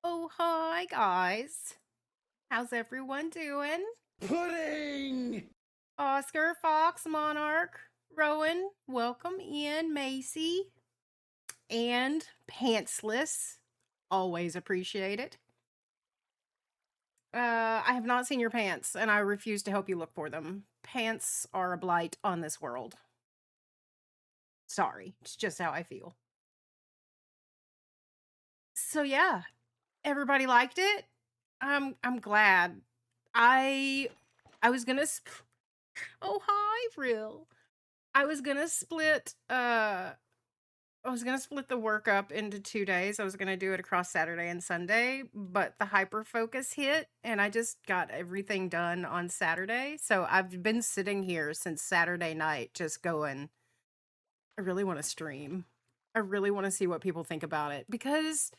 Oh, hi, guys. How's everyone doing? Pudding! Oscar, Fox, Monarch, Rowan, welcome in, Macy, and Pantsless. Always appreciate it. I have not seen your pants, and I refuse to help you look for them. Pants are a blight on this world. Sorry, it's just how I feel. So yeah, everybody liked it. I'm glad. I I was gonna. Oh hi, Real. I was gonna split I was gonna split the work up into 2 days. I was gonna do it across Saturday and Sunday, but the hyper focus hit and I just got everything done on Saturday. So I've been sitting here since Saturday night just going, I really want to stream. I really want to see what people think about it because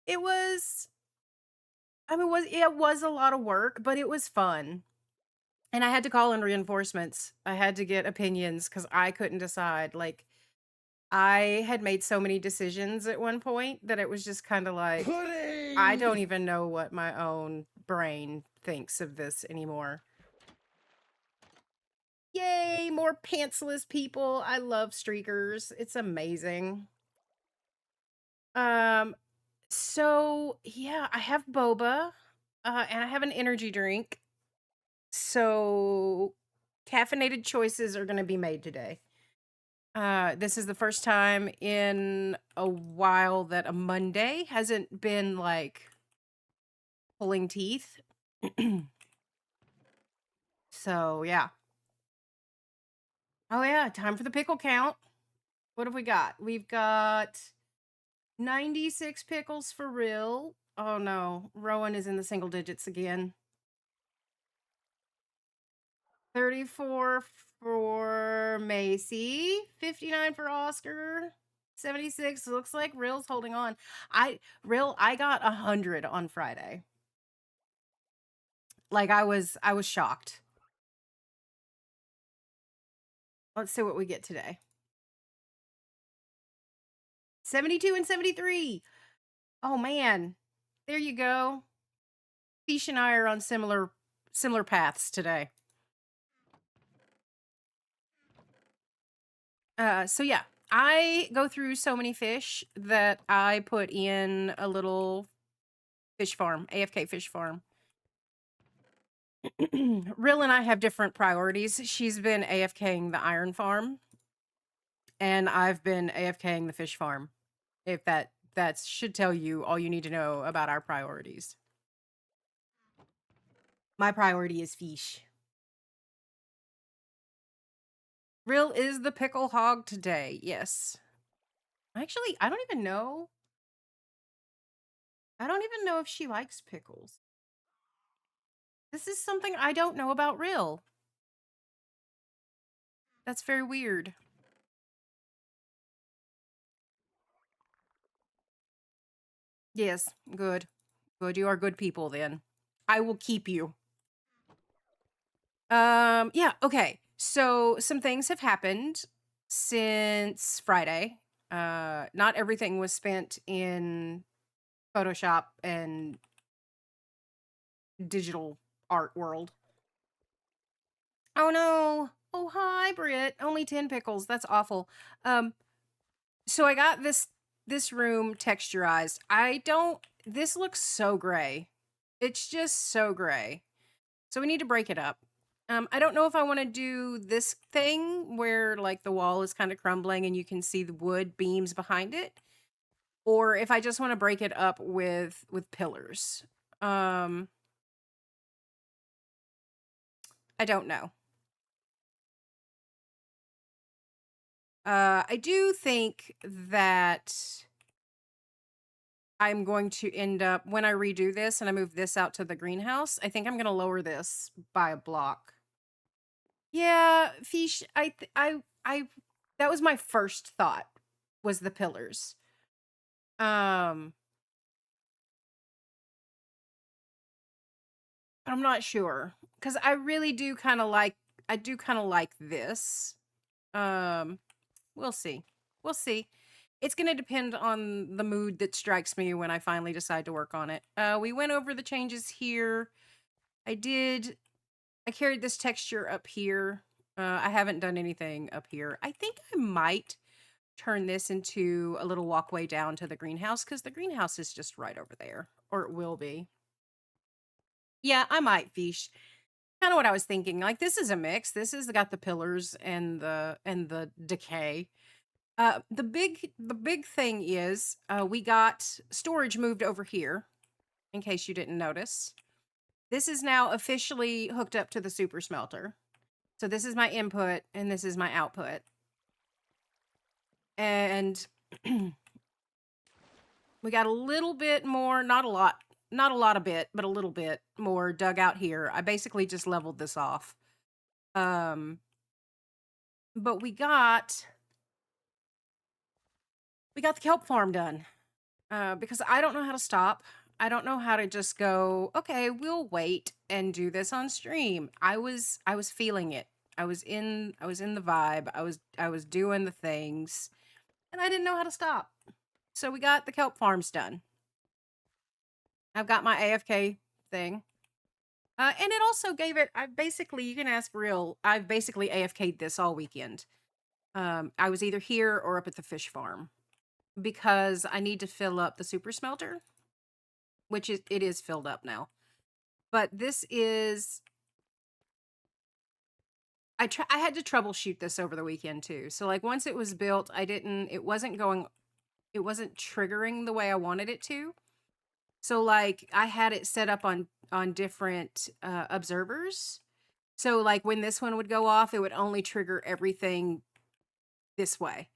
it was it was a lot of work, but it was fun. And I had to call in reinforcements. I had to get opinions cuz I couldn't decide. Like I had made so many decisions at one point that it was just kinda like, I don't Pudding! even know what my own brain thinks of this anymore. Yay, more pantsless people. I love streakers. It's amazing. Um, so yeah, I have boba, and I have an energy drink. So caffeinated choices are gonna be made today. This is the first time in a while that a Monday hasn't been like pulling teeth. So yeah. Oh yeah, time for the pickle count. What have we got? We've got 96 pickles for real. Oh no, Rowan is in the single digits again. 34 for Macy, 59 for Oscar, 76. Looks like Real's holding on. I got 100 on Friday. Like I was shocked. Let's see what we get today. 72 and 73. Oh man. There you go. Fish and I are on similar paths today. So yeah, I go through so many fish that I put in a little fish farm, AFK fish farm. Rill and I have different priorities. She's been AFKing the iron farm, and I've been AFKing the fish farm. If that should tell you all you need to know about our priorities. My priority is fish. Rill is the pickle hog today. Yes. Actually, I don't even know. I don't even know if she likes pickles. This is something I don't know about Rill. That's very weird. Yes, good. Good. You are good people then. I will keep you. Yeah, okay. So some things have happened since Friday. Not everything was spent in Photoshop and digital art world. Oh no. Oh hi, Britt. Only 10 pickles. That's awful. Um, so I got this room texturized. I don't This looks so gray. It's just so gray. So we need to break it up. I don't know if I want to do this thing where like the wall is kind of crumbling and you can see the wood beams behind it, or if I just want to break it up with pillars. Um, I don't know. I do think that I'm going to end up when I redo this and I move this out to the greenhouse. I think I'm going to lower this by a block. Yeah, fish. That was my first thought was the pillars. Um, I'm not sure because I really do kind of like. I do kind of like this. Um, we'll see. We'll see. It's gonna depend on the mood that strikes me when I finally decide to work on it. We went over the changes here. I did I carried this texture up here. I haven't done anything up here. I think I might turn this into a little walkway down to the greenhouse because the greenhouse is just right over there, or it will be. Yeah, I might, Fish. Kind of what I was thinking. Like this is a mix. This has got the pillars and the decay. The big thing is we got storage moved over here. In case you didn't notice, this is now officially hooked up to the super smelter. So this is my input and this is my output. And we got a little bit more, not a lot of bit, but a little bit more dug out here. I basically just leveled this off. Um, but we got the kelp farm done. Because I don't know how to stop. I don't know how to just go, okay, we'll wait and do this on stream. I was feeling it. I was in the vibe. I was doing the things and I didn't know how to stop. So we got the kelp farms done. I've got my AFK thing. And it also gave it, I basically, you can ask real, I've basically AFK'd this all weekend. I was either here or up at the fish farm because I need to fill up the super smelter, which it is filled up now. But this is I had to troubleshoot this over the weekend too. So like once it was built, it wasn't triggering the way I wanted it to. So like I had it set up on different observers. So like when this one would go off, it would only trigger everything this way.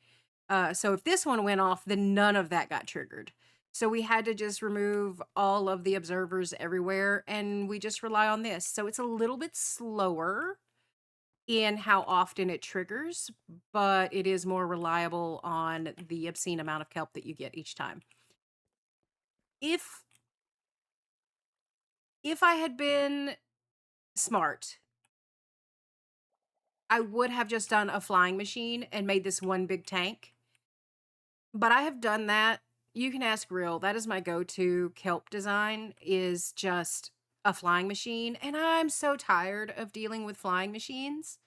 So if this one went off, then none of that got triggered. So we had to just remove all of the observers everywhere and we just rely on this. So it's a little bit slower in how often it triggers, but it is more reliable on the obscene amount of kelp that you get each time. If if I had been smart, I would have just done a flying machine and made this one big tank. But I have done that. You can ask Real. That is my go-to kelp design is just a flying machine, and I'm so tired of dealing with flying machines.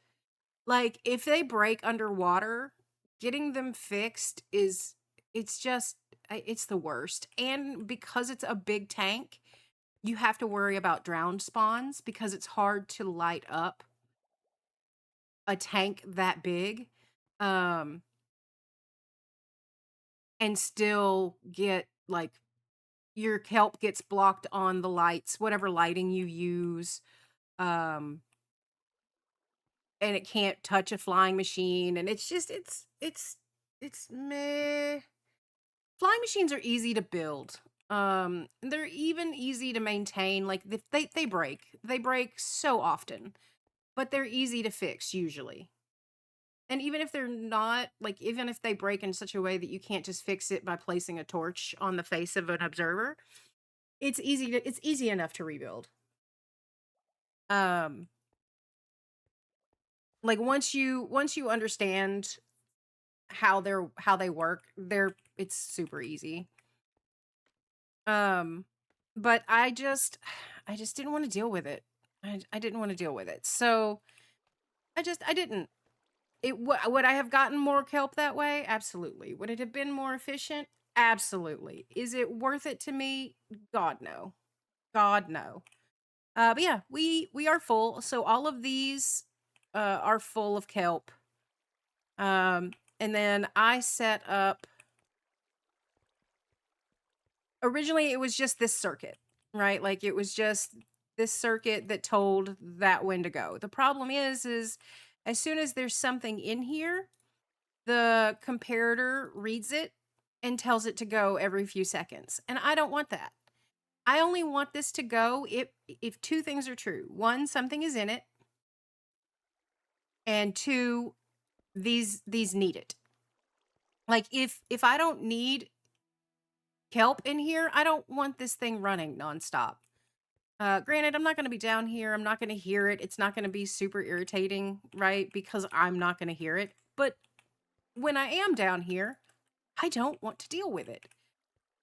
Like if they break underwater, getting them fixed is it's just it's the worst. And because it's a big tank, you have to worry about drowned spawns because it's hard to light up a tank that big. Um and still get like your kelp gets blocked on the lights, whatever lighting you use. Um and it can't touch a flying machine and it's just it's meh. Flying machines are easy to build. They're even easy to maintain. Like they break. They break so often, but they're easy to fix usually. And even if they're not, like even if they break in such a way that you can't just fix it by placing a torch on the face of an observer, it's easy enough to rebuild. Um like once you understand how they work, it's super easy. Um, but I just didn't want to deal with it. I didn't want to deal with it. So I didn't. Would I have gotten more kelp that way? Absolutely. Would it have been more efficient? Absolutely. Is it worth it to me? God no. God no. But yeah, we are full. So all of these are full of kelp. Um, and then I set up originally it was just this circuit, right? Like it was just this circuit that told that when to go. The problem is as soon as there's something in here, the comparator reads it and tells it to go every few seconds. And I don't want that. I only want this to go if two things are true. One, something is in it, and two, these need it. Like if I don't need kelp in here, I don't want this thing running nonstop. Granted, I'm not going to be down here. I'm not going to hear it. It's not going to be super irritating, right? Because I'm not going to hear it. But when I am down here, I don't want to deal with it.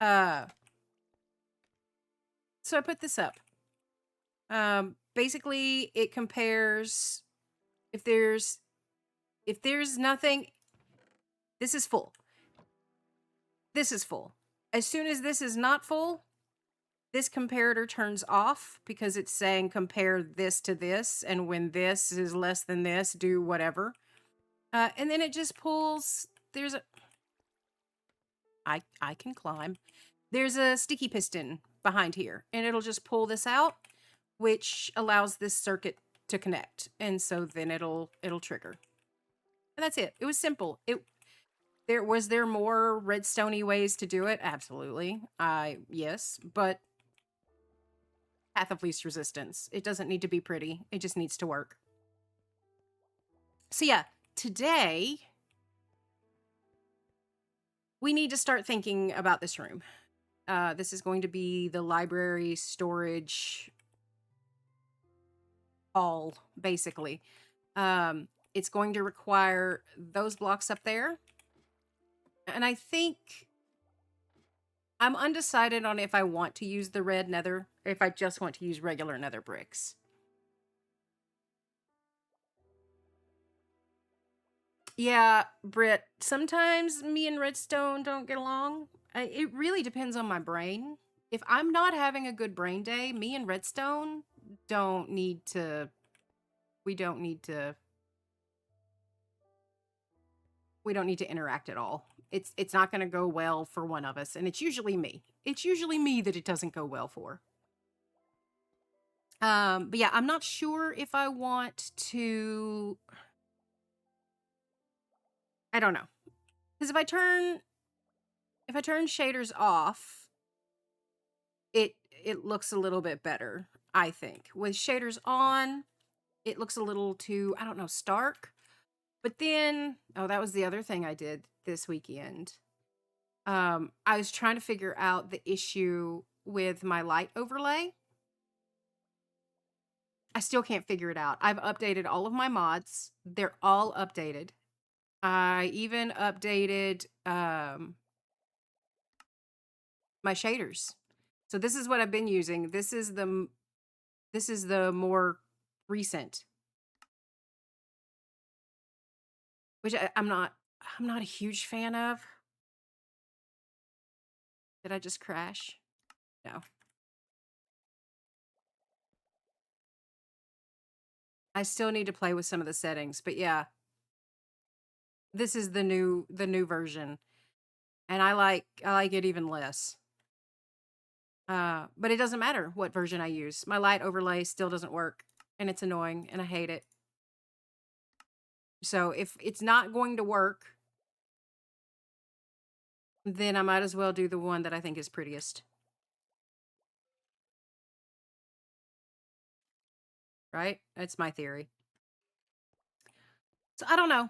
Uh, so I put this up. Basically it compares if there's nothing, this is full. This is full. As soon as this is not full, this comparator turns off because it's saying compare this to this, and when this is less than this, do whatever. And then it just pulls. There's a I can climb. There's a sticky piston behind here, and it'll just pull this out, which allows this circuit to connect, and so then it'll trigger. And that's it. It was simple. There more redstone-y ways to do it? Absolutely. Yes, but path of least resistance. It doesn't need to be pretty. It just needs to work. So yeah, today we need to start thinking about this room. This is going to be the library storage hall, basically. It's going to require those blocks up there. And I think I'm undecided on if I want to use the red nether, or if I just want to use regular nether bricks. Yeah, Britt, sometimes me and redstone don't get along. It really depends on my brain. If I'm not having a good brain day, me and redstone don't need to, we don't need to, we don't need to interact at all. It's not going to go well for one of us, and it's usually me. It's usually me that it doesn't go well for. But yeah, I'm not sure if I want to, I don't know. Because if I turn shaders off, it looks a little bit better, I think. With shaders on, it looks a little too, I don't know, stark. But then, oh, that was the other thing I did this weekend. I was trying to figure out the issue with my light overlay. I still can't figure it out. I've updated all of my mods. They're all updated. I even updated my shaders. So this is what I've been using. This is the more recent, which I'm not a huge fan of. Did I just crash? No. I still need to play with some of the settings, but yeah, this is the new version, and I like it even less. But it doesn't matter what version I use. My light overlay still doesn't work, and it's annoying, and I hate it. So if it's not going to work, then I might as well do the one that I think is prettiest. Right? That's my theory. So I don't know.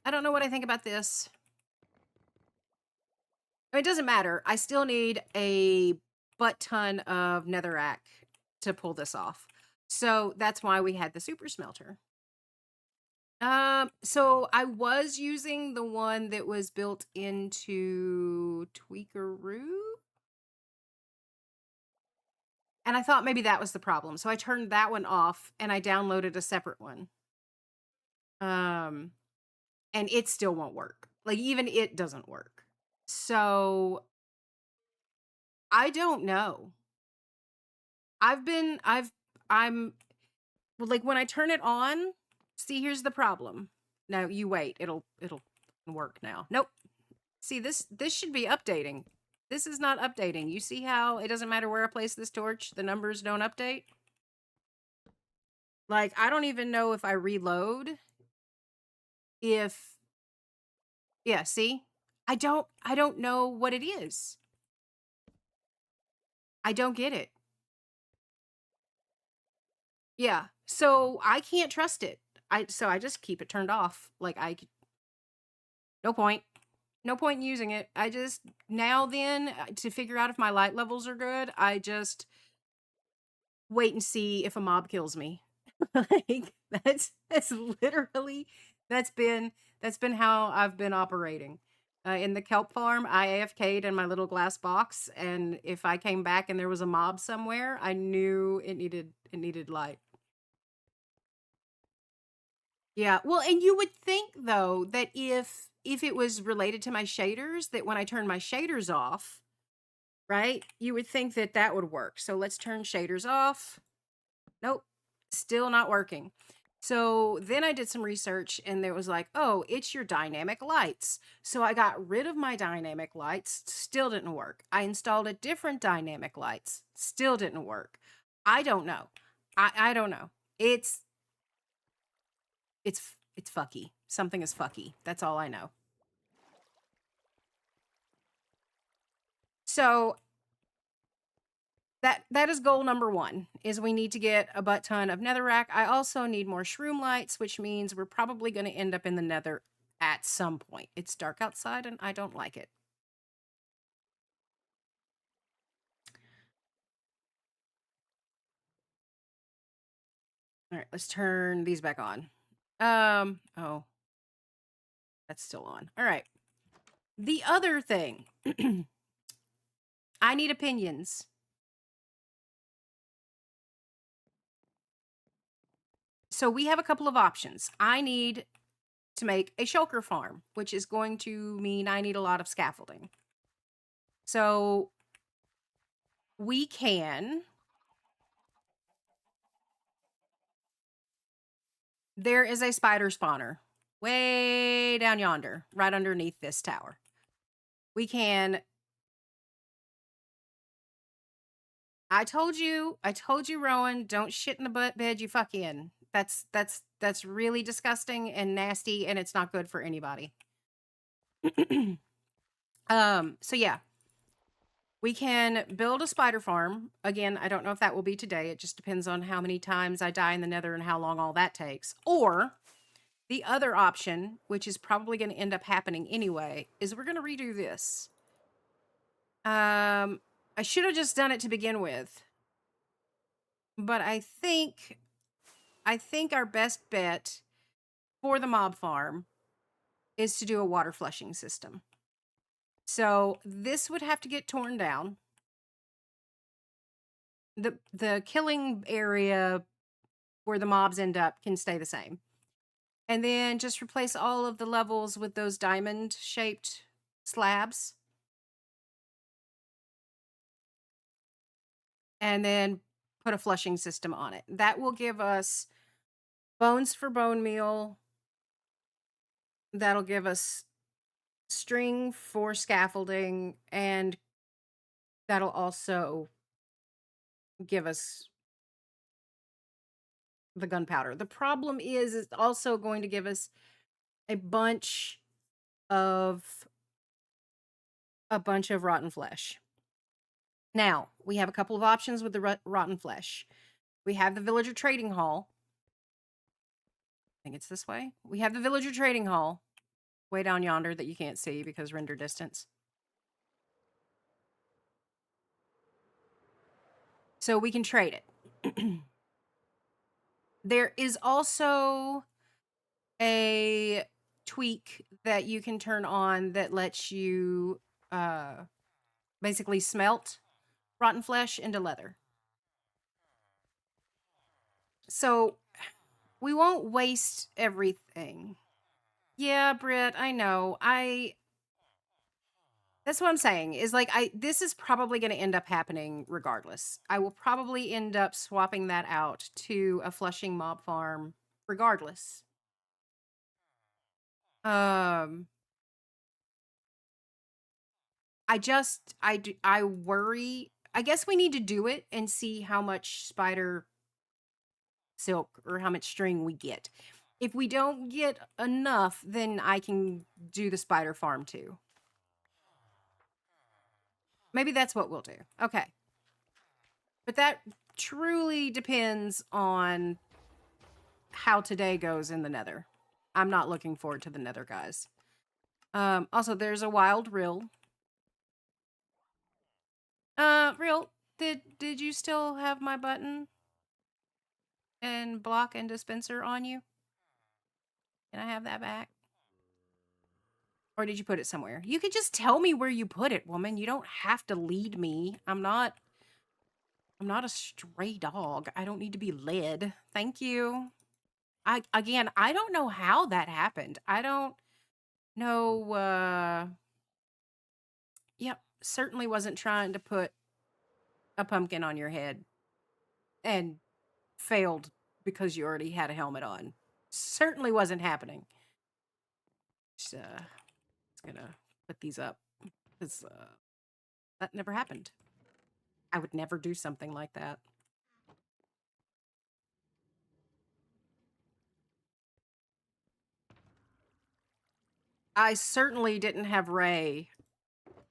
I don't know what I think about this. I mean, it doesn't matter. I still need a butt ton of netherrack to pull this off. So that's why we had the super smelter. So I was using the one that was built into Tweakeroo, and I thought maybe that was the problem. So I turned that one off and I downloaded a separate one. Um, and it still won't work. Like even it doesn't work. So I don't know. I'm well, like when I turn it on, see, here's the problem. No, you wait. It'll work now. Nope. See, this should be updating. This is not updating. You see how it doesn't matter where I place this torch, the numbers don't update? Like, I don't even know if I reload, if, yeah, see? I don't know what it is. I don't get it. Yeah. So I can't trust it. So I just keep it turned off. Like no point. No point in using it. I just now then to figure out if my light levels are good, I just wait and see if a mob kills me. Like that's literally that's been how I've been operating. in the kelp farm. I AFK'd in my little glass box, and if I came back and there was a mob somewhere, I knew it needed light. Yeah, well, and you would think though that if it was related to my shaders, that when I turn my shaders off, right, you would think that that would work. So let's turn shaders off. Nope, still not working. So then I did some research and there was like, oh, it's your dynamic lights. So I got rid of my dynamic lights, still didn't work. I installed a different dynamic lights, still didn't work. I don't know. I don't know. It's it's fucky. Something is fucky. That's all I know. So that is goal number one, is we need to get a butt ton of netherrack. I also need more shroom lights, which means we're probably going to end up in the nether at some point. It's dark outside and I don't like it. All right, let's turn these back on. Oh, that's still on. All right. The other thing, I need opinions. So we have a couple of options. I need to make a shulker farm, which is going to mean I need a lot of scaffolding. So we can. There is a spider spawner way down yonder, right underneath this tower. We can. I told you, Rowan, don't shit in the butt bed you fuck in. That's really disgusting and nasty, and it's not good for anybody. So yeah, we can build a spider farm. Again, I don't know if that will be today. It just depends on how many times I die in the nether and how long all that takes. Or the other option, which is probably going to end up happening anyway, is we're going to redo this. I should have just done it to begin with. But I think our best bet for the mob farm is to do a water flushing system. So this would have to get torn down. The killing area where the mobs end up can stay the same. And then just replace all of the levels with those diamond shaped slabs. And then put a flushing system on it. That will give us bones for bone meal. That'll give us string for scaffolding, and that'll also give us the gunpowder. The problem is it's also going to give us a bunch of rotten flesh. Now, we have a couple of options with the rotten flesh. We have the villager trading hall. I think it's this way. We have the villager trading hall way down yonder that you can't see because render distance. So we can trade it. There is also a tweak that you can turn on that lets you basically smelt rotten flesh into leather. So we won't waste everything. Yeah, Britt, I know. That's what I'm saying, is like this is probably going to end up happening regardless. I will probably end up swapping that out to a flushing mob farm regardless. Um I worry. I guess we need to do it and see how much spider silk or how much string we get. If we don't get enough, then I can do the spider farm too. Maybe that's what we'll do. Okay. But that truly depends on how today goes in the nether. I'm not looking forward to the nether, guys. Also, there's a wild rill. Rill, did you still have my button and block and dispenser on you? Can I have that back? Or did you put it somewhere? You could just tell me where you put it, woman. You don't have to lead me. I'm not a stray dog. I don't need to be led. Thank you. I don't know how that happened. I don't know yep, certainly wasn't trying to put a pumpkin on your head and failed because you already had a helmet on. Certainly wasn't happening. Just, it's gonna put these up because that never happened. I would never do something like that. I certainly didn't have Ray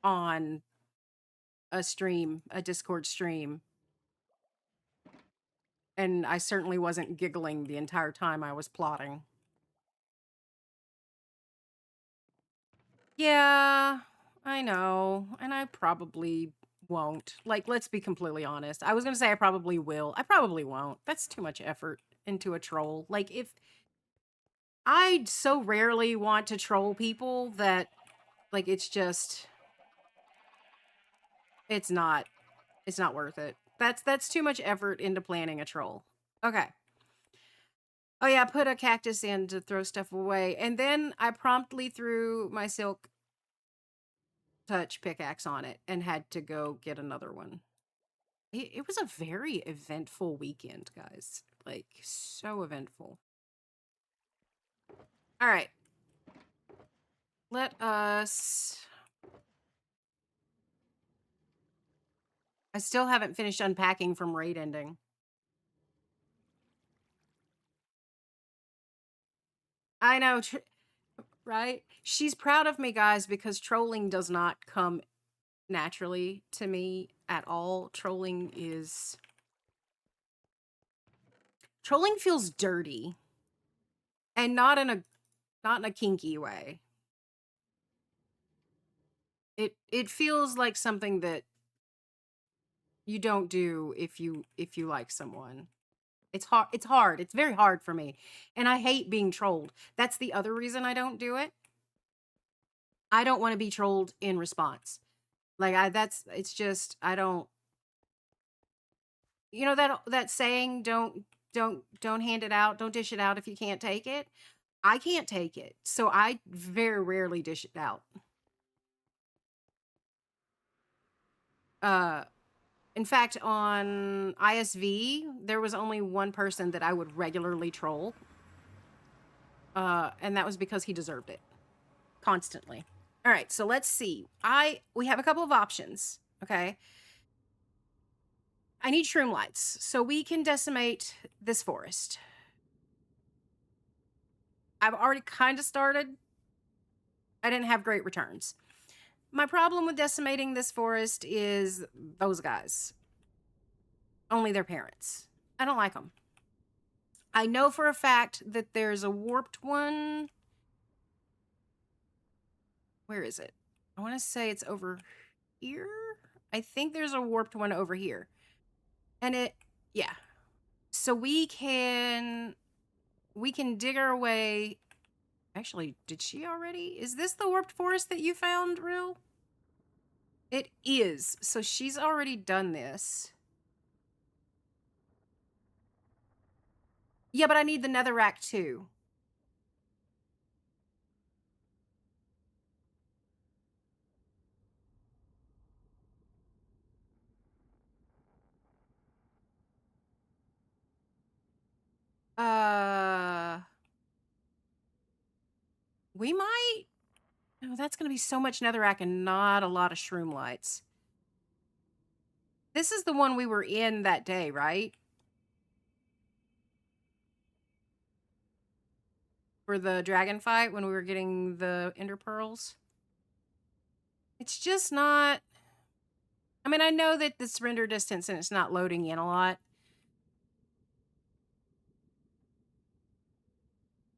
on a stream, a Discord stream, and I certainly wasn't giggling the entire time I was plotting. Yeah, I know, and I probably won't. Like, let's be completely honest. I was gonna say I probably will. I probably won't. That's too much effort into a troll. Like, if I so rarely want to troll people that, like, it's not, it's not worth it. That's too much effort into planning a troll. Okay. Oh yeah, put a cactus in to throw stuff away, and then I promptly threw my silk touch pickaxe on it and had to go get another one. It was a very eventful weekend, guys. Like, so eventful. All right. Let us. I still haven't finished unpacking from raid ending. I know, right? She's proud of me, guys, because trolling does not come naturally to me at all. Trolling feels dirty and not in a kinky way. It feels like something that you don't do if you like someone. It's hard. It's very hard for me. And I hate being trolled. That's the other reason I don't do it. I don't want to be trolled in response. Like it's just I don't that saying don't hand it out, don't dish it out if you can't take it. I can't take it. So I very rarely dish it out. Uh in fact, on ISV, there was only one person that I would regularly troll. And that was because he deserved it constantly. All right, so let's see. We have a couple of options, okay? I need shroom lights so we can decimate this forest. I've already kind of started. I didn't have great returns. My problem with decimating this forest is those guys. Only their parents. I don't like them. I know for a fact that there's a warped one. Where is it? I want to say it's over here. I think there's a warped one over here. And yeah. So we can dig our way. Actually, did she already? Is this the warped forest that you found, Real? It is. So she's already done this. Yeah, but I need the netherrack too. Uh, we might. Oh, that's going to be so much netherrack and not a lot of shroom lights. This is the one we were in that day, right? For the dragon fight when we were getting the ender pearls. It's just not. I mean, I know that it's render distance and it's not loading in a lot.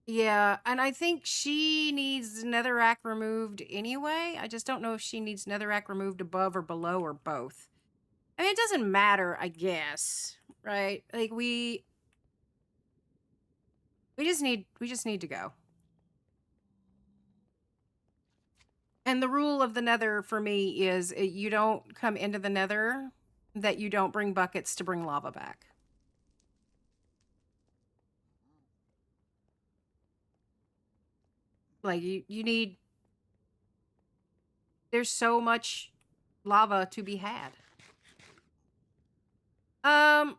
Yeah, and I think she needs netherrack removed anyway. I just don't know if she needs netherrack removed above or below or both. I mean, it doesn't matter, I guess, right? Like we just need to go. And the rule of the nether for me is you don't come into the nether that you don't bring buckets to bring lava back. Like you need there's so much lava to be had. Um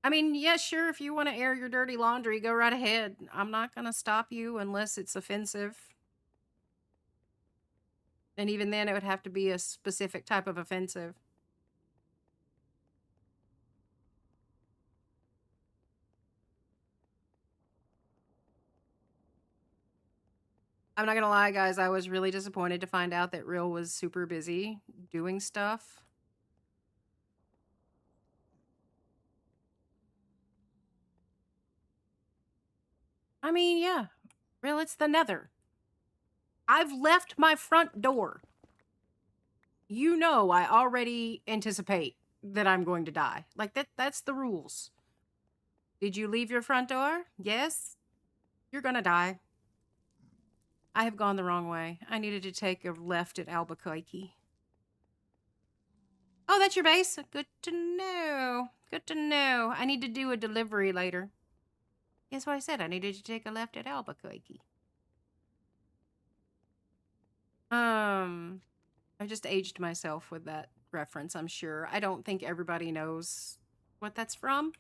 I mean, yeah, sure, if you want to air your dirty laundry, go right ahead. I'm not going to stop you unless it's offensive. And even then, it would have to be a specific type of offensive. I'm not going to lie, guys. I was really disappointed to find out that Real was super busy doing stuff. I mean, yeah, Real, it's the nether. I've left my front door. You know, I already anticipate that I'm going to die. Like, that's the rules. Did you leave your front door? Yes. You're going to die. I have gone the wrong way. I needed to take a left at Albuquerque. Oh, that's your base? Good to know. Good to know. I need to do a delivery later. Guess what I said? I needed to take a left at Albuquerque. I just aged myself with that reference, I'm sure. I don't think everybody knows what that's from.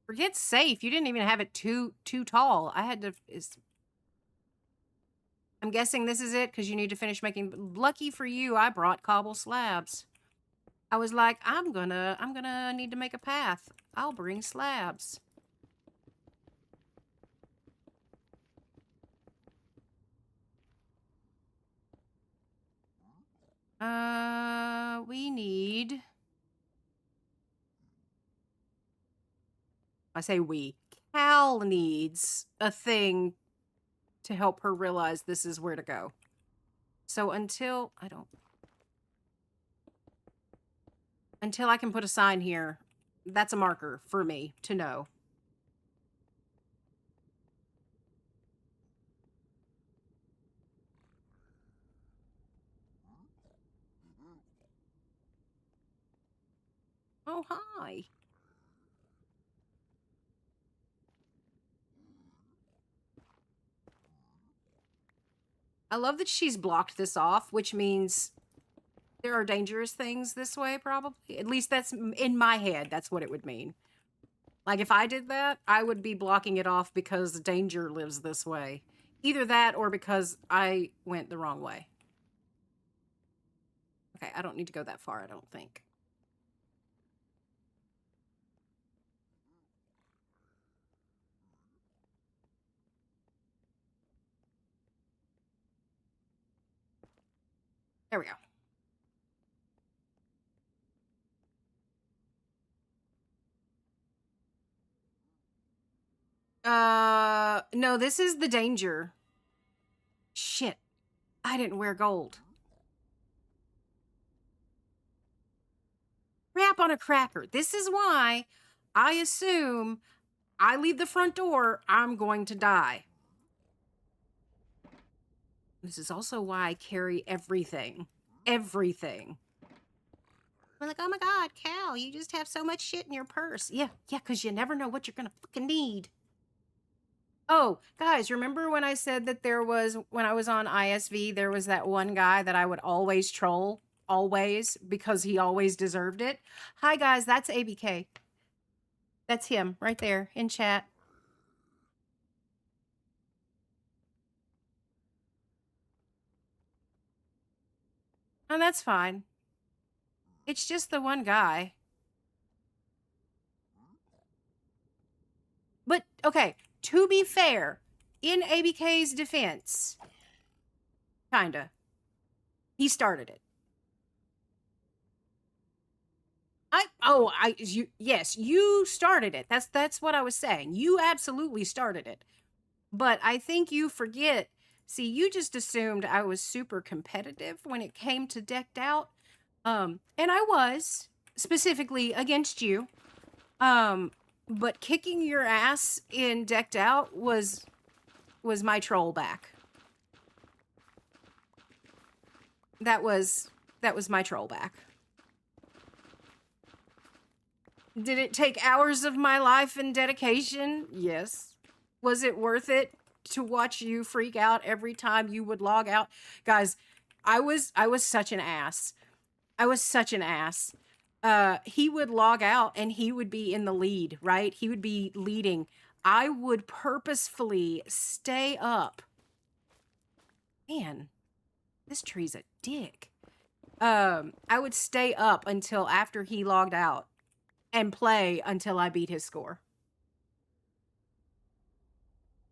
Forget safe. You didn't even have it too tall. I had to I'm guessing this is it because you need to finish making. Lucky for you, I brought cobble slabs. I was like, I'm gonna need to make a path. I'll bring slabs. We need. I say we. Cal needs a thing to help her realize this is where to go. So until I can put a sign here, that's a marker for me to know. Oh, hi. I love that she's blocked this off, which means there are dangerous things this way, probably. At least that's in my head. That's what it would mean. Like if I did that, I would be blocking it off because danger lives this way. Either that or because I went the wrong way. Okay, I don't need to go that far, I don't think. There we go. No, this is the danger. Shit. I didn't wear gold. Crap on a cracker. This is why I assume I leave the front door, I'm going to die. This is also why I carry everything. Everything. We're like, oh my God, Cal, you just have so much shit in your purse. Yeah, because you never know what you're gonna fucking need. Oh, guys, remember when I said that when I was on ISV, there was that one guy that I would always troll, always, because he always deserved it? Hi, guys, that's ABK. That's him right there in chat. And that's fine. It's just the one guy. But, okay, to be fair, in ABK's defense, kinda, he started it. Yes, you started it. That's what I was saying. You absolutely started it. But I think you forget. See, you just assumed I was super competitive when it came to decked out. And I was specifically against you. Um, But kicking your ass in Decked Out was my troll back. That was my troll back. Did it take hours of my life and dedication? Yes. Was it worth it to watch you freak out every time you would log out? Guys, I was such an ass. I was such an ass. He would log out and he would be in the lead, right? He would be leading. I would purposefully stay up. Man, this tree's a dick. I would stay up until after he logged out and play until I beat his score.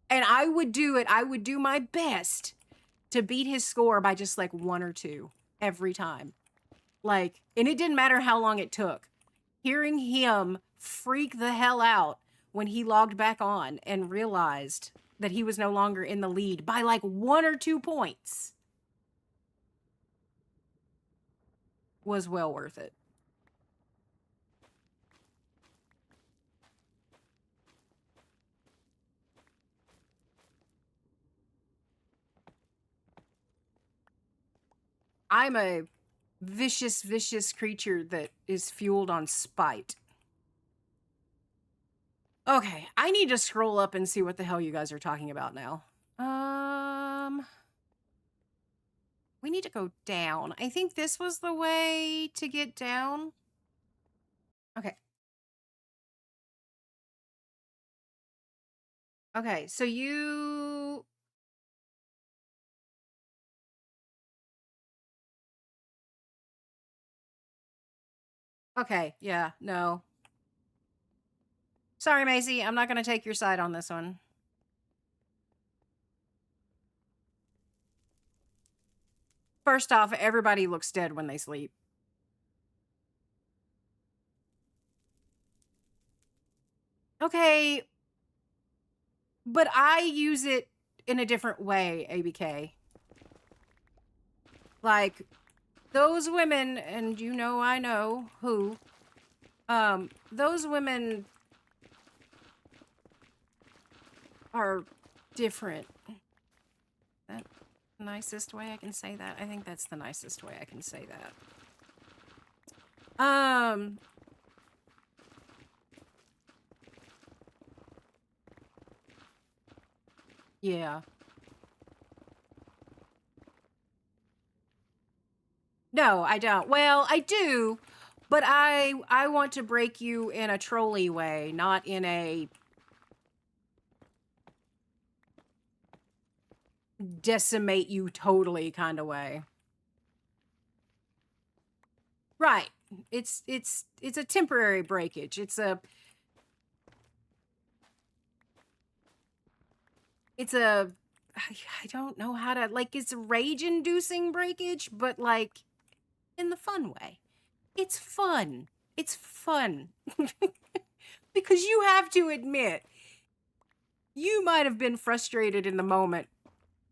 And I would do it. I would do my best to beat his score by just like 1 or 2 every time. Like, and it didn't matter how long it took. Hearing him freak the hell out when he logged back on and realized that he was no longer in the lead by like 1 or 2 points was well worth it. I'm a vicious, vicious creature that is fueled on spite. Okay, I need to scroll up and see what the hell you guys are talking about now. We need to go down. I think this was the way to get down. Okay. Okay, so you... Okay, yeah, no. Sorry, Macy, I'm not going to take your side on this one. First off, everybody looks dead when they sleep. Okay, but I use it in a different way, ABK. Like, those women, and you know I know who, those women are different. That nicest way I can say that? I think that's the nicest way I can say that. Yeah. No, I don't. Well, I do, but I want to break you in a trolley way, not in a decimate you totally kind of way. Right. It's a temporary breakage. It's a I don't know how to, like, it's rage inducing breakage, but like in the fun way. It's fun. It's fun. Because you have to admit, you might have been frustrated in the moment,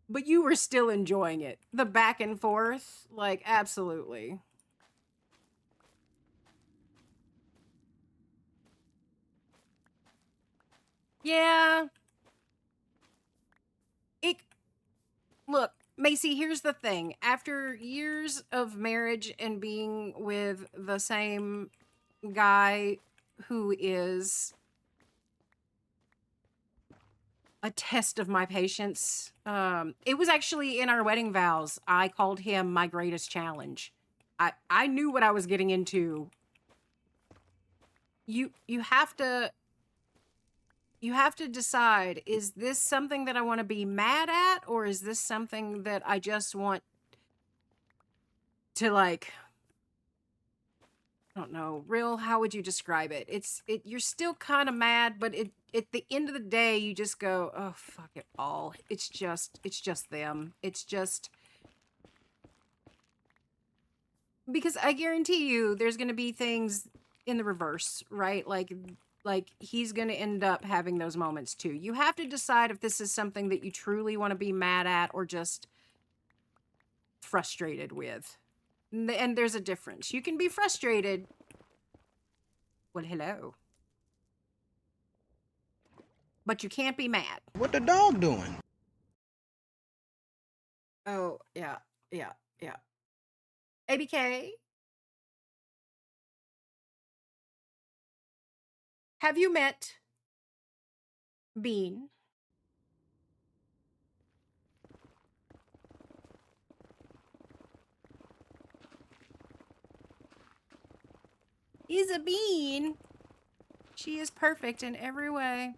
but you were still enjoying it. The back and forth, like, absolutely. Yeah. It, look, Macy, here's the thing. After years of marriage and being with the same guy who is a test of my patience, it was actually in our wedding vows. I called him my greatest challenge. I knew what I was getting into. You have to decide, is this something that I want to be mad at, or is this something that I just want to, like, I don't know, real, how would you describe it? You're still kind of mad, but at the end of the day, you just go, oh, fuck it all. It's just them. It's just, because I guarantee you there's going to be things in the reverse, right? Like he's going to end up having those moments too. You have to decide if this is something that you truly want to be mad at or just frustrated with. And there's a difference. You can be frustrated. Well, hello. but you can't be mad. What the dog doing? Oh, yeah, yeah, yeah. ABK, have you met Bean? He's a bean. She is perfect in every way.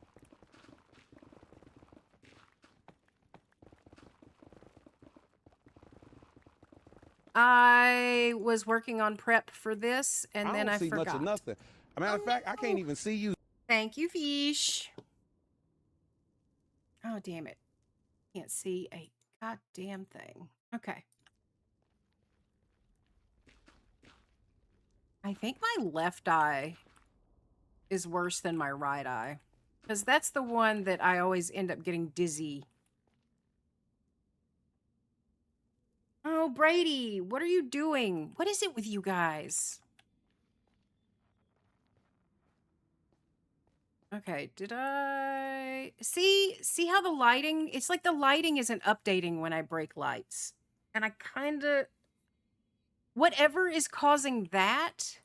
I was working on prep for this, and I then don't I see much of forgot. nothing. A matter of fact, I can't No. even see you. Thank you, Fish. Oh, damn it. Can't see a goddamn thing. Okay. I think my left eye is worse than my right eye. Because that's the one that I always end up getting dizzy. Oh, Brady, what are you doing? What is it with you guys? Okay, did I see how the lighting, it's like the lighting isn't updating when I break lights. And I kind of, whatever is causing that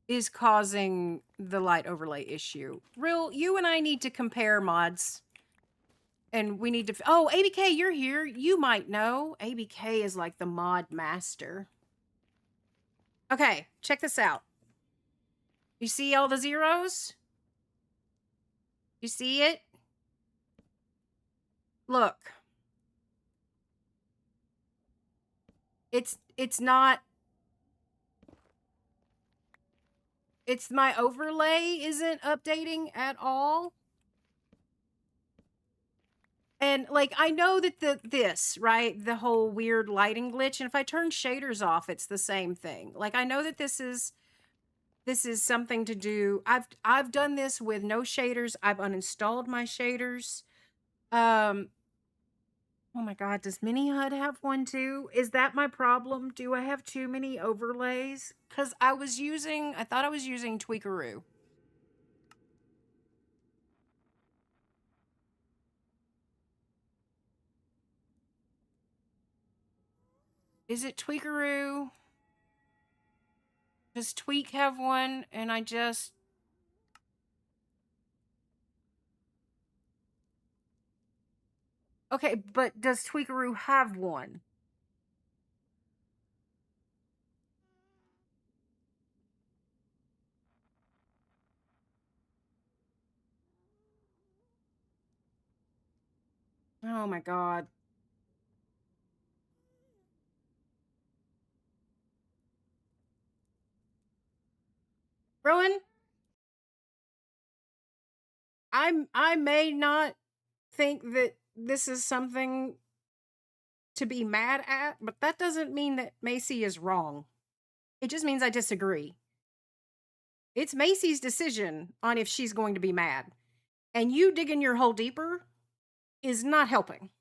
is causing the light overlay issue. Real, you and I need to compare mods. And we need to, oh, ABK, you're here. You might know. ABK is like the mod master. Okay, check this out. You see all the zeros? You see it? Look. It's not, it's my overlay isn't updating at all. And like I know that this, right? The whole weird lighting glitch, and if I turn shaders off, it's the same thing. Like I know that this is something to do. I've done this with no shaders. I've uninstalled my shaders. Oh my god, does Mini HUD have one too? Is that my problem? Do I have too many overlays? Cuz I thought I was using Tweakeroo. Is it Tweakeroo? Does Tweak have one? And I just... Okay, but does Tweakeroo have one? Oh my god. Rowan, I may not think that this is something to be mad at, but that doesn't mean that Macy is wrong. It just means I disagree. It's Macy's decision on if she's going to be mad. And you digging your hole deeper is not helping.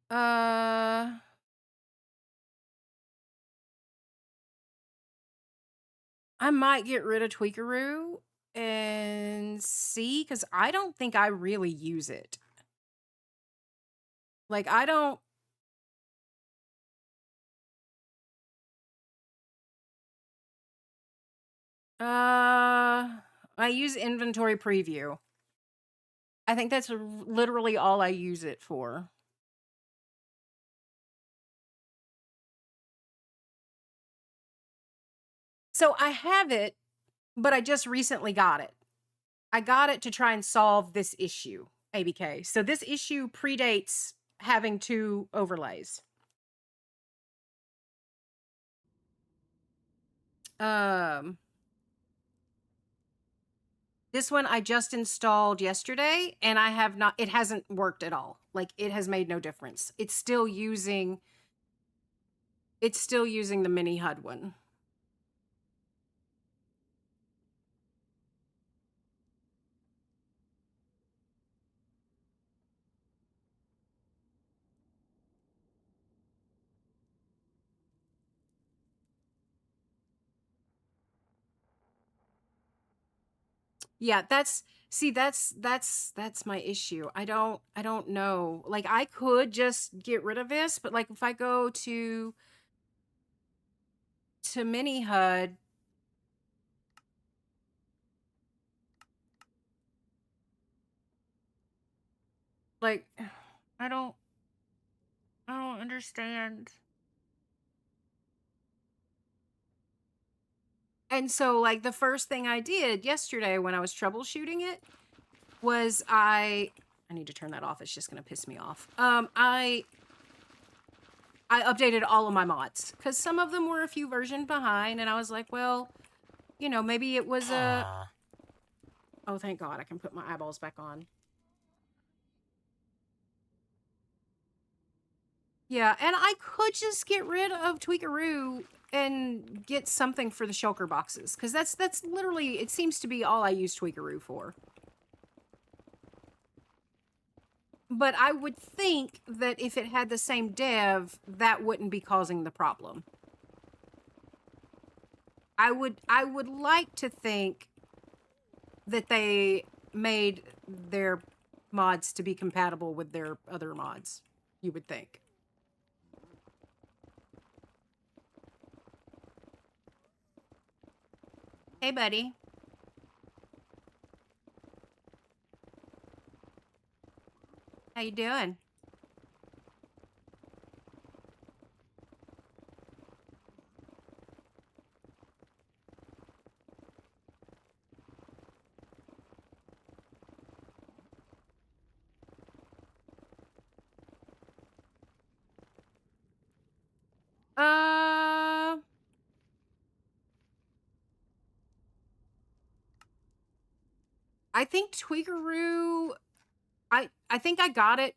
Uh, I might get rid of Tweakeroo and see, because I don't think I really use it. Like, I don't... I use inventory preview. I think that's literally all I use it for. So I have it, but I just recently got it. I got it to try and solve this issue, ABK. So this issue predates having two overlays. Um, this one I just installed yesterday, and I have not, it hasn't worked at all. Like, it has made no difference. It's still using the mini HUD one. Yeah, that's see, that's my issue. I don't know. Like, I could just get rid of this, but, like, if I go to Mini HUD, like, I don't I don't understand. And so, like, the first thing I did yesterday when I was troubleshooting it was I need to turn that off. It's just gonna piss me off. I updated all of my mods because some of them were a few versions behind, and I was like, well, maybe it was a. Oh, thank God, I can put my eyeballs back on. Yeah, and I could just get rid of Tweakaroo and get something for the shulker boxes because that's literally it seems to be all I use Tweakaroo for. But I would think that if it had the same dev, that wouldn't be causing the problem. I would like to think that they made their mods to be compatible with their other mods. You would think. Hey, buddy. How you doing? Uh, I think Tweakaroo. I think I got it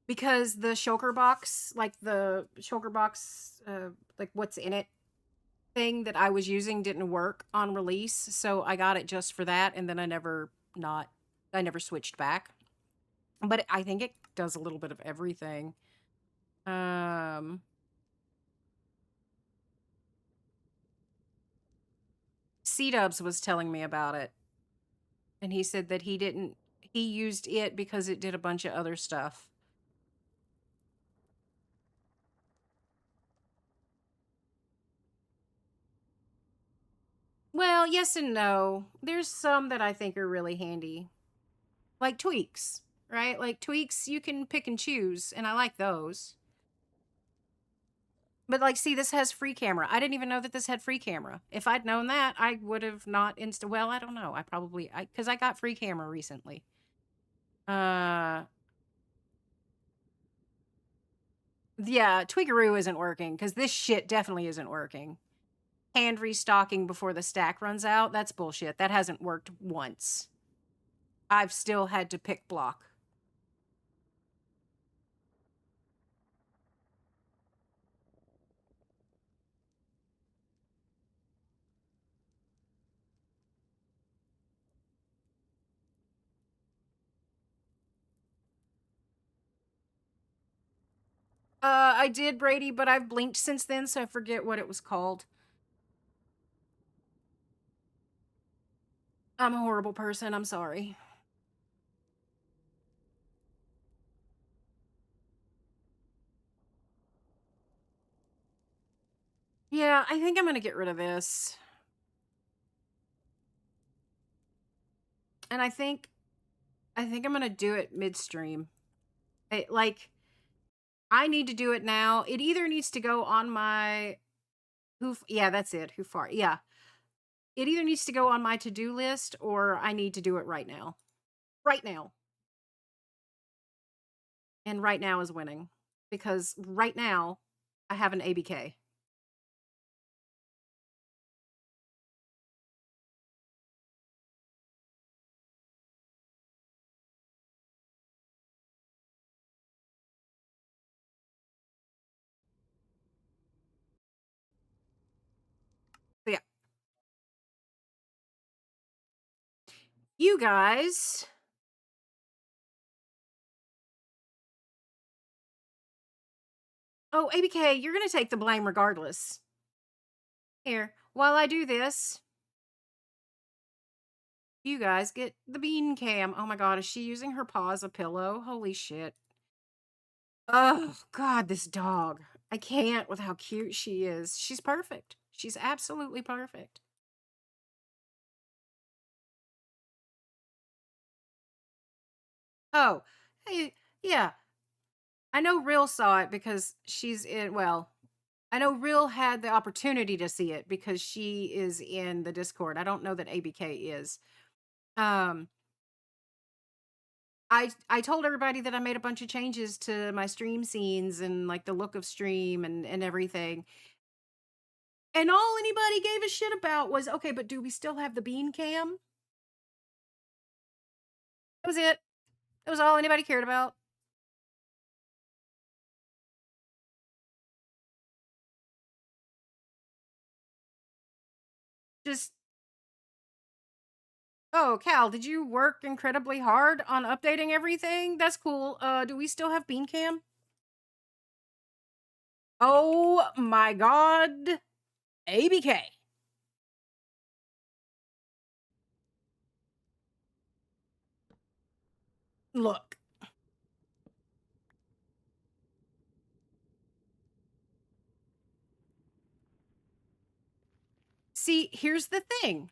because the shulker box, like the shulker box, like what's in it thing that I was using didn't work on release, so I got it just for that, and then I never switched back. But I think it does a little bit of everything. Um, C-Dubs was telling me about it, and he said that he used it because it did a bunch of other stuff. Well, yes and no. There's some that I think are really handy, like tweaks, right? Like tweaks you can pick and choose, and I like those. But like, see, this has free camera. I didn't even know that this had free camera. If I'd known that, I would have not well, I don't know. I probably because I got free camera recently. Uh yeah, Tweakaroo isn't working because this shit definitely isn't working. Hand restocking before the stack runs out, that's bullshit. That hasn't worked once. I've still had to pick block. I did, Brady, but I've blinked since then, so I forget what it was called. I'm a horrible person. I'm sorry. Yeah, I think I'm gonna get rid of this. And I think I'm gonna do it midstream. Like, I need to do it now. It either needs to go on my yeah, that's it. Who far? Yeah. It either needs to go on my to-do list or I need to do it right now. Right now. And right now is winning because right now I have an ABK. So yeah, you guys. Oh, ABK, you're gonna take the blame regardless. Here, while I do this, You guys get the bean cam. Oh my god, is she using her paw as a pillow? Holy shit. Oh god, this dog. I can't with how cute she is. She's perfect. She's absolutely perfect. Oh, hey, yeah. I know Real saw it because she's in, well, I know Real had the opportunity to see it because she is in the Discord. I don't know that ABK is. Um, I told everybody that I made a bunch of changes to my stream scenes and like the look of stream and everything. And all anybody gave a shit about was, okay, but do we still have the bean cam? That was it. That was all anybody cared about. Just, oh, Cal, did you work incredibly hard on updating everything? That's cool. Do we still have bean cam? Oh my god. ABK. Look. See, here's the thing.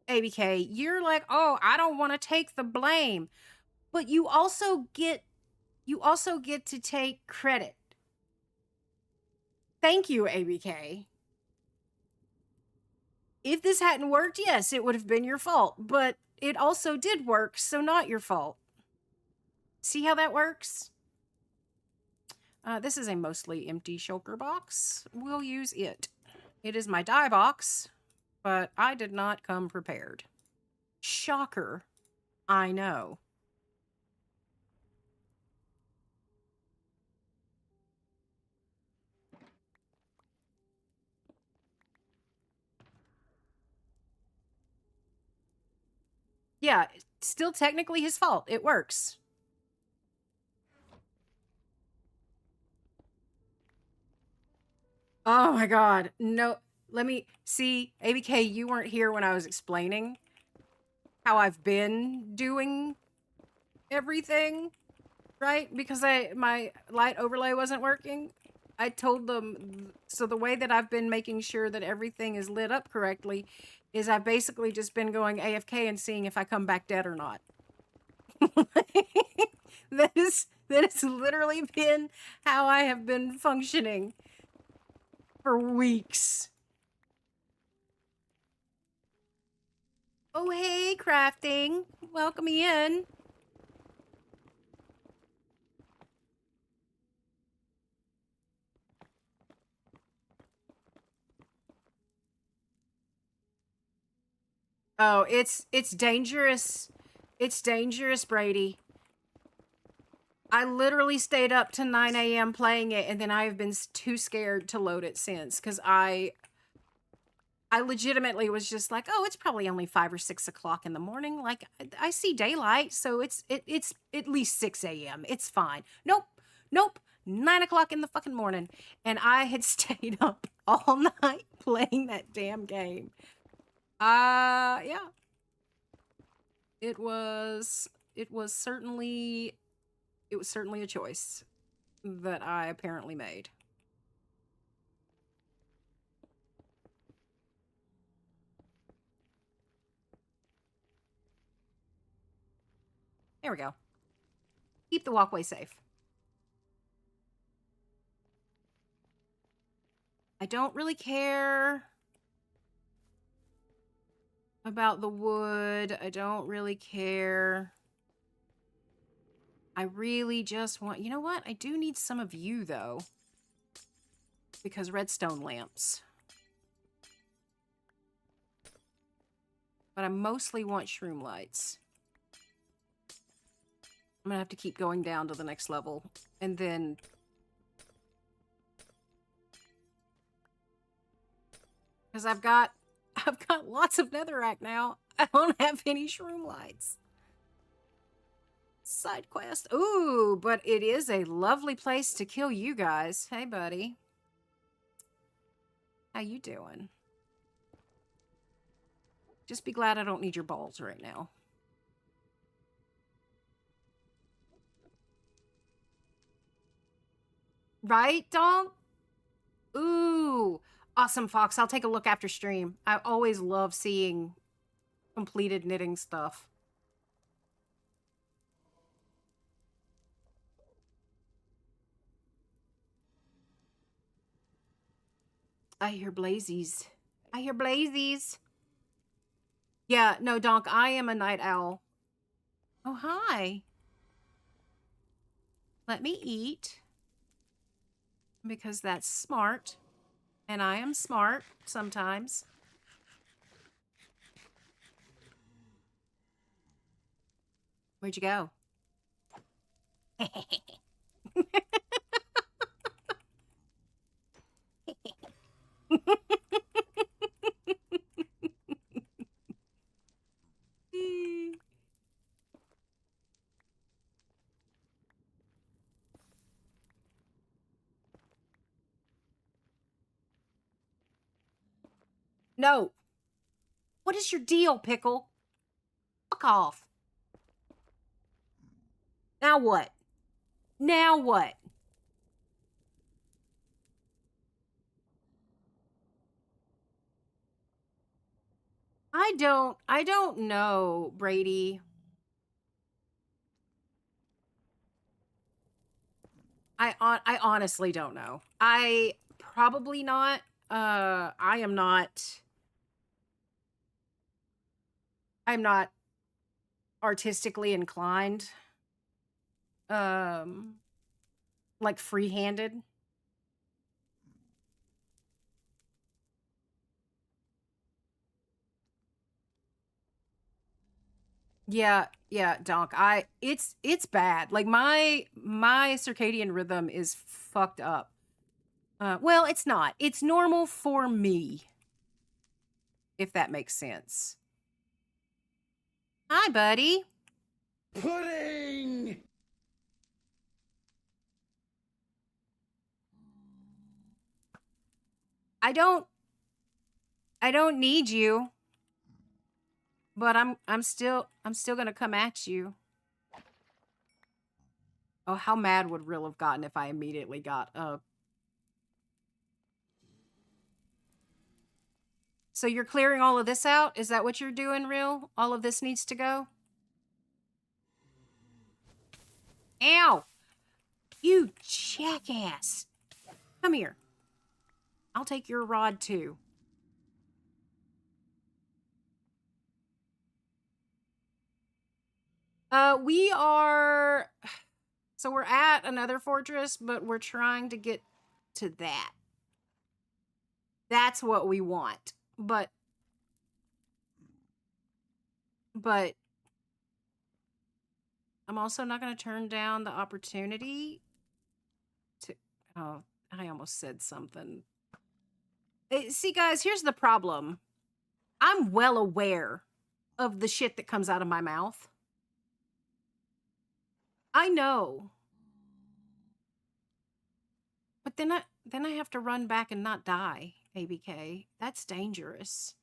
ABK, you're like, "Oh, I don't want to take the blame." But you also get to take credit. Thank you, ABK. If this hadn't worked, yes, it would have been your fault, but it also did work, so not your fault. See how that works? This is a mostly empty shulker box. We'll use it. It is my dye box, but I did not come prepared. Shocker. I know. Yeah, it's still technically his fault. It works. Oh my god. No, let me see. ABK, you weren't here when I was explaining how I've been doing everything, right? Because my light overlay wasn't working. I told them, so the way that I've been making sure that everything is lit up correctly is I've basically just been going AFK and seeing if I come back dead or not. That has literally been how I have been functioning for weeks. Oh, hey, crafting. Welcome in. Oh, it's dangerous. It's dangerous, Brady. I literally stayed up to 9 a.m. playing it, and then I have been too scared to load it since, because I legitimately was just like, oh, it's probably only 5 or 6 o'clock in the morning. Like, I see daylight, so it's at least 6 a.m. It's fine. Nope, nope, 9 o'clock in the fucking morning, and I had stayed up all night playing that damn game. Yeah, it was certainly a choice that I apparently made. There we go. Keep the walkway safe. I don't really care about the wood. I don't really care. I really just want, you know what? I do need some of you though, because redstone lamps. But I mostly want shroom lights. I'm gonna have to keep going down to the next level, and then because I've got lots of netherrack now. I don't have any shroom lights. Side quest. Ooh, but it is a lovely place to kill you guys. Hey, buddy. How you doing? Just be glad I don't need your balls right now. Right, Donk? Ooh, awesome, Fox. I'll take a look after stream. I always love seeing completed knitting stuff. I hear blazies. I hear blazies. Yeah, no, Donk, I am a night owl. Oh, hi. Let me eat. Because that's smart. And I am smart sometimes. Where'd you go? No. What is your deal, Pickle? Fuck off. Now what? Now what? I don't know, Brady. I honestly don't know. I probably not. I am not. I'm not artistically inclined. Um, like free-handed. Yeah, yeah, Donk. It's bad. Like my circadian rhythm is fucked up. Well, it's not. It's normal for me, if that makes sense. Hi, buddy. Pudding! I don't need you, but I'm still gonna come at you. Oh, how mad would Rill have gotten if I immediately got up? So you're clearing all of this out? Is that what you're doing, Rill? All of this needs to go? Ow! You jackass! Come here. I'll take your rod too. We are... So we're at another fortress, but we're trying to get to that. That's what we want. But I'm also not going to turn down the opportunity to... Oh, I almost said something. See, guys, here's the problem. I'm well aware of the shit that comes out of my mouth. I know. But then I have to run back and not die, ABK. That's dangerous.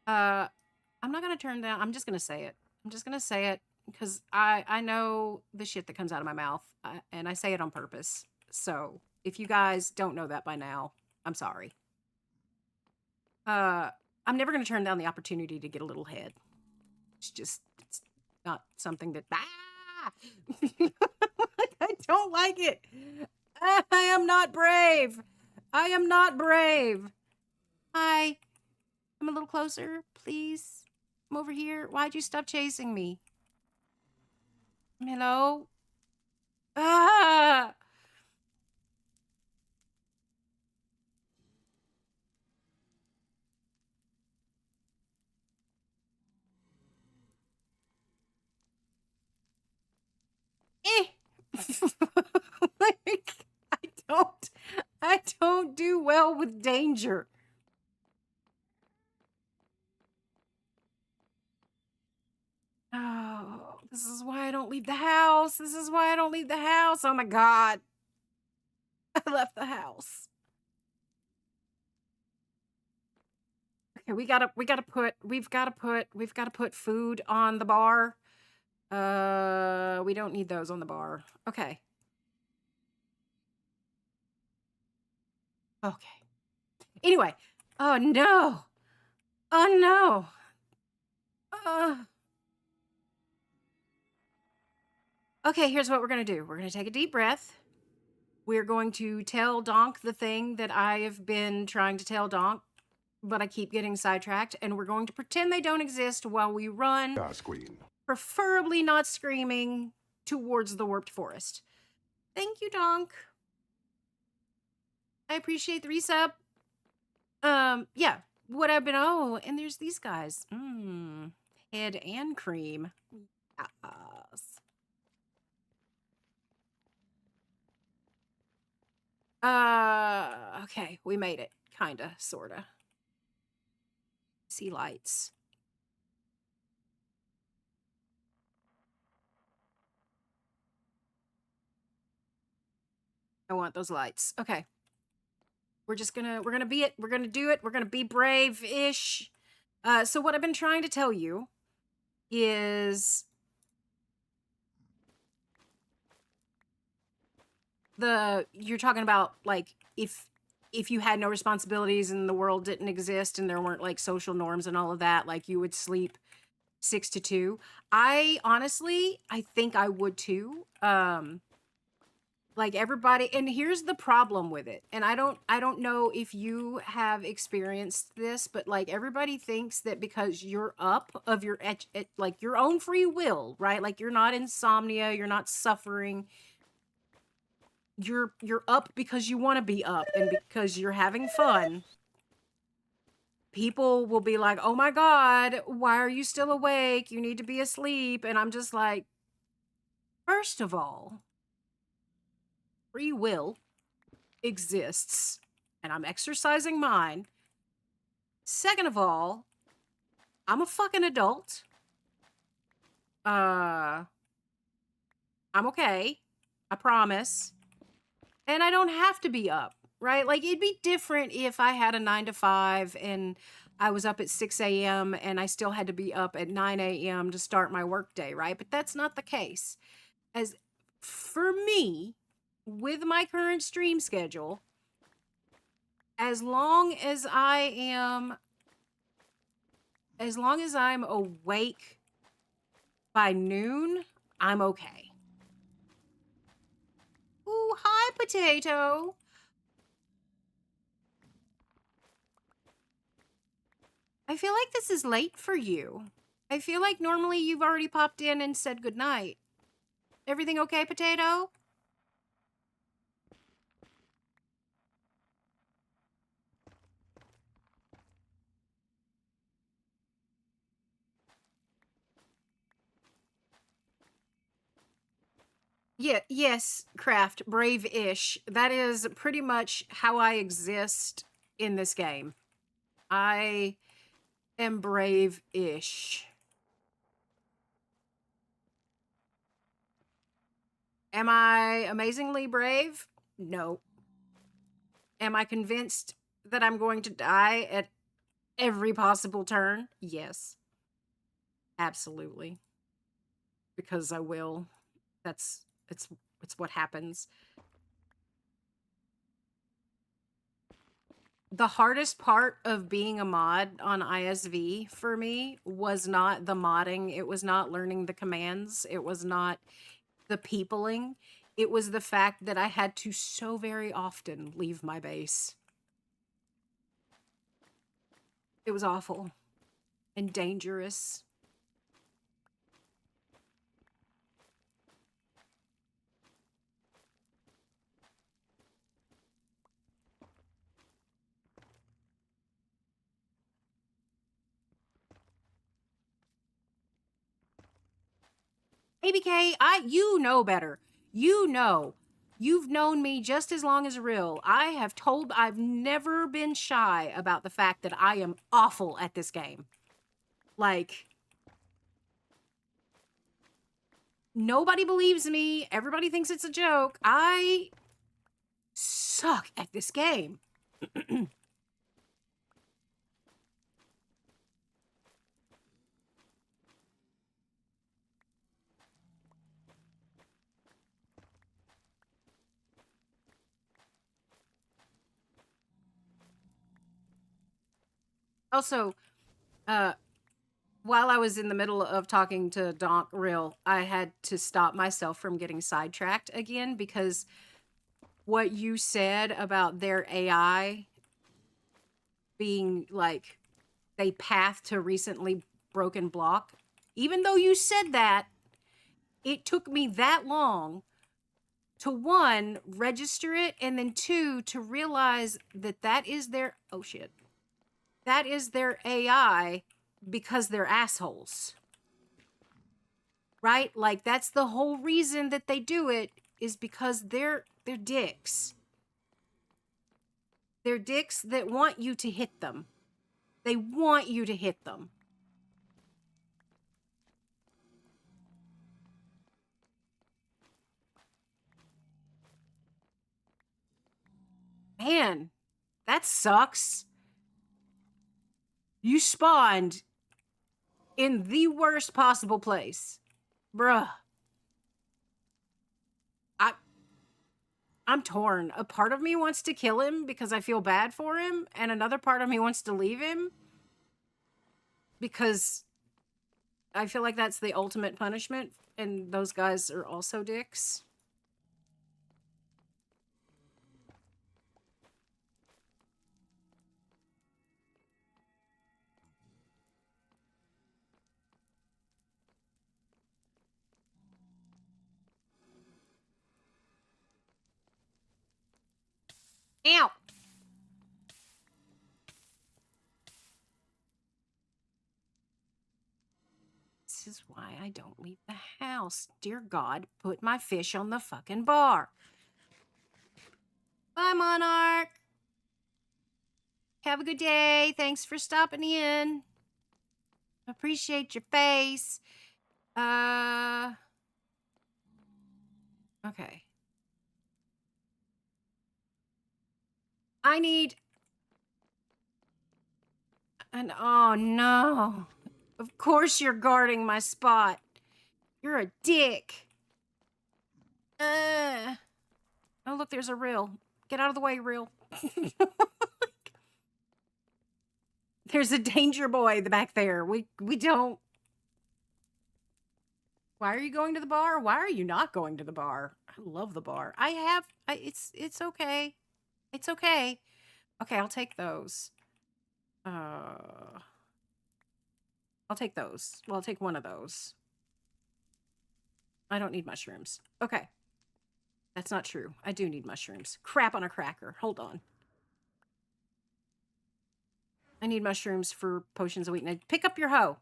I'm not gonna turn down. I'm just gonna say it. I'm just gonna say it because I know the shit that comes out of my mouth, and I say it on purpose. So if you guys don't know that by now, I'm sorry. I'm never gonna turn down the opportunity to get a little head. It's not something that I don't like it. I am not brave. I am not brave. Hi. Come a little closer, please. I'm over here. Why'd you stop chasing me? Hello? Ah! Eh! Like, I don't do well with danger. Oh, this is why I don't leave the house. This is why I don't leave the house. Oh my God. I left the house. Okay, we've gotta put food on the bar. We don't need those on the bar. Okay. Okay. Anyway. Oh no. Oh no. Uh, okay, here's what we're gonna do. We're gonna take a deep breath. We're going to tell Donk the thing that I have been trying to tell Donk, but I keep getting sidetracked, and we're going to pretend they don't exist while we run, Queen. preferably not screaming, towards the warped forest. Thank you, Donk. I appreciate the resub. Yeah. What I've been and there's these guys. Head and cream. Yes. Okay, we made it. Kinda, sorta. See lights. I want those lights. Okay. We're gonna be it. We're gonna do it. We're gonna be brave-ish. So what I've been trying to tell you is you're talking about like if you had no responsibilities and the world didn't exist and there weren't like social norms and all of that, like you would sleep 6 to 2. I honestly, I think I would too. Like everybody, and here's the problem with it. And I don't know if you have experienced this, but like everybody thinks that because you're up of your like your own free will, right? Like you're not insomnia, you're not suffering. You're up because you want to be up and because you're having fun. People will be like, "Oh my god, why are you still awake? You need to be asleep." And I'm just like, first of all, free will exists and I'm exercising mine. Second of all, I'm a fucking adult. Uh, I'm okay. I promise. And I don't have to be up, right? Like it'd be different if I had a 9 to 5 and I was up at 6 a.m. and I still had to be up at 9 a.m. to start my workday, right? But that's not the case. As for me, with my current stream schedule, as long as I'm awake by noon, I'm okay. Ooh, hi, potato. I feel like this is late for you. I feel like normally you've already popped in and said goodnight. Everything okay, potato? Yeah, yes, Craft, brave-ish. That is pretty much how I exist in this game. I am brave-ish. Am I amazingly brave? No. Am I convinced that I'm going to die at every possible turn? Yes. Absolutely. Because I will. That's it's what happens. The hardest part of being a mod on ISV for me was not the modding, it was not learning the commands, it was not the peopling. It was the fact that I had to so very often leave my base. It was awful and dangerous. ABK, you know better. You know. You've known me just as long as real. I've never been shy about the fact that I am awful at this game. Like, nobody believes me. Everybody thinks it's a joke. I suck at this game. Also, uh, while I was in the middle of talking to Donk Real, I had to stop myself from getting sidetracked again because what you said about their AI being like they path to recently broken block, even though you said that, it took me that long to one, register it, and then two, to realize that that is their, oh shit, that is their AI because they're assholes. Right? Like that's the whole reason that they do it is because they're dicks. They're dicks that want you to hit them. They want you to hit them. Man, that sucks. You spawned in the worst possible place. Bruh. I I'm torn. A part of me wants to kill him because I feel bad for him, and another part of me wants to leave him because I feel like that's the ultimate punishment, and those guys are also dicks. Ow! This is why I don't leave the house. Dear God, put my fish on the fucking bar. Bye, Monarch. Have a good day. Thanks for stopping in. Appreciate your face. Okay. I need an, oh no. Of course you're guarding my spot. You're a dick. Oh, look, there's a reel. Get out of the way, reel. There's a danger boy back there. We don't. Why are you going to the bar? Why are you not going to the bar? I love the bar. It's okay. It's okay. Okay, I'll take those. I'll take those. Well, I'll take one of those. I don't need mushrooms. Okay. That's not true. I do need mushrooms. Crap on a cracker. Hold on. I need mushrooms for potions of weakness. Pick up your hoe.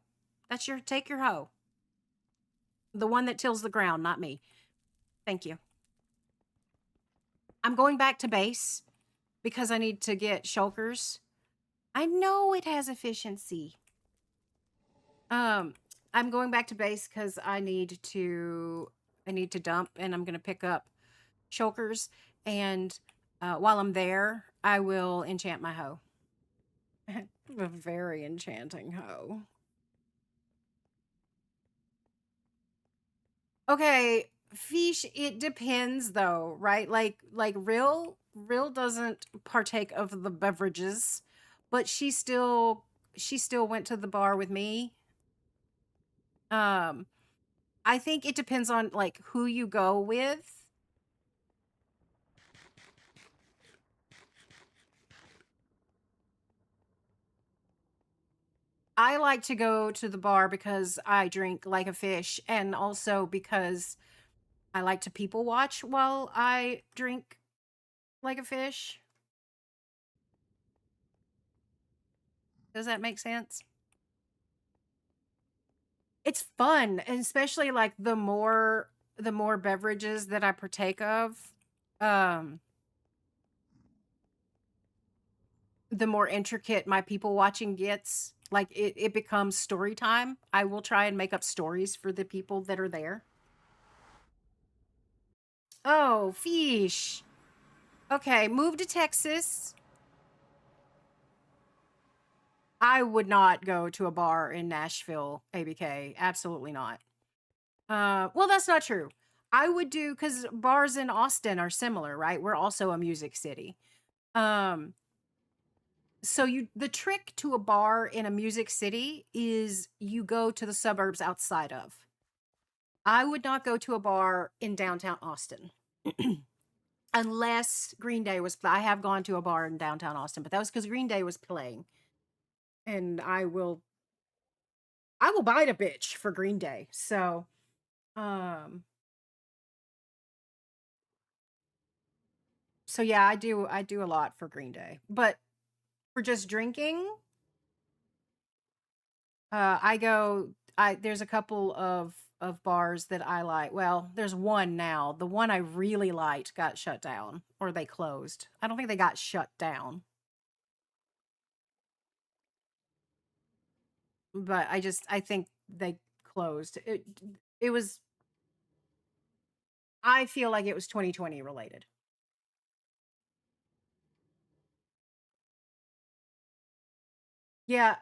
Take your hoe. The one that tills the ground, not me. Thank you. I'm going back to base because I need to get shulkers. I know it has efficiency. I'm going back to base because I need to dump, and I'm gonna pick up shulkers, and while I'm there, I will enchant my hoe. A very enchanting hoe. Okay, fish, it depends though, right? Like real doesn't partake of the beverages, but she still went to the bar with me. Um, I think it depends on like who you go with. I like to go to the bar because I drink like a fish, and also because I like to people watch while I drink like a fish. Does that make sense? It's fun, and especially like the more beverages that I partake of, um, the more intricate my people watching gets. Like it becomes story time. I will try and make up stories for the people that are there. Oh, fish. Okay, move to Texas. I would not go to a bar in Nashville, ABK. Absolutely not. Well, that's not true. I would do because bars in Austin are similar, right? We're also a music city. Um, So the trick to a bar in a music city is you go to the suburbs outside of. I would not go to a bar in downtown Austin unless Green Day was I have gone to a bar in downtown Austin, but that was cuz Green Day was playing and I will bite a bitch for Green Day. Um so yeah, I do a lot for Green Day. But for just drinking, I go I there's a couple of bars that I like. Well, there's one now. The one I really liked got shut down or they closed. I don't think they got shut down, but I think they closed. It was I feel like it was 2020 related. Yeah,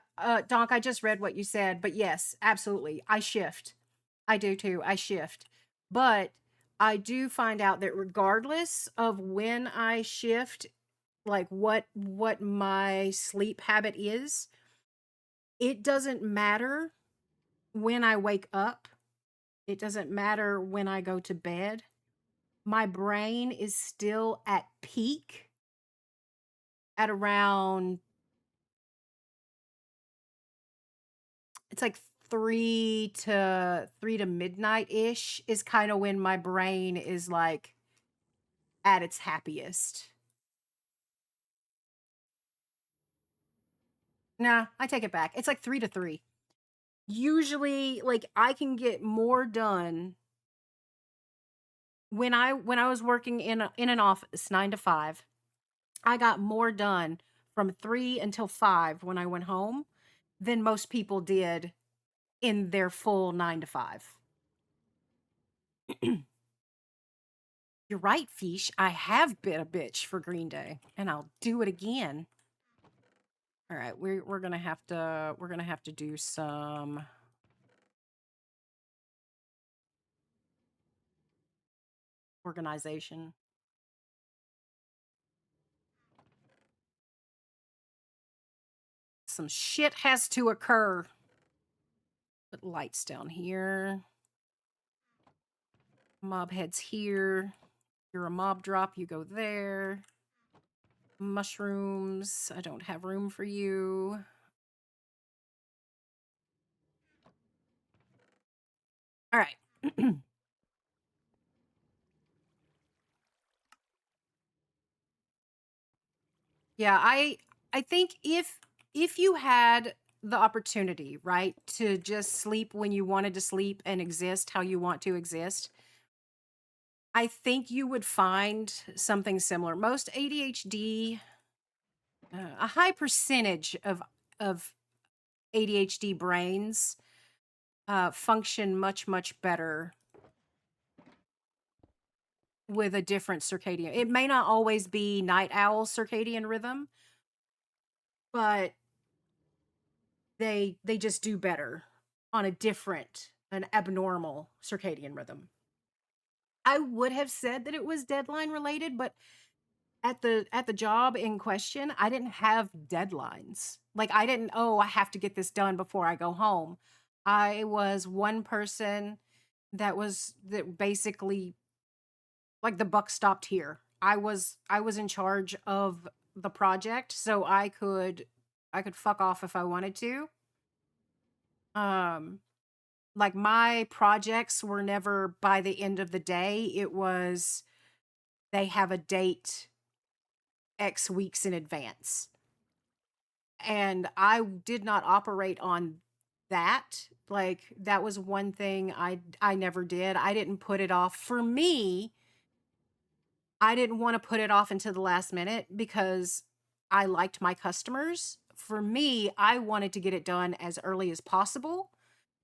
Donk, I just read what you said, but yes, absolutely. I shift. I do too. I shift. But I do find out that regardless of when I shift, like what my sleep habit is, it doesn't matter when I wake up. It doesn't matter when I go to bed. My brain is still at peak at around it's like 3 to midnight ish is kind of when my brain is like at its happiest. Nah, I take it back. It's like 3 to 3. Usually like I can get more done when I was working in an office 9 to 5. I got more done from 3 until 5 when I went home than most people did in their full 9 to 5. You're right, Fish. I have been a bitch for Green Day, and I'll do it again. All right, we're gonna have to do some organization. Some shit has to occur. Put lights down here. Mob heads here. You're a mob drop. You go there. Mushrooms. I don't have room for you. All right. Yeah, I think if you had the opportunity, right, to just sleep when you wanted to sleep and exist how you want to exist, I think you would find something similar. Most ADHD, a high percentage of ADHD brains function much better with a different circadian. It may not always be night owl circadian rhythm, but they just do better on a different, an abnormal circadian rhythm. I would have said that it was deadline related, but at the job in question, I didn't have deadlines. Like I didn't, oh, I have to get this done before I go home. I was one person that basically like the buck stopped here. I was in charge of the project, so I could fuck off if I wanted to. Um like my projects were never by the end of the day. It was they have a date X weeks in advance. And I did not operate on that. Like that was one thing I never did. I didn't put it off. For me, I didn't want to put it off until the last minute because I liked my customers. For me, I wanted to get it done as early as possible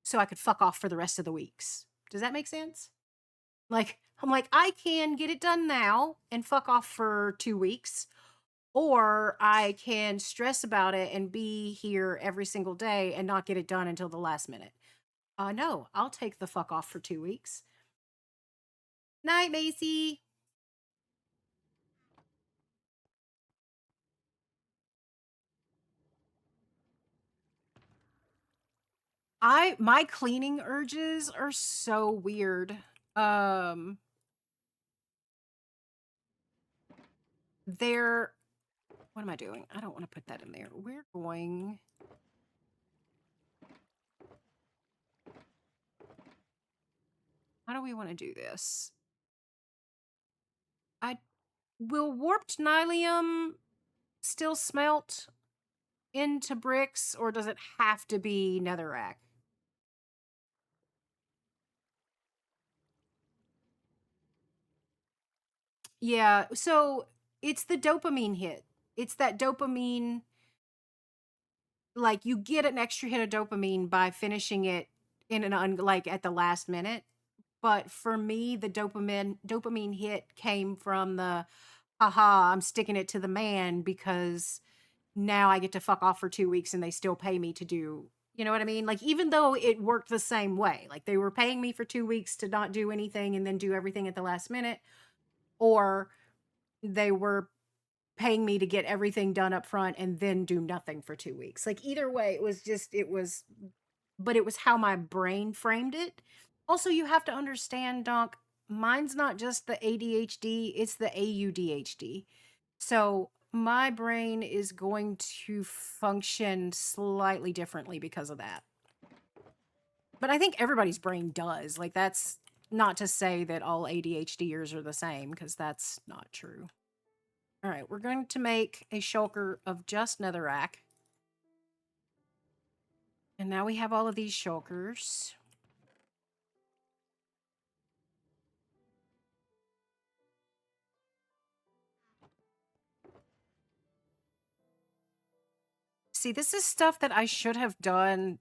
so I could fuck off for the rest of the weeks. Does that make sense? Like, I'm like, I can get it done now and fuck off for 2 weeks, or I can stress about it and be here every single day and not get it done until the last minute. No, I'll take the fuck off for 2 weeks. Night, Macy. my cleaning urges are so weird. Um, they're what am I doing? I don't want to put that in there. We're going How do we want to do this? I will warped nylium still smelt into bricks, or does it have to be netherrack? Yeah, so it's the dopamine hit. It's that dopamine, like you get an extra hit of dopamine by finishing it in like at the last minute. But for me, the dopamine hit came from the haha, I'm sticking it to the man because now I get to fuck off for 2 weeks and they still pay me to do, you know what I mean? Like even though it worked the same way, like they were paying me for 2 weeks to not do anything and then do everything at the last minute, or they were paying me to get everything done up front and then do nothing for 2 weeks. Like either way, it was but it was how my brain framed it. Also, you have to understand, Doc, mine's not just the ADHD, it's the AUDHD. So my brain is going to function slightly differently because of that. But I think everybody's brain does. Like, that's not to say that all ADHDers are the same, because that's not true. All right, we're going to make a shulker of just netherrack. And now we have all of these shulkers. See, this is stuff that I should have done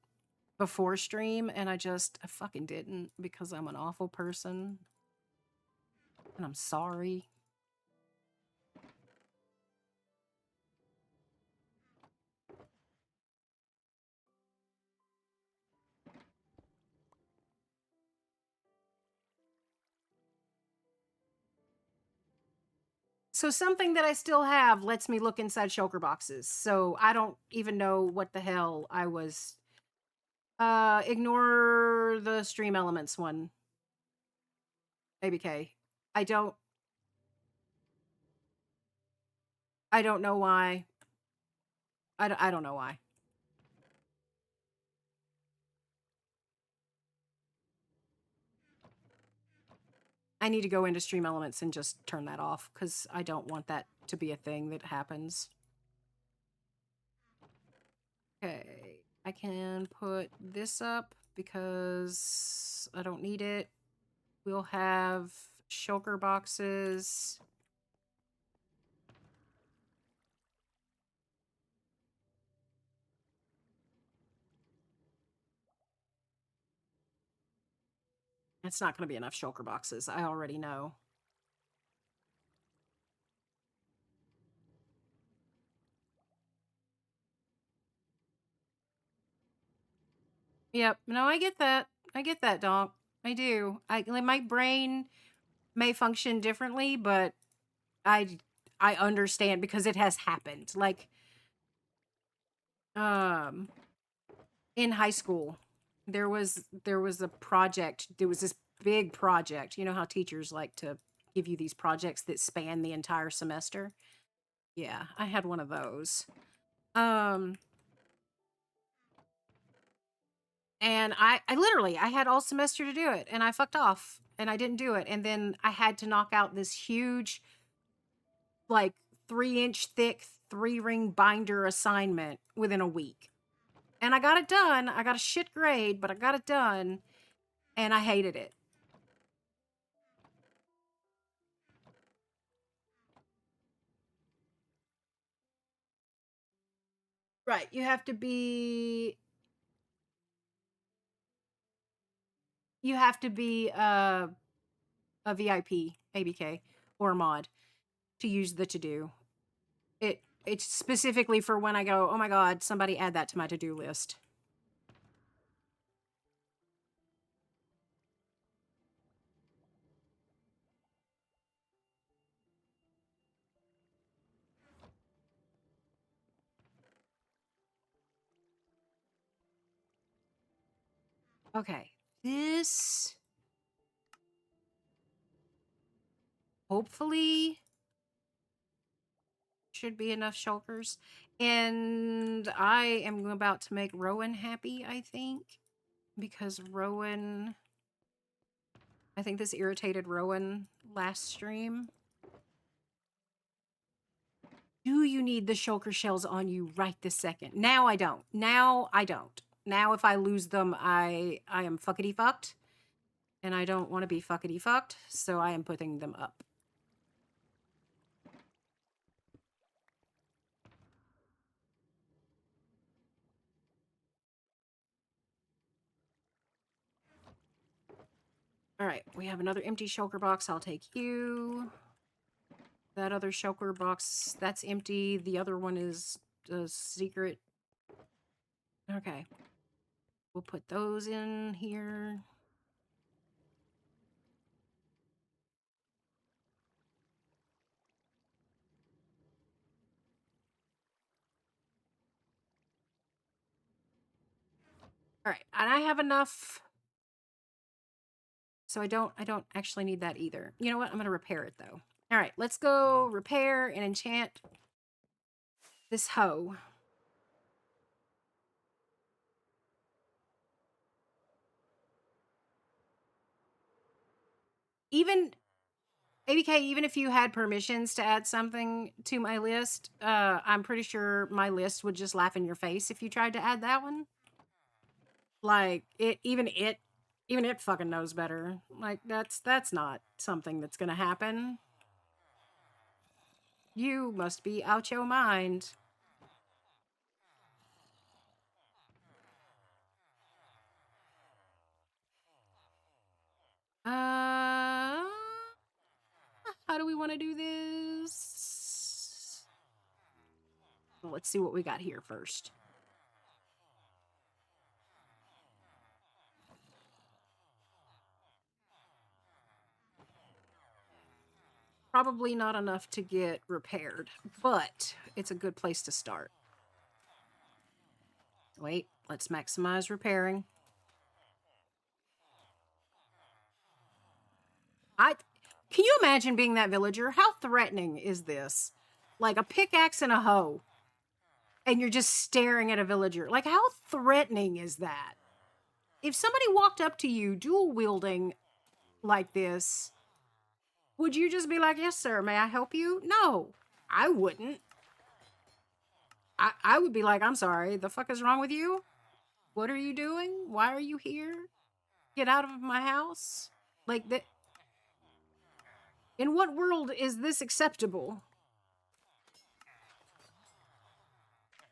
before stream, and I fucking didn't because I'm an awful person. And I'm sorry. So something that I still have lets me look inside shulker boxes. So I don't even know what the hell I was. Ignore the stream elements one, ABK. I don't. I don't know why. I don't know why. I need to go into stream elements and just turn that off because I don't want that to be a thing that happens. Okay, I can put this up because I don't need it. We'll have shulker boxes. It's not going to be enough shulker boxes. I already know. Yep. No, I get that. I get that, Donk. I do. Like my brain may function differently, but I I understand because it has happened. Like um in high school, there was a project. There was this big project. You know how teachers like to give you these projects that span the entire semester? Yeah, I had one of those. Um And I literally I had all semester to do it and I fucked off and I didn't do it. And then I had to knock out this huge, like 3-inch thick 3-ring binder assignment within a week. And I got it done. I got a shit grade, but I got it done and I hated it. Right. You have to be a VIP, ABK, or a mod to use the to do. It's specifically for when I go, oh my god, somebody add that to my to-do list. Okay. This hopefully should be enough shulkers. And I am about to make Rowan happy, I think. Because Rowan... I think this irritated Rowan last stream. Do you need the shulker shells on you right this second? Now I don't. Now I don't. Now if I lose them, I am fuckity fucked. And I don't want to be fuckity fucked, so I am putting them up. All right, we have another empty shulker box. I'll take you. That other shulker box, that's empty. The other one is a secret. Okay. We'll put those in here. All right, and I have enough. So I don't actually need that either. You know what? I'm going to repair it though. All right, let's go repair and enchant this hoe. Even ABK, even if you had permissions to add something to my list, I'm pretty sure my list would just laugh in your face if you tried to add that one. Like even it fucking knows better. Like that's not something that's gonna happen. You must be out your mind. How do we want to do this? Let's see what we got here first. Probably not enough to get repaired, but it's a good place to start. Wait, let's maximize repairing. Can you imagine being that villager? How threatening is this? Like a pickaxe and a hoe. And you're just staring at a villager. Like, how threatening is that? If somebody walked up to you dual wielding like this, would you just be like, yes, sir, may I help you? No, I wouldn't. I would be like, I'm sorry, the fuck is wrong with you? What are you doing? Why are you here? Get out of my house. Like, that. In what world is this acceptable?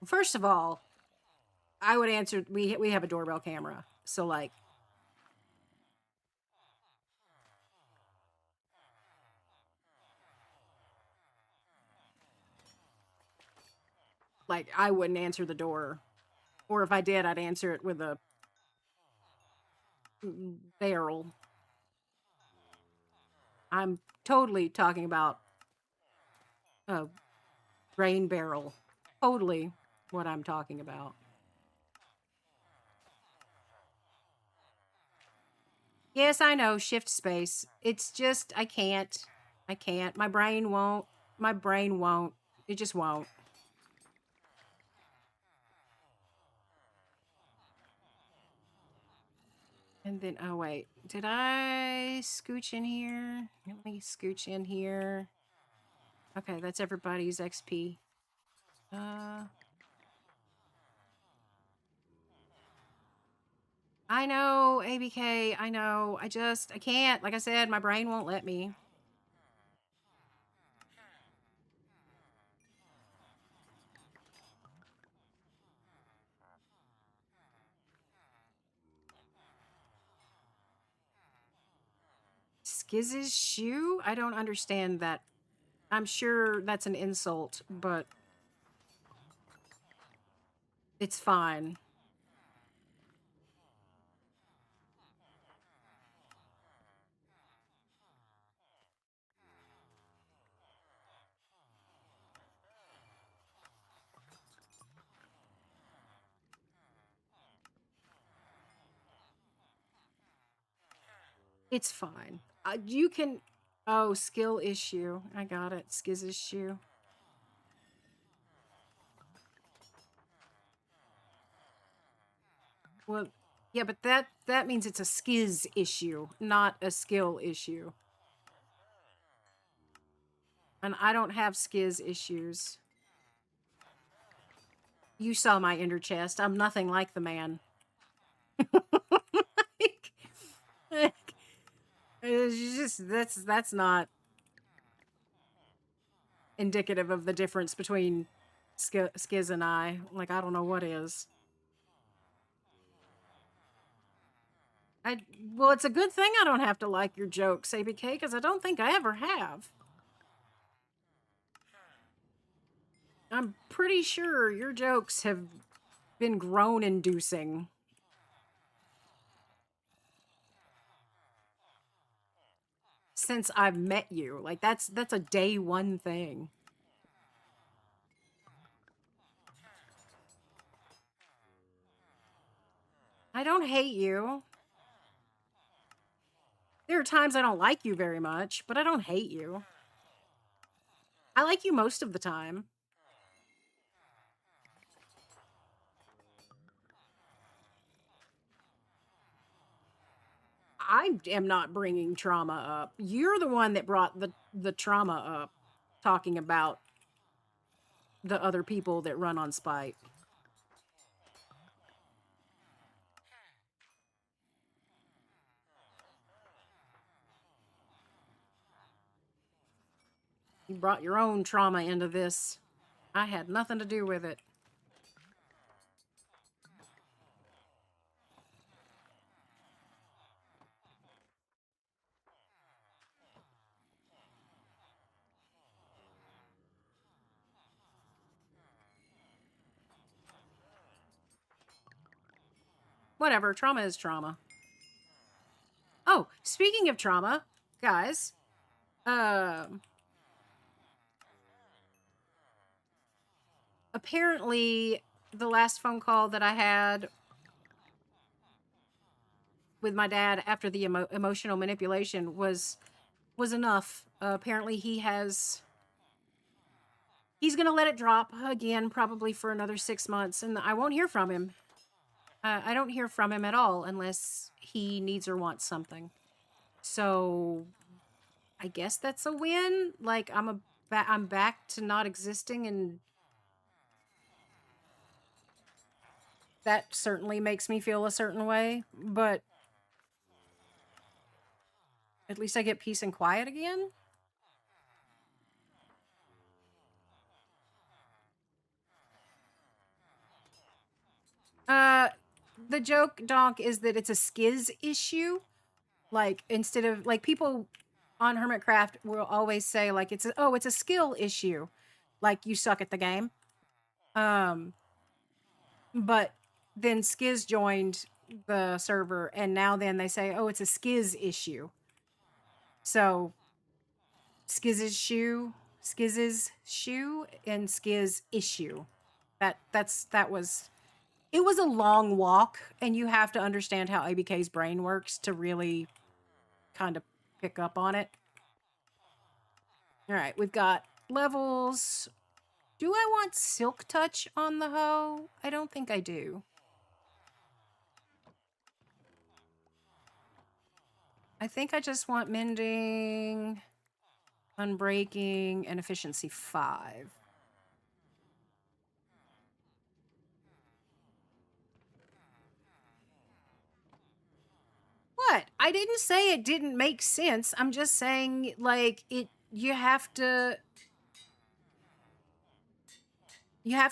First of all, I would answer, we have a doorbell camera. So, like I wouldn't answer the door. Or if I did, I'd answer it with a barrel. I'm totally talking about a rain barrel. Totally what I'm talking about. Yes, I know, shift space. It's just, I can't. I can't. My brain won't. My brain won't. It just won't. And then, oh wait, did I scooch in here? Let me scooch in here. Okay, that's everybody's XP. I know, ABK, I know. I can't. Like I said, my brain won't let me. Skiz's shoe? I don't understand that. I'm sure that's an insult, but it's fine. It's fine. You can. Oh, skill issue. I got it. Skiz issue. Well, yeah, but that means it's a skiz issue, not a skill issue. And I don't have skiz issues. You saw my inner chest. I'm nothing like the man. It's just that's not indicative of the difference between Skiz and I. Like, I don't know what is. Well, it's a good thing I don't have to like your jokes, ABK, because I don't think I ever have. I'm pretty sure your jokes have been groan-inducing. Since I've met you. Like, that's a day one thing. I don't hate you. There are times I don't like you very much, but I don't hate you. I like you most of the time. I am not bringing trauma up. You're the one that brought the trauma up, talking about the other people that run on spite. You brought your own trauma into this. I had nothing to do with it. Whatever, trauma is trauma. Oh, speaking of trauma, guys, apparently the last phone call that I had with my dad after the emotional manipulation was enough. Apparently he's gonna let it drop again, probably for another 6 months, and I won't hear from him. I don't hear from him at all unless he needs or wants something. So I guess that's a win. Like, I'm back to not existing, and that certainly makes me feel a certain way, but at least I get peace and quiet again. Uh, the joke, Donk, is that it's a skiz issue. Like, instead of, like, people on Hermitcraft will always say, like, it's a skill issue. Like, you suck at the game. But then Skiz joined the server, and now then they say, oh, it's a Skiz issue. So Skiz's shoe, and Skiz issue. It was a long walk, and you have to understand how ABK's brain works to really kind of pick up on it. All right, we've got levels. Do I want Silk Touch on the hoe? I don't think I do. I think I just want Mending, Unbreaking, and Efficiency 5. What? I didn't say it didn't make sense. I'm just saying, like, you have to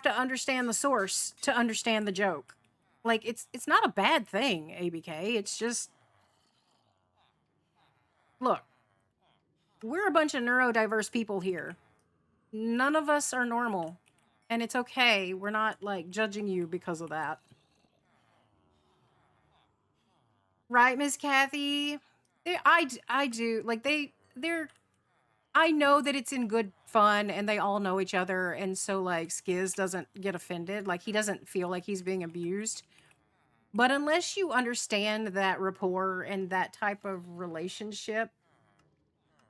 understand the source to understand the joke. Like, it's not a bad thing, ABK. It's just, look, we're a bunch of neurodiverse people here. None of us are normal. And it's okay. We're not, like, judging you because of that. Right, Miss Kathy? I do. Like, they're I know that it's in good fun and they all know each other, and so, like, Skiz doesn't get offended. Like, he doesn't feel like he's being abused. But unless you understand that rapport and that type of relationship,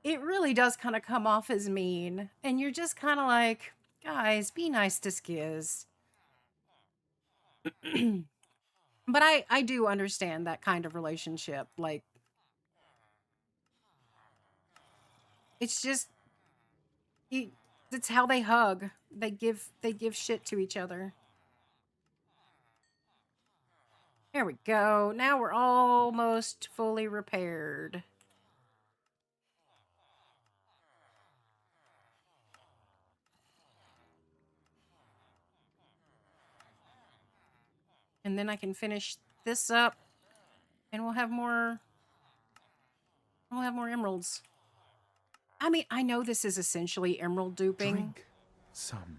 it really does kind of come off as mean. And you're just kind of like, guys, be nice to Skiz. But I do understand that kind of relationship. Like, it's just you, it's how they hug. They give shit to each other. There we go. Now we're almost fully repaired. And then I can finish this up and we'll have more emeralds. I mean, I know this is essentially emerald duping. Drink some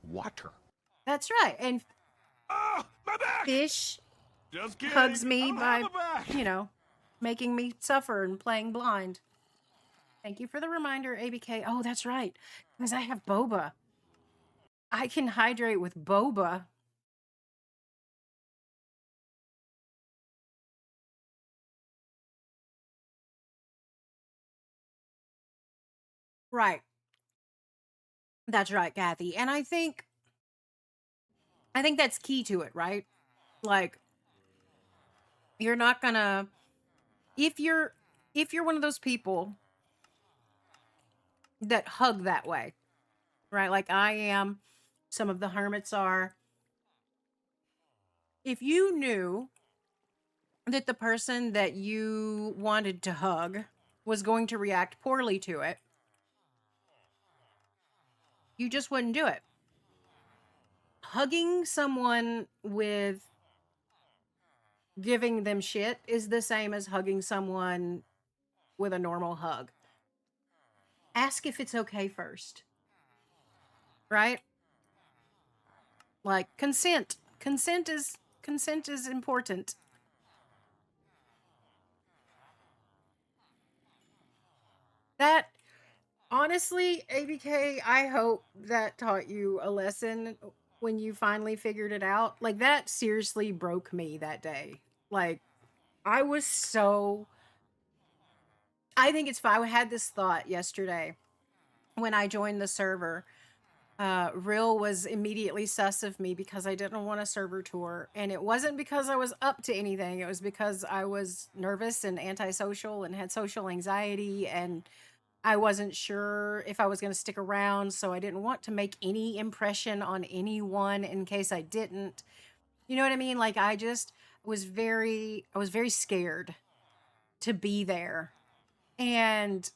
water. That's right. And Ah, my back! fish Just kidding. hugs me I don't have by, a back. making me suffer and playing blind. Thank you for the reminder, ABK. Oh, that's right. Because I have boba. I can hydrate with boba. Right. That's right, Kathy. And I think that's key to it, right? Like, you're not gonna if you're one of those people that hug that way, right? Like I am, some of the hermits are. If you knew that the person that you wanted to hug was going to react poorly to it, you just wouldn't do it. Hugging someone with giving them shit is the same as hugging someone with a normal hug. Ask if it's okay first, right? Like consent. Consent is important. That honestly, ABK, I hope that taught you a lesson when you finally figured it out. Like that seriously broke me that day. Like I was so I think it's fine. I had this thought yesterday when I joined the server. Real was immediately sus of me because I didn't want a server tour. And it wasn't because I was up to anything. It was because I was nervous and antisocial and had social anxiety, and I wasn't sure if I was going to stick around. So I didn't want to make any impression on anyone in case I didn't. You know what I mean? Like I was very scared to be there. And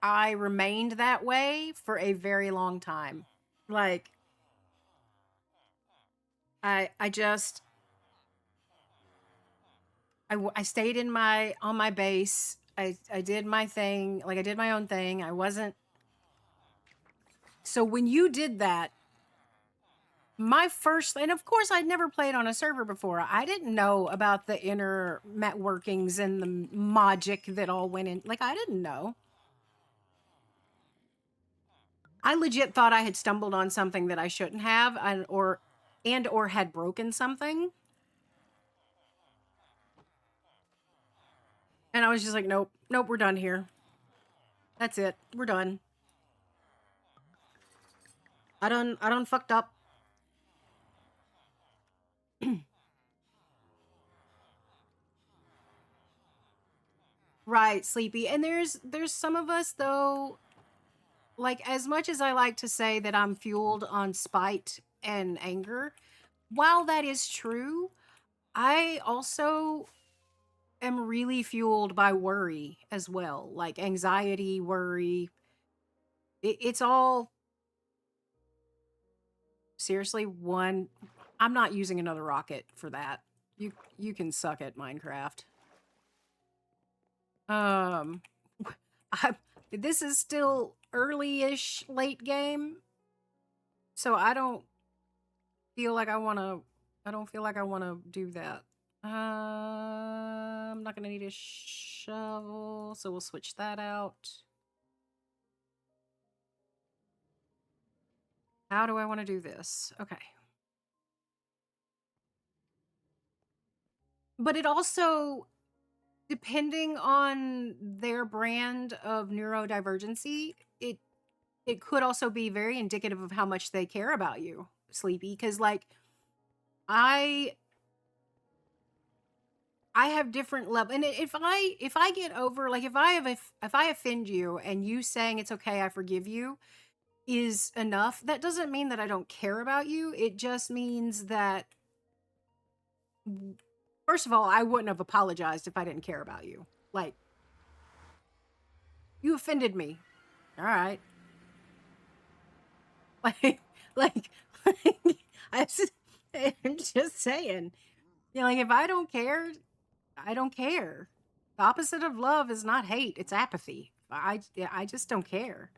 I remained that way for a very long time. Like I just I stayed in my on my base. I did my thing, like I did my own thing. I wasn't. So when you did that, my first, and of course I'd never played on a server before. I didn't know about the inner workings and the logic that all went in. Like I didn't know. I legit thought I had stumbled on something that I shouldn't have, and or had broken something. And I was just like, nope, nope, we're done here. That's it. We're done. I done fucked up. Right, sleepy. And there's some of us though, like as much as I like to say that I'm fueled on spite and anger, while that is true, I also am really fueled by worry as well, like anxiety, worry. It's all seriously one. I'm not using another rocket for that. You can suck at Minecraft. Um, I this is still early-ish late game, so feel like I want to. I don't feel like I want to do that. I'm not gonna need a shovel, so we'll switch that out. How do I want to do this? Okay. But it also, depending on their brand of neurodivergency, it could also be very indicative of how much they care about you, Sleepy. Because like I I have different level, and if I get over, like if I offend you and you saying it's okay, I forgive you is enough. That doesn't mean that I don't care about you. It just means that first of all, I wouldn't have apologized if I didn't care about you. Like, you offended me. All right. Like, like, like I just, I'm just saying. You know, like if I don't care, I don't care. The opposite of love is not hate; it's apathy. Yeah, I just don't care.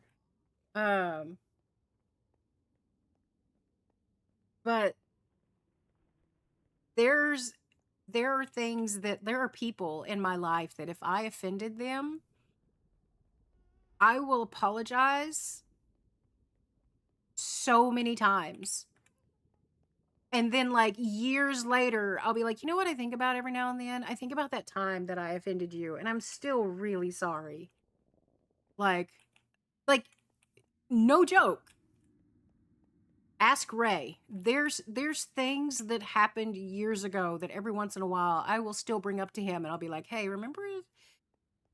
Um, but there's there are things that there are people in my life that if I offended them, I will apologize so many times. And then like years later, I'll be like, "You know what I think about every now and then? I think about that time that I offended you and I'm still really sorry." Like like no joke. Ask Ray. There's things that happened years ago that every once in a while I will still bring up to him and I'll be like, "Hey, remember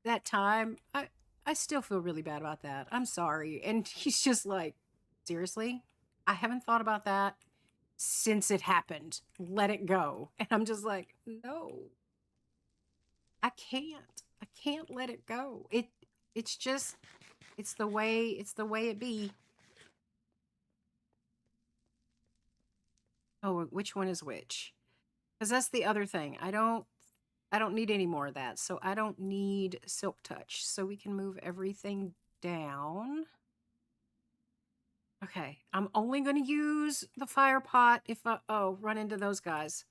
that time? I still feel really bad about that. I'm sorry." And he's just like, "Seriously? I haven't thought about that since it happened. Let it go." And I'm just like, "No. I can't. I can't let it go. It's just it's the way it be." Oh, which one is which? Cuz that's the other thing. I don't need any more of that. So I don't need silk touch. So we can move everything down. Okay, I'm only going to use the fire pot if I, oh, run into those guys.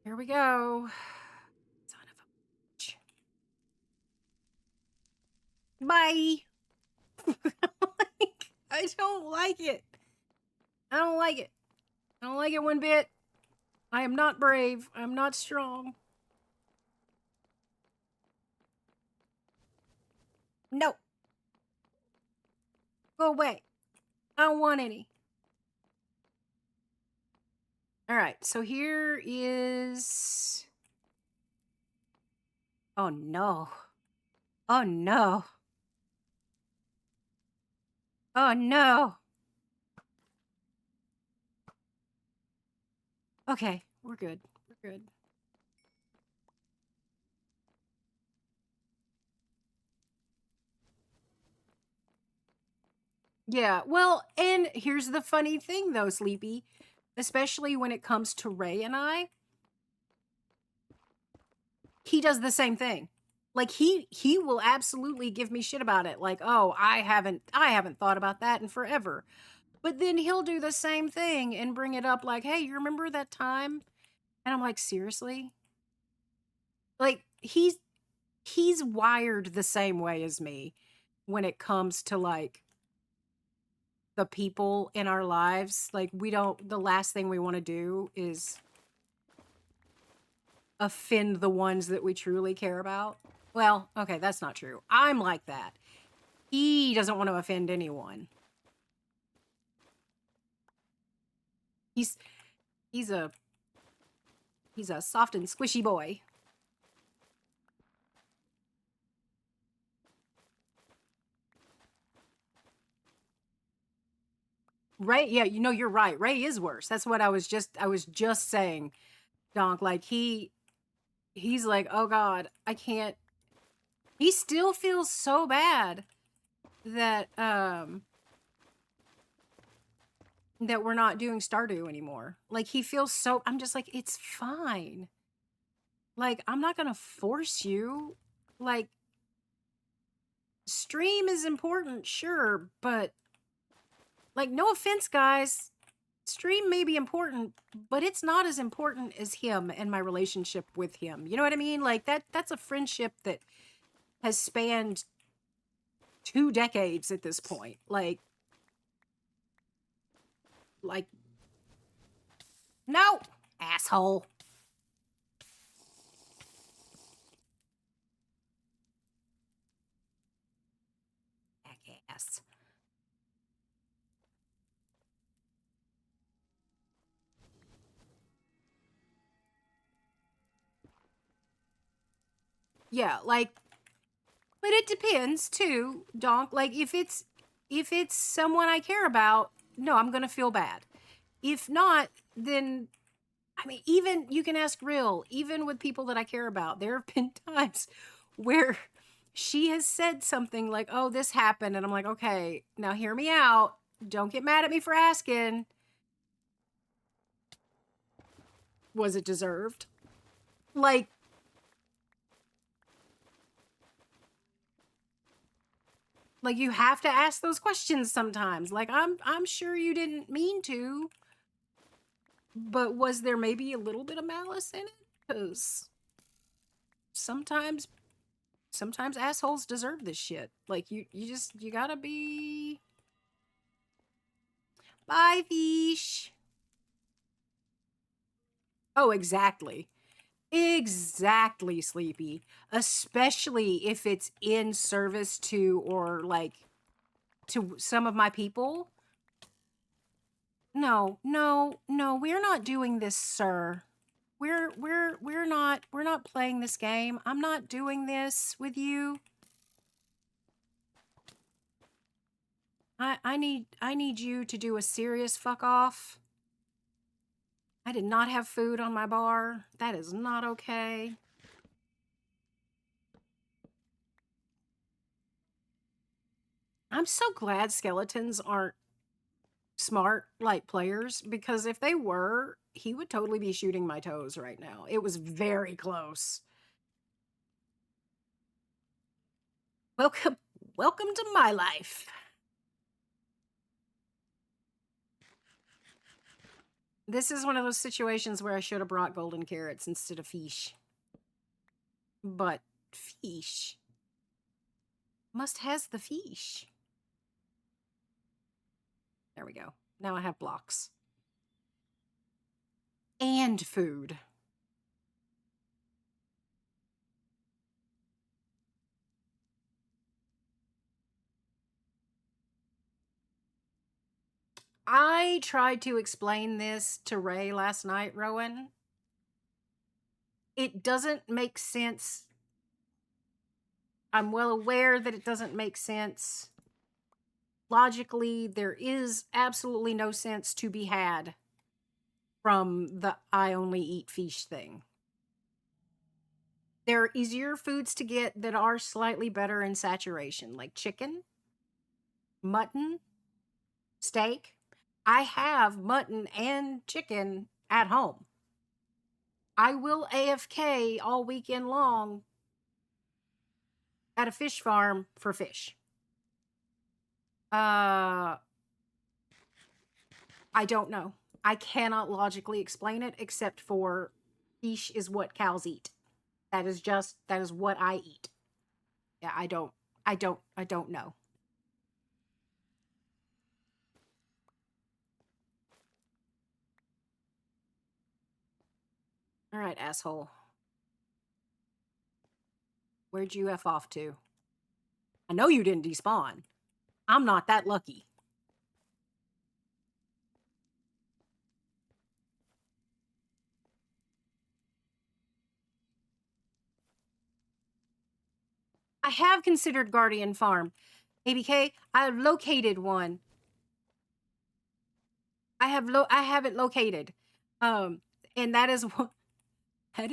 Here we go. Son of a bitch. Bye. I don't like it. I don't like it. I don't like it one bit. I am not brave. I'm not strong. No. Go away. I don't want any. All right, so here is. Oh no. Oh no. Oh no. Okay, we're good. We're good. Yeah, well, and here's the funny thing though, Sleepy, especially when it comes to Ray and I, he does the same thing. Like he will absolutely give me shit about it. Like, "Oh, I haven't thought about that in forever." But then he'll do the same thing and bring it up like, "Hey, you remember that time?" And I'm like, "Seriously?" Like he's wired the same way as me when it comes to like the people in our lives. Like we don't the last thing we want to do is offend the ones that we truly care about. Well, okay, that's not true. I'm like that. He doesn't want to offend anyone. He's he's a he's a soft and squishy boy. Ray, yeah, you know you're right. Ray is worse. That's what I was just saying, Donk. Like he's like, "Oh God, I can't." He still feels so bad that that we're not doing Stardew anymore. Like he feels so I'm just like, "It's fine. Like I'm not going to force you. Like stream is important, sure, but like no offense, guys. Stream may be important, but it's not as important as him and my relationship with him. You know what I mean? Like that's a friendship that has spanned 2 decades at this point. Like No, asshole. Jackass. Yeah, like, but it depends too, Donk. Like, if it's someone I care about, no, I'm gonna feel bad. If not, then I mean, even you can ask Real, even with people that I care about, there have been times where she has said something like, oh, this happened. And I'm like, okay, now hear me out. Don't get mad at me for asking. Was it deserved? Like you have to ask those questions sometimes. Like, I'm sure you didn't mean to, but was there maybe a little bit of malice in it? Because sometimes assholes deserve this shit. Like, you gotta be. Bye, fish. Oh, exactly. Exactly, Sleepy. Especially if it's in service to, or like, to some of my people. No, no, no, we're not doing this, sir. We're not playing this game. I'm not doing this with you. I need you to do a serious fuck off. I did not have food on my bar. That is not okay. I'm so glad skeletons aren't smart like players, because if they were, he would totally be shooting my toes right now. It was very close. Welcome to my life. This is one of those situations where I should have brought golden carrots instead of fish. But fish must has the fish. There we go. Now I have blocks. And food. I tried to explain this to Ray last night, Rowan. It doesn't make sense. I'm well aware that it doesn't make sense. Logically, there is absolutely no sense to be had from the I only eat fish thing. There are easier foods to get that are slightly better in saturation, like chicken, mutton, steak. I have mutton and chicken at home. I will AFK all weekend long at a fish farm for fish. I don't know. I cannot logically explain it, except for fish is what cows eat. That is what I eat. Yeah, I don't know. All right, asshole. Where'd you F off to? I know you didn't despawn. I'm not that lucky. I have considered Guardian Farm. ABK, I have located one. I have it located. And that is what that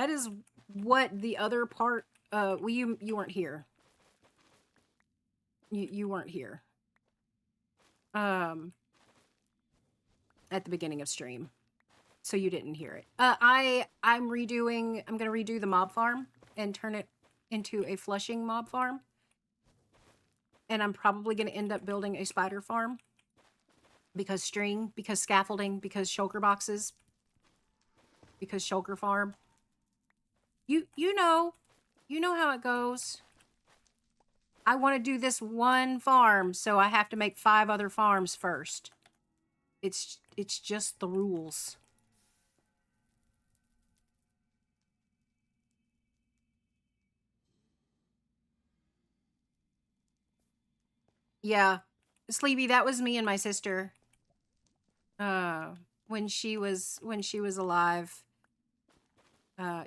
is what the other part well, you weren't here. You weren't here. At the beginning of stream. So you didn't hear it. I'm gonna redo the mob farm and turn it into a flushing mob farm. And I'm probably gonna end up building a spider farm. Because string, because scaffolding, because shulker boxes, because shulker farm. You know how it goes. I want to do this one farm, so I have to make 5 other farms first. It's just the rules. Yeah. Sleepy, that was me and my sister. When she was alive.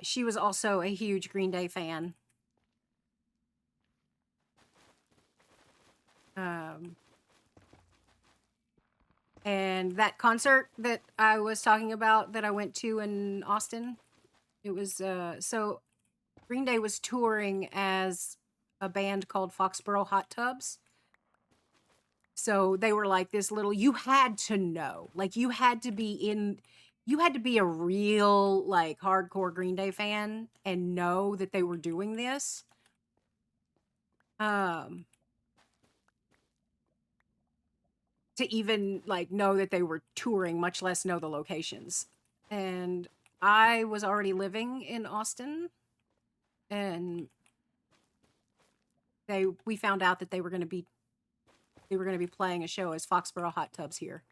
She was also a huge Green Day fan. Um, and that concert that I was talking about that I went to in Austin, it was so Green Day was touring as a band called Foxborough Hot Tubs. So they were like this little, you had to know, like you had to be a real like hardcore Green Day fan and know that they were doing this. Um, to even like know that they were touring, much less know the locations. And I was already living in Austin, and we found out that they were going to be playing a show as Foxborough Hot Tubs here.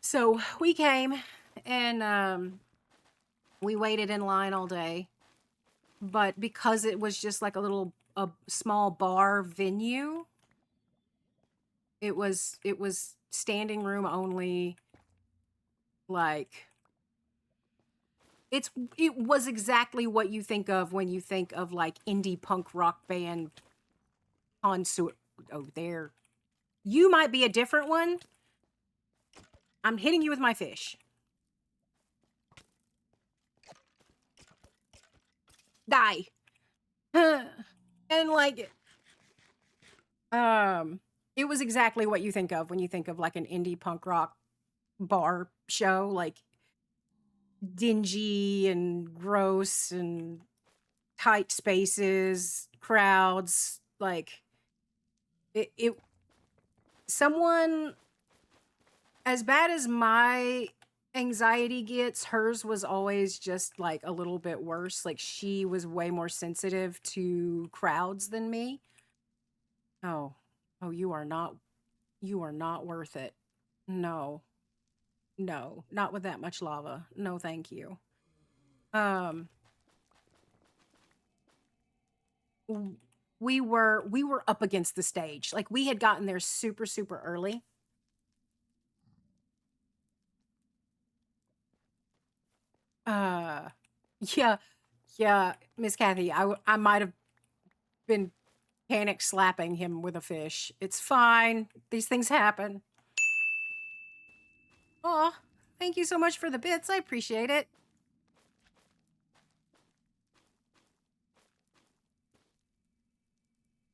So we came, and we waited in line all day. But because it was just like a small bar venue, it was standing room only. Like it was exactly what you think of when you think of like indie punk rock band concert. Oh, there. You might be a different one. I'm hitting you with my fish. Die. And like um it was exactly what you think of when you think of like an indie punk rock bar show, like dingy and gross and tight spaces, crowds, like it someone as bad as my anxiety gets, hers was always just like a little bit worse. Like she was way more sensitive to crowds than me. Oh, oh, you are not worth it. No, no, not with that much lava. No, thank you. Um, w- we were up against the stage. Like we had gotten there super, super early. Uh, yeah, yeah, Miss Kathy, I might have been panic slapping him with a fish. It's fine. These things happen. Oh, thank you so much for the bits. I appreciate it.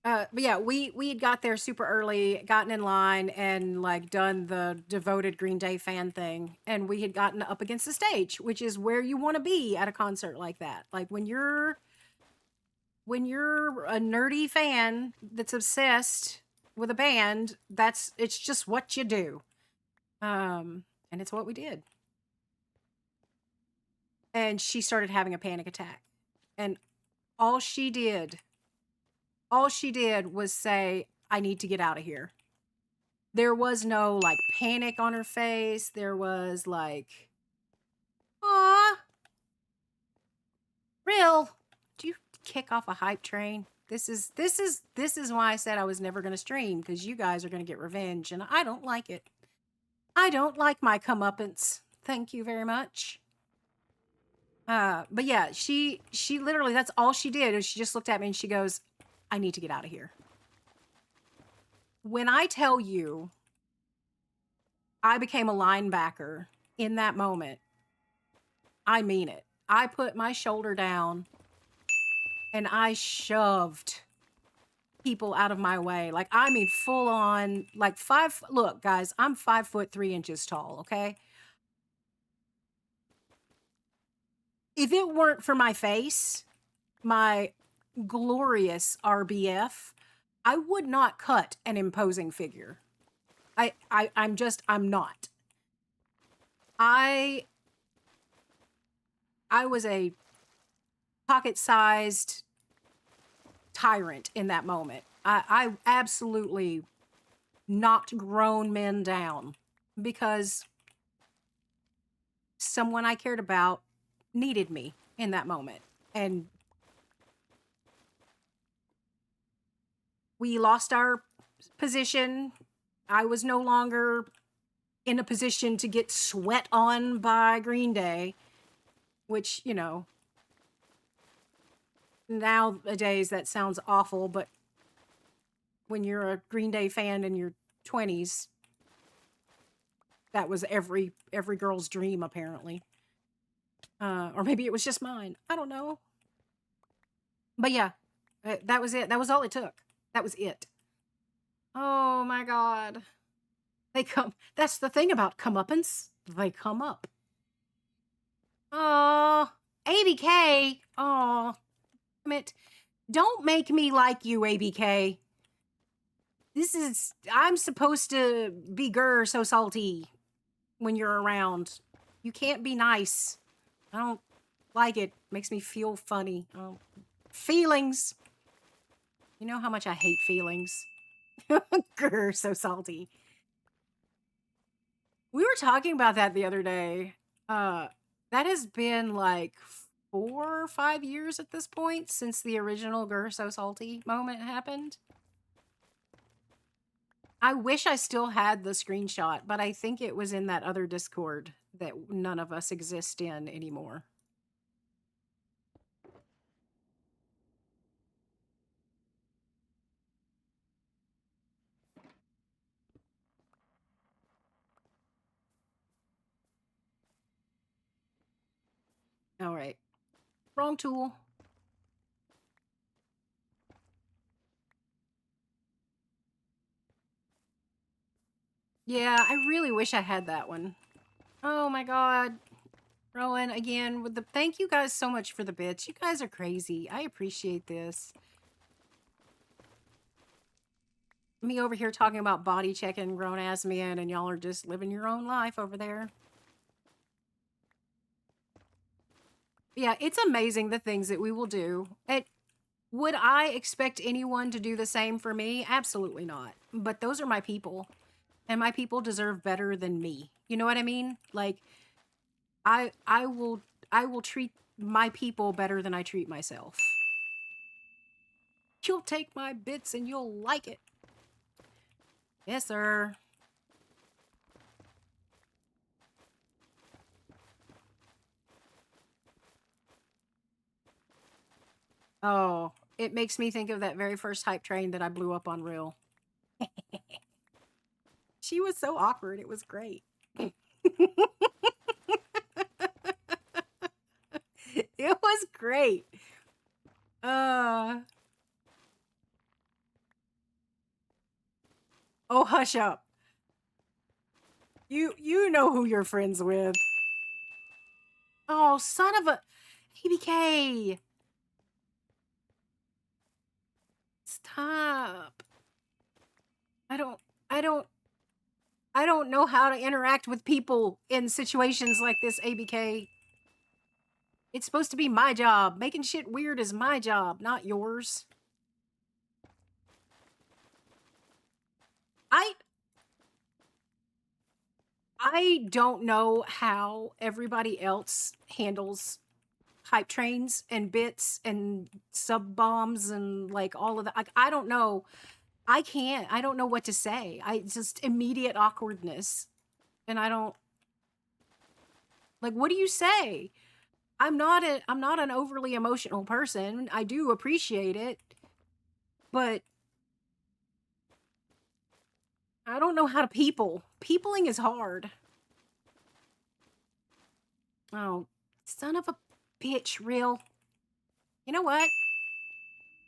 But yeah, we had got there super early, gotten in line, and like done the devoted Green Day fan thing, and we had gotten up against the stage, which is where you want to be at a concert like that. Like when you're a nerdy fan that's obsessed with a band, it's just what you do. And it's what we did. And she started having a panic attack. And all she did, all she did was say, I need to get out of here. There was no like panic on her face. There was like, aw, real. Do you kick off a hype train? This is why I said I was never gonna stream, because you guys are gonna get revenge, and I don't like it. I don't like my comeuppance. Thank you very much. But yeah, she literally, that's all she did, is she just looked at me and she goes, I need to get out of here. When I tell you I became a linebacker in that moment, I mean it. I put my shoulder down and I shoved people out of my way. Like, I mean, full on, like look, guys, I'm 5'3" tall, okay? If it weren't for my face, my glorious RBF, I would not cut an imposing figure. I'm not. I I was a pocket-sized tyrant in that moment. I absolutely knocked grown men down because someone I cared about needed me in that moment. And we lost our position. I was no longer in a position to get sweat on by Green Day, which, you know, nowadays that sounds awful, but when you're a Green Day fan in your 20s, that was every girl's dream, apparently. Or maybe it was just mine. I don't know. But yeah, that was it. That was all it took. That was it. Oh my God. They come. That's the thing about comeuppance. They come up. Oh, ABK. Oh, damn it. Don't make me like you, ABK. I'm supposed to be so salty when you're around. You can't be nice. I don't like it. Makes me feel funny. Oh, feelings. You know how much I hate feelings. Grr, so salty. We were talking about that the other day. That has been like 4 or 5 years at this point since the original Grr So Salty moment happened. I wish I still had the screenshot, but I think it was in that other Discord that none of us exist in anymore. All right. Wrong tool. Yeah, I really wish I had that one. Oh my God. Rowan, again, with the thank you guys so much for the bits. You guys are crazy. I appreciate this. Me over here talking about body checking grown ass men, and y'all are just living your own life over there. Yeah, it's amazing the things that we will do. Would I expect anyone to do the same for me? Absolutely not. But those are my people, and my people deserve better than me. You know what I mean? Like, I will treat my people better than I treat myself. You'll take my bits and you'll like it. Yes, sir. Oh, it makes me think of that very first hype train that I blew up on Real. She was so awkward. It was great. It was great. Oh, hush up. You know who you're friends with. Oh, son of a ABK. Stop. I don't know how to interact with people in situations like this, ABK. It's supposed to be my job. Making shit weird is my job, not yours. I don't know how everybody else handles hype trains and bits and sub bombs and like all of that. Like, I don't know. I can't. I don't know what to say. I just immediate awkwardness. And I don't like, what do you say? I'm not an overly emotional person. I do appreciate it, but I don't know how to people. Peopling is hard. Oh, son of a bitch, Real. You know what?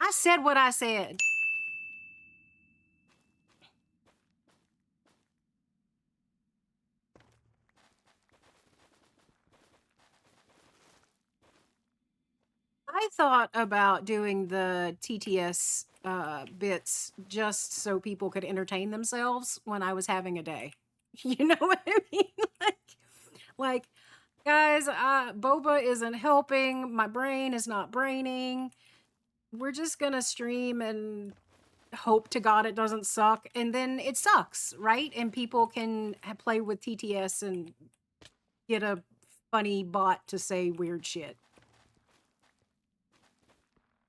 I said what I said. I thought about doing the TTS bits just so people could entertain themselves when I was having a day. You know what I mean? like, guys, boba isn't helping. My brain is not braining. We're just gonna stream and hope to God it doesn't suck, and then it sucks, right? And people can play with TTS and get a funny bot to say weird shit.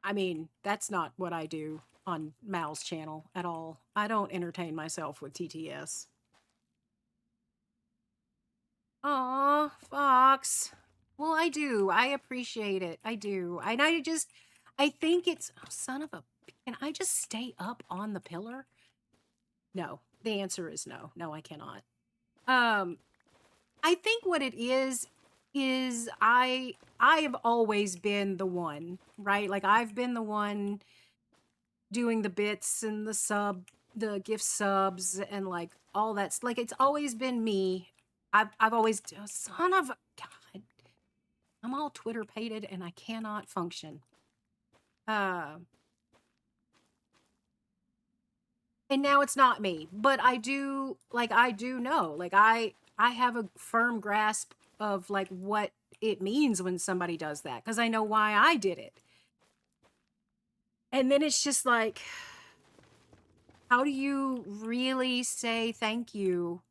I mean, that's not what I do. on Mal's channel at all. I don't entertain myself with TTS. Aw, Fox. Well, I do. I appreciate it. I do. And I think it's, oh, son of a, can I just stay up on the pillar? No. The answer is no. No, I cannot. I think what it is I have always been the one, right? Like I've been the one doing the bits and the gift subs and like all that's like it's always been me. I've always oh, son of a God. I'm all Twitter pated and I cannot function. And now it's not me, but I do know. Like I have a firm grasp of like what it means when somebody does that because I know why I did it. And then it's just like, how do you really say thank you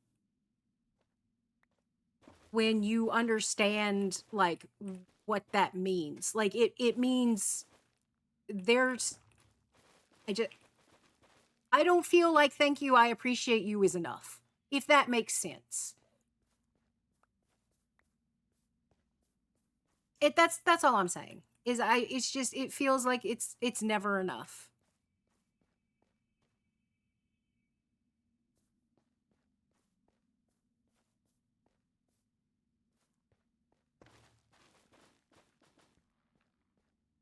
when you understand like what that means? Like it means there's I don't feel like thank you, I appreciate you is enough. If that makes sense. That's all I'm saying. It's just it feels like it's never enough.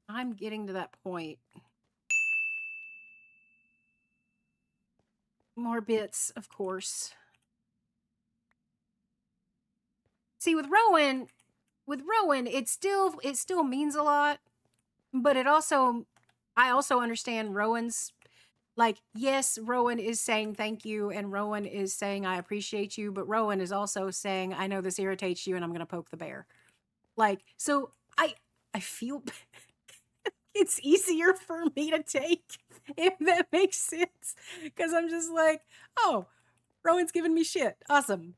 I'm getting to that point. More bits, of course. See, with Rowan, it still means a lot, but I also understand Rowan's like, yes, Rowan is saying thank you and Rowan is saying I appreciate you, but Rowan is also saying I know this irritates you and I'm going to poke the bear. Like, so I feel it's easier for me to take if that makes sense because I'm just like, oh, Rowan's giving me shit. Awesome.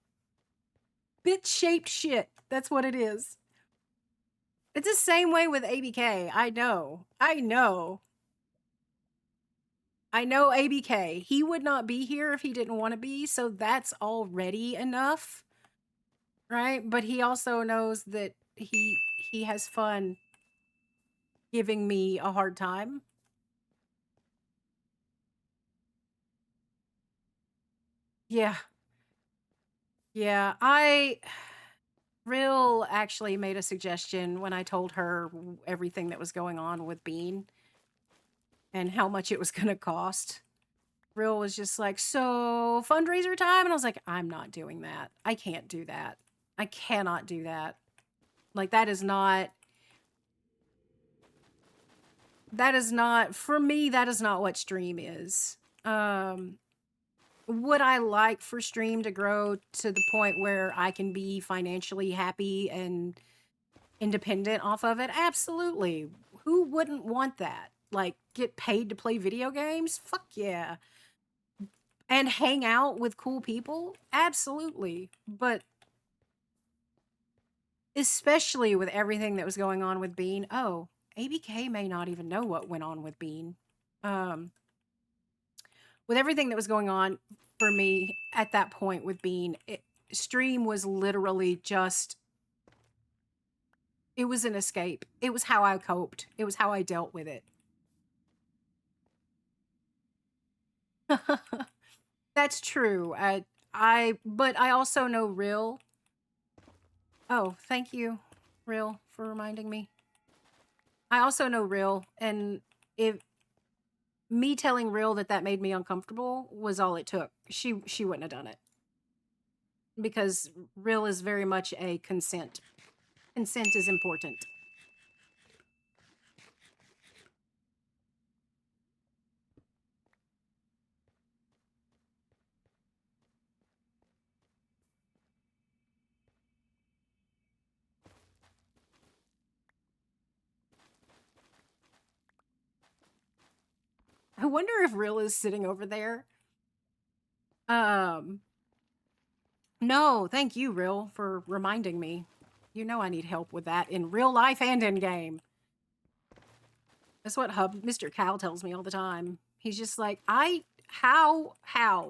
Bit-shaped shit. That's what it is. It's the same way with ABK. I know ABK. He would not be here if he didn't want to be, so that's already enough. Right? But he also knows that he has fun giving me a hard time. Yeah. Yeah, Rill actually made a suggestion when I told her everything that was going on with Bean and how much it was going to cost. Rill was just like, so fundraiser time? And I was like, I'm not doing that. I can't do that. I cannot do that. Like, that is not, for me, that is not what stream is. Would I like for stream to grow to the point where I can be financially happy and independent off of it? Absolutely. Who wouldn't want that? Like, get paid to play video games? Fuck yeah. And hang out with cool people? Absolutely. But especially with everything that was going on with Bean. Oh, ABK may not even know what went on with Bean. With everything that was going on for me at that point with Bean, stream was literally just, it was an escape. It was how I coped. It was how I dealt with it. That's true. But I also know Rill. Oh, thank you, Rill, for reminding me. I also know Rill, and if me telling Rill that made me uncomfortable was all it took. She wouldn't have done it. Because Rill is very much a consent. Consent is important. I wonder if Rill is sitting over there. No, thank you, Rill, for reminding me. You know I need help with that in real life and in game. That's what Mr. Cal tells me all the time. He's just like, how?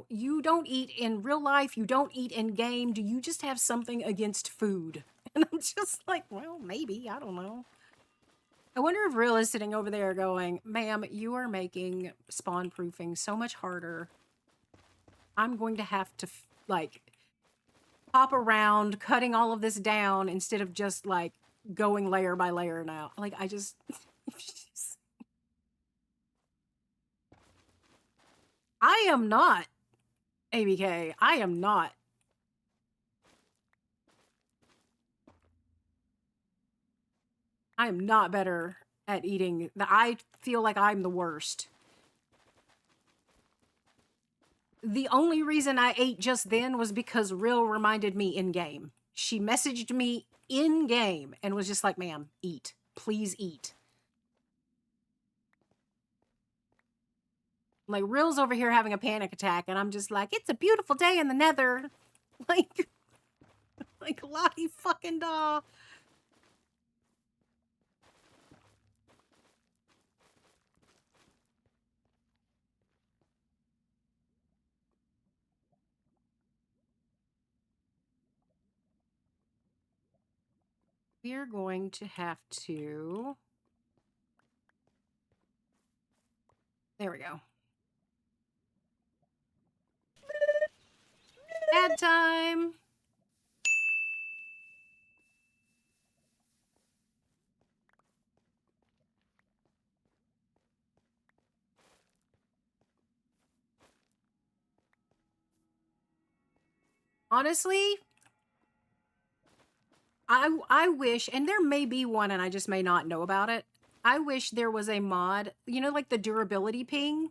You don't eat in real life, you don't eat in game. Do you just have something against food? And I'm just like, well, maybe, I don't know. I wonder if Real is sitting over there going, ma'am, you are making spawn proofing so much harder. I'm going to have to, like, hop around, cutting all of this down instead of just, like, going layer by layer now. Like, I just... I am not, ABK. I am not. I am not better at eating. I feel like I'm the worst. The only reason I ate just then was because Real reminded me in-game. She messaged me in-game and was just like, ma'am, eat. Please eat. Like, Real's over here having a panic attack, and I'm just like, it's a beautiful day in the nether. Like Lottie fucking da. We're going to have to... There we go. Ad time. Honestly, I wish, and there may be one and I just may not know about it. I wish there was a mod, you know, like the durability ping?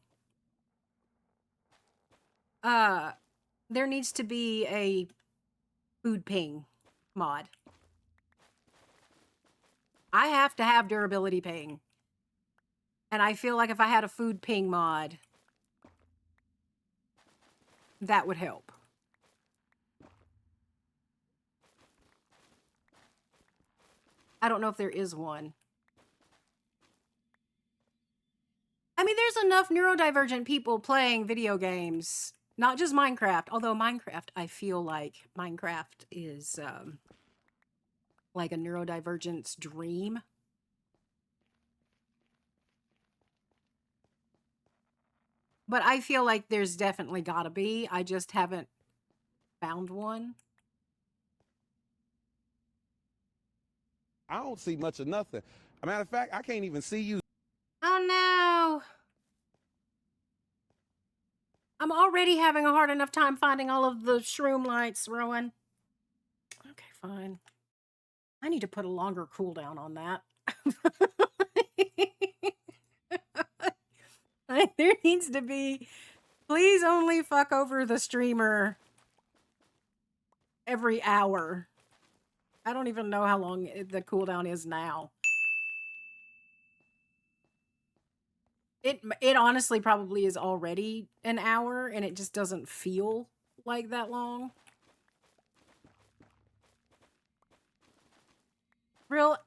There needs to be a food ping mod. I have to have durability ping. And I feel like if I had a food ping mod, that would help. I don't know if there is one. I mean, there's enough neurodivergent people playing video games, not just Minecraft. Although Minecraft, I feel like Minecraft is like a neurodivergent's dream. But I feel like there's definitely gotta be. I just haven't found one. I don't see much of nothing. A matter of fact, I can't even see you. Oh no! I'm already having a hard enough time finding all of the shroom lights, Rowan. Okay, fine. I need to put a longer cooldown on that. There needs to be... Please only fuck over the streamer every hour. I don't even know how long the cooldown is now. It honestly probably is already an hour, and it just doesn't feel like that long. Real,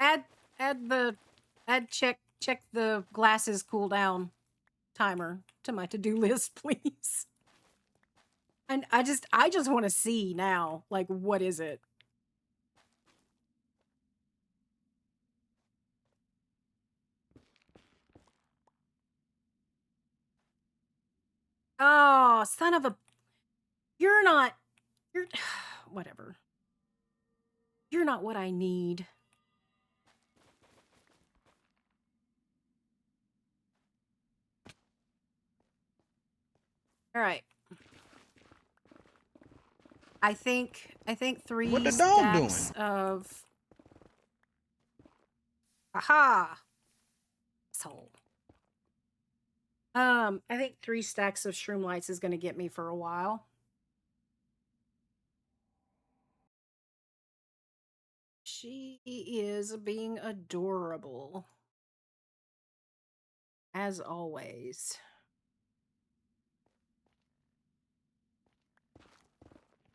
check the glasses cooldown timer to my to-do list, please. And I just want to see now, like, what is it? Oh, son of a... You're not... You're... Whatever. You're not what I need. All right. I think 3 What the dog stacks doing? of... Aha! Soul. I think 3 stacks of shroom lights is going to get me for a while. She is being adorable. As always.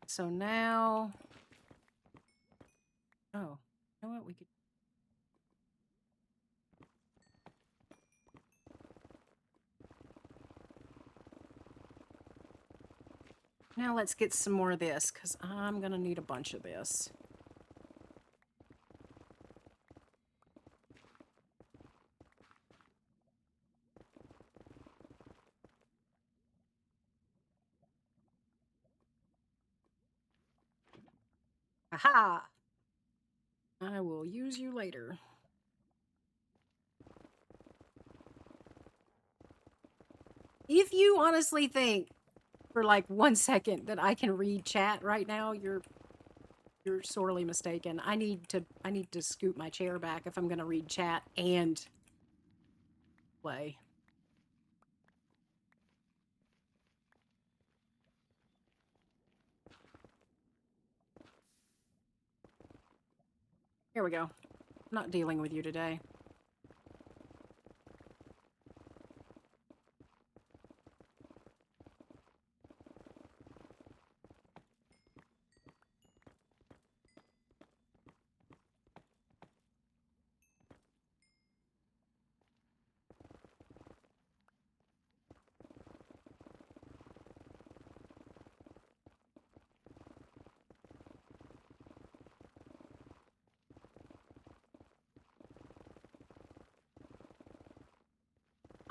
So now... Oh, you know what? We could... Now let's get some more of this, because I'm going to need a bunch of this. Aha! I will use you later. If you honestly think for like 1 second that I can read chat right now, you're sorely mistaken. I need to scoot my chair back if I'm going to read chat and play. Here we go. I'm not dealing with you today.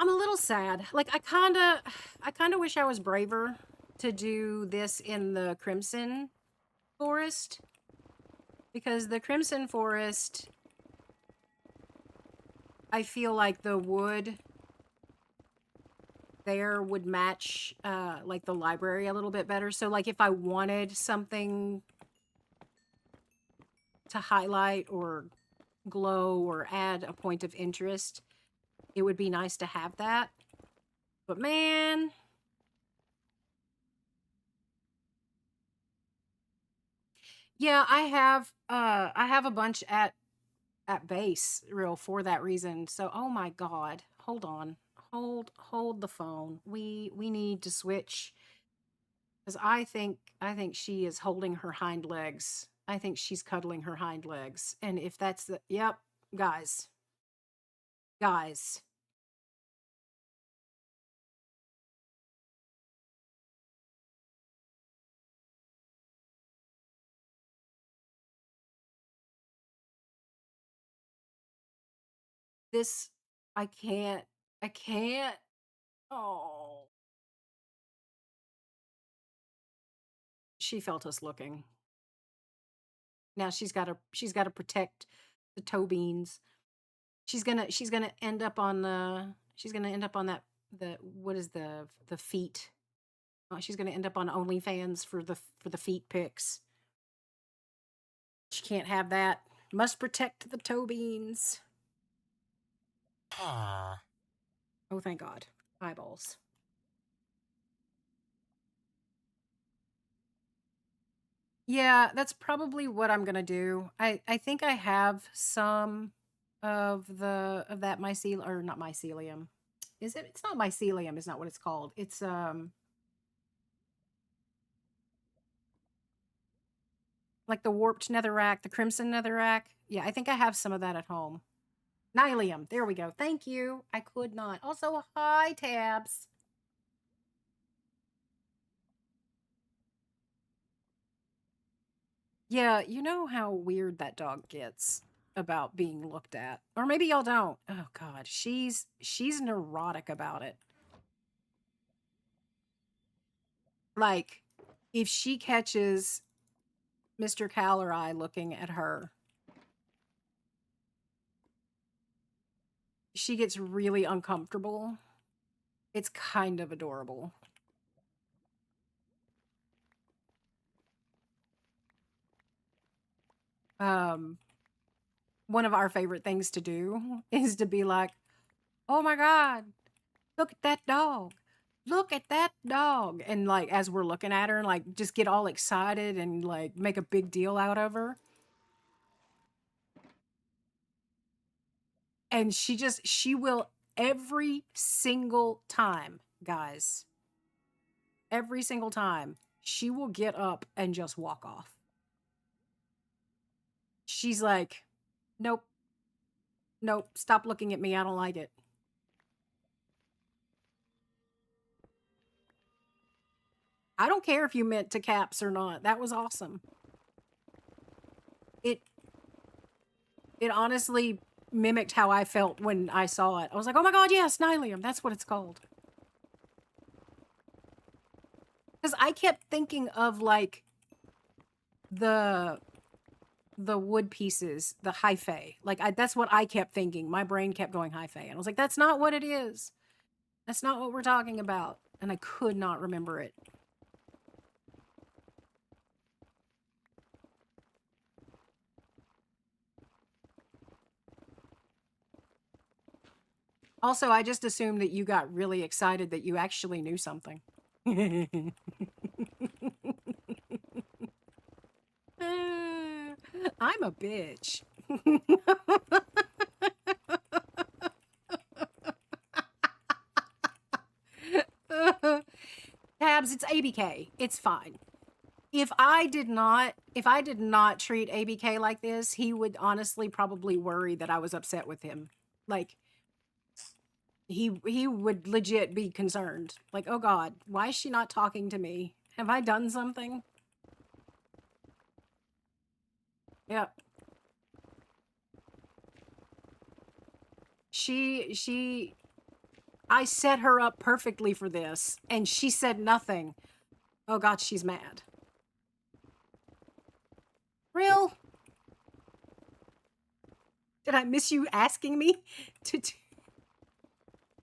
I'm a little sad. Like I kind of wish I was braver to do this in the Crimson Forest, because the Crimson Forest, I feel like the wood there would match like the library a little bit better. So like if I wanted something to highlight or glow or add a point of interest, it would be nice to have that. But man, yeah, I have a bunch at base real for that reason. So oh my god, hold on. Hold the phone. We need to switch, cuz I think she is holding her hind legs. I think she's cuddling her hind legs. And if that's the yep, guys. Guys. This I can't. I can't. Oh. She felt us looking. Now she's got to protect the toe beans. She's gonna end up on the she's gonna end up on that the what is the feet. She's gonna end up on OnlyFans for the feet pics. She can't have that. Must protect the toe beans. Ah. Oh, thank God. Eyeballs. Yeah, that's probably what I'm gonna do. I think I have some of that mycelium, or not mycelium. Is it? It's not mycelium. Is not what it's called. It's like the warped netherrack, the crimson netherrack. Yeah, I think I have some of that at home. Nylium. There we go. Thank you. I could not. Also, hi tabs. Yeah, you know how weird that dog gets about being looked at. Or maybe y'all don't. Oh god, she's neurotic about it. Like if she catches Mr. Callery looking at her, she gets really uncomfortable. It's kind of adorable. Um One of our favorite things to do is to be like, "Oh my god, look at that dog. Look at that dog." And like as we're looking at her and like just get all excited and like make a big deal out of her. And she will every single time, guys. Every single time, she will get up and just walk off. She's like, "Nope, nope, stop looking at me. I don't like it." I don't care if you meant to caps or not. That was awesome. It honestly mimicked how I felt when I saw it. I was like, oh my god, yes, Nylium. That's what it's called. Because I kept thinking of like the wood pieces, the hyphae. Like that's what I kept thinking. My brain kept going hyphae. And I was like, that's not what it is. That's not what we're talking about. And I could not remember it. Also, I just assumed that you got really excited that you actually knew something. I'm a bitch. Tabs, it's ABK. It's fine. If I did not treat ABK like this, he would honestly probably worry that I was upset with him. Like he would legit be concerned. Like, oh god, why is she not talking to me? Have I done something? Yep. I set her up perfectly for this, and she said nothing. Oh god, she's mad. Real? Did I miss you asking me to do...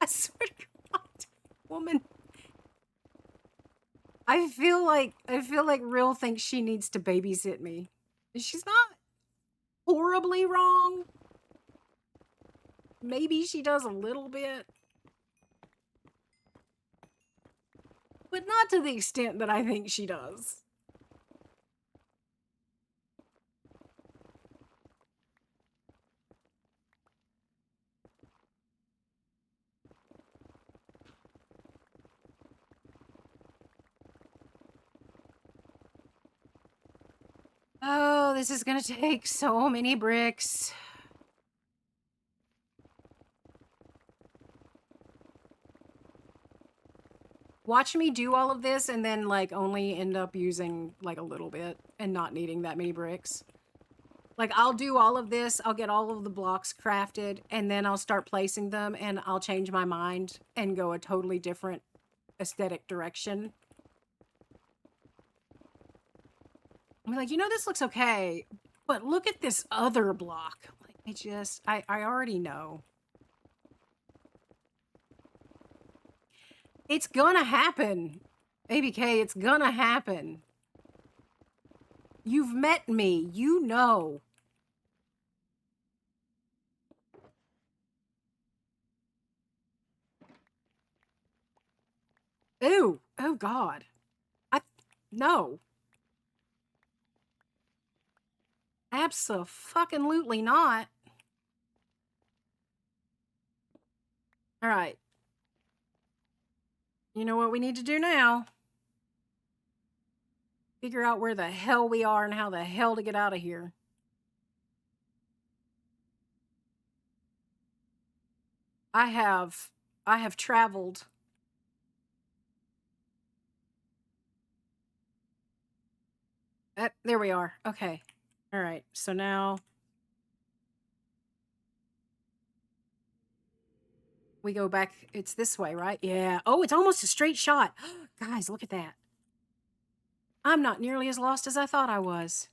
I swear to god, woman. I feel like Real thinks she needs to babysit me. She's not horribly wrong. Maybe she does a little bit. But not to the extent that I think she does. Oh, this is gonna take so many bricks. Watch me do all of this and then like only end up using like a little bit and not needing that many bricks. Like I'll do all of this, I'll get all of the blocks crafted, and then I'll start placing them and I'll change my mind and go a totally different aesthetic direction. I'm like, you know, this looks okay, but look at this other block. Like, I already know. It's gonna happen. ABK, it's gonna happen. You've met me. You know. Ew. Oh, God. No. Abso-fucking-lutely not. All right. You know what we need to do now? Figure out where the hell we are and how the hell to get out of here. I have traveled. There we are. Okay. All right. So now we go back. It's this way, right? Yeah. Oh, it's almost a straight shot. Guys, look at that. I'm not nearly as lost as I thought I was.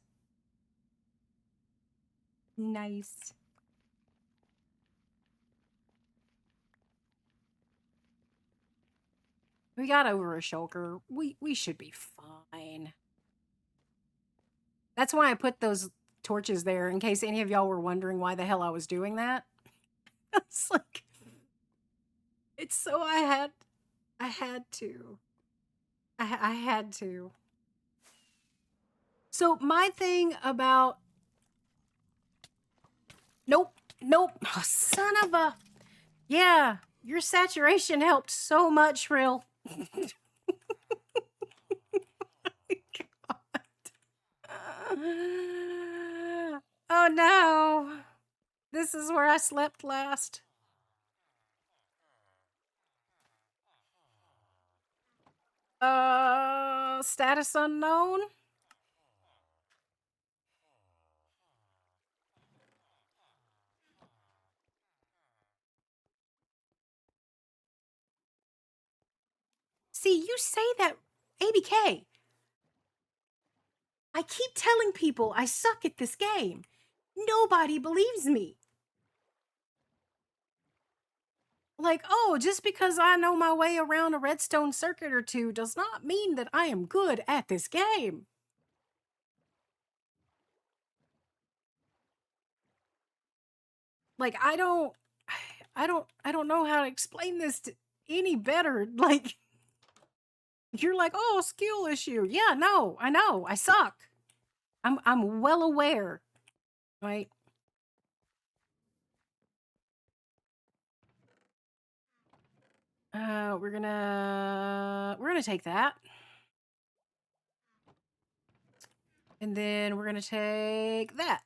Nice. We got over a shulker. We should be fine. That's why I put those torches there, in case any of y'all were wondering why the hell I was doing that. It's like, it's so I had to. I had to. So my thing about... Nope. Oh, son of a... Yeah, your saturation helped so much, Real. Oh no. This is where I slept last. Status unknown. See, you say that, ABK. I keep telling people I suck at this game. Nobody believes me. Like, oh, just because I know my way around a redstone circuit or two does not mean that I am good at this game. Like, I don't know how to explain this to any better. Like, you're like, oh, skill issue. Yeah, no, I know, I suck. I'm well aware, right? We're gonna take that. And then we're gonna take that.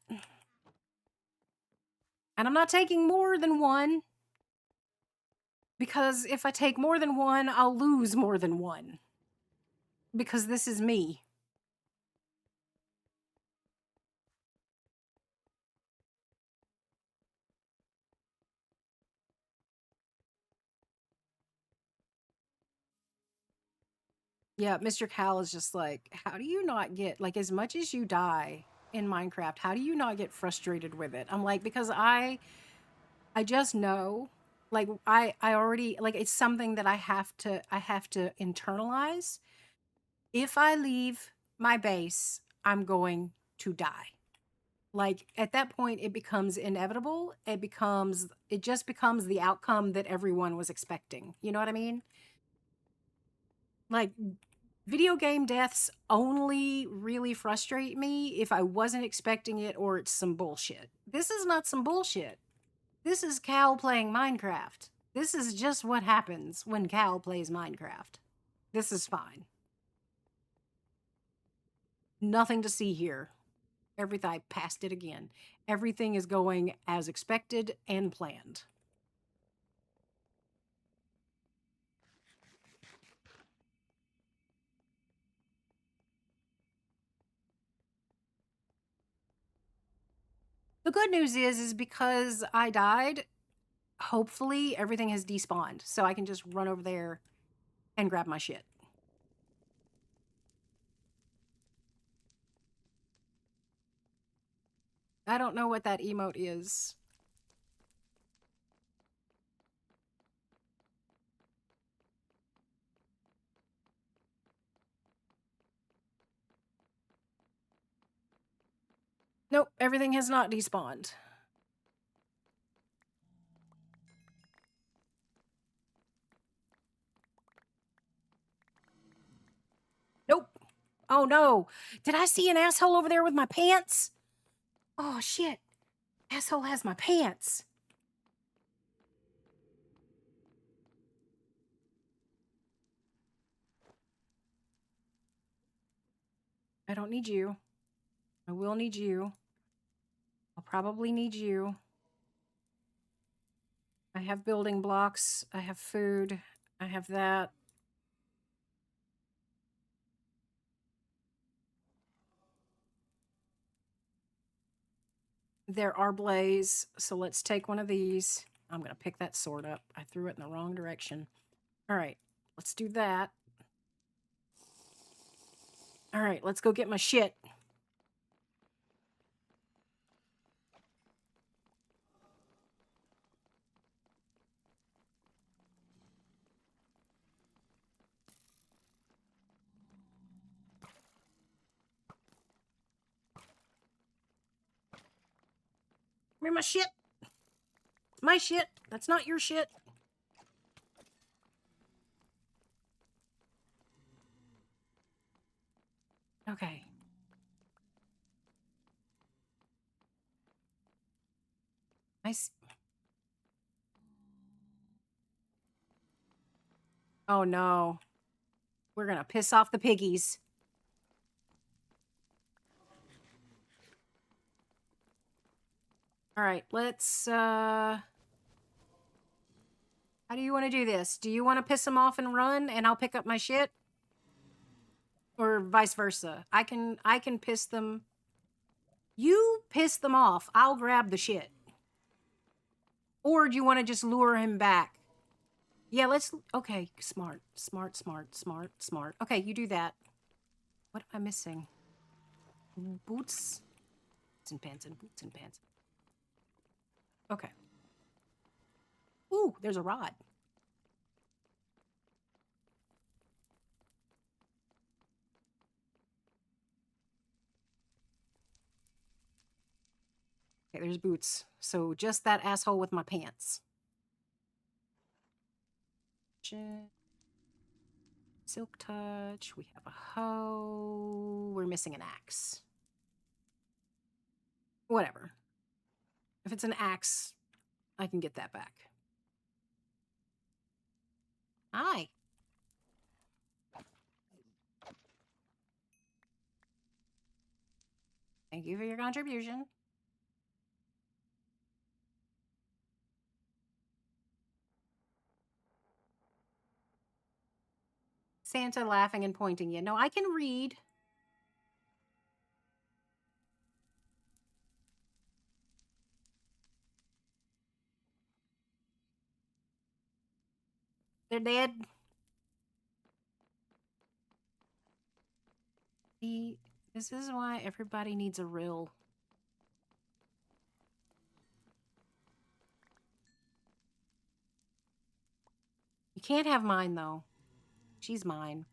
And I'm not taking more than one, because if I take more than one, I'll lose more than one. Because this is me. Yeah, Mr. Cal is just like, how do you not get, like, as much as you die in Minecraft, how do you not get frustrated with it? I'm like, because I just know, like, I already, like, it's something that I have to internalize. If I leave my base, I'm going to die. Like, at that point, it becomes inevitable. It just becomes the outcome that everyone was expecting. You know what I mean? Like, video game deaths only really frustrate me if I wasn't expecting it or it's some bullshit. This is not some bullshit. This is Cal playing Minecraft. This is just what happens when Cal plays Minecraft. This is fine. Nothing to see here. Everything, I passed it again. Everything is going as expected and planned. The good news is because I died, hopefully everything has despawned, so I can just run over there and grab my shit. I don't know what that emote is. Nope, everything has not despawned. Nope. Oh no. Did I see an asshole over there with my pants? Oh shit. Asshole has my pants. I don't need you. I will need you. I'll probably need you. I have building blocks. I have food. I have that. There are blaze, so let's take one of these. I'm going to pick that sword up. I threw it in the wrong direction. All right, let's do that. All right, let's go get my shit. Where's my shit? My shit. That's not your shit. Okay. Nice. Oh no. We're gonna piss off the piggies. All right, let's, how do you want to do this? Do you want to piss them off and run and I'll pick up my shit? or vice versa. I can piss them. You piss them off. I'll grab the shit. Or do you want to just lure him back? Yeah, let's. Okay, smart, smart, smart, smart, smart. Okay, you do that. What am I missing? Boots and pants and boots and pants. Okay. Ooh, there's a rod. Okay, there's boots. So just that asshole with my pants. Silk touch. We have a hoe. We're missing an axe. Whatever. If it's an axe, I can get that back. Hi. Thank you for your contribution. Santa laughing and pointing you. No, I can read. They're dead. This is why everybody needs a rill. You can't have mine though. She's mine.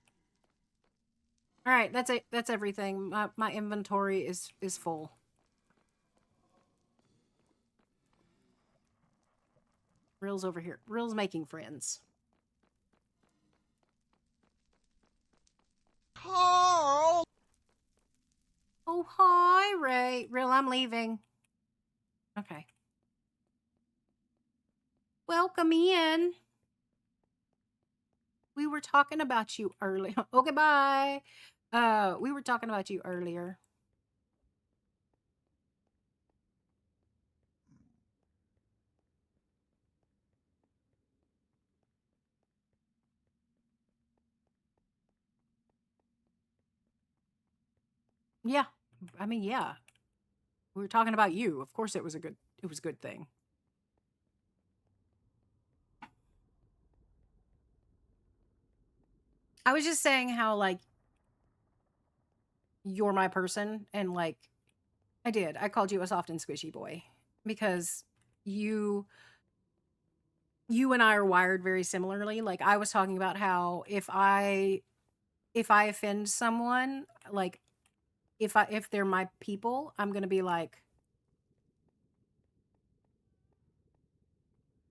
All right, that's it. That's everything. My inventory is full. Rill's over here. Rill's making friends. Carl! Oh, hi, Ray. Rill, I'm leaving. Okay. Welcome in. We were talking about you earlier. Okay, bye. We were talking about you earlier. Yeah. I mean, yeah. We were talking about you. Of course it was a good thing. I was just saying how like you're my person and like I did. I called you a soft and squishy boy because you you and I are wired very similarly. Like I was talking about how if I offend someone, like if they're my people, I'm going to be like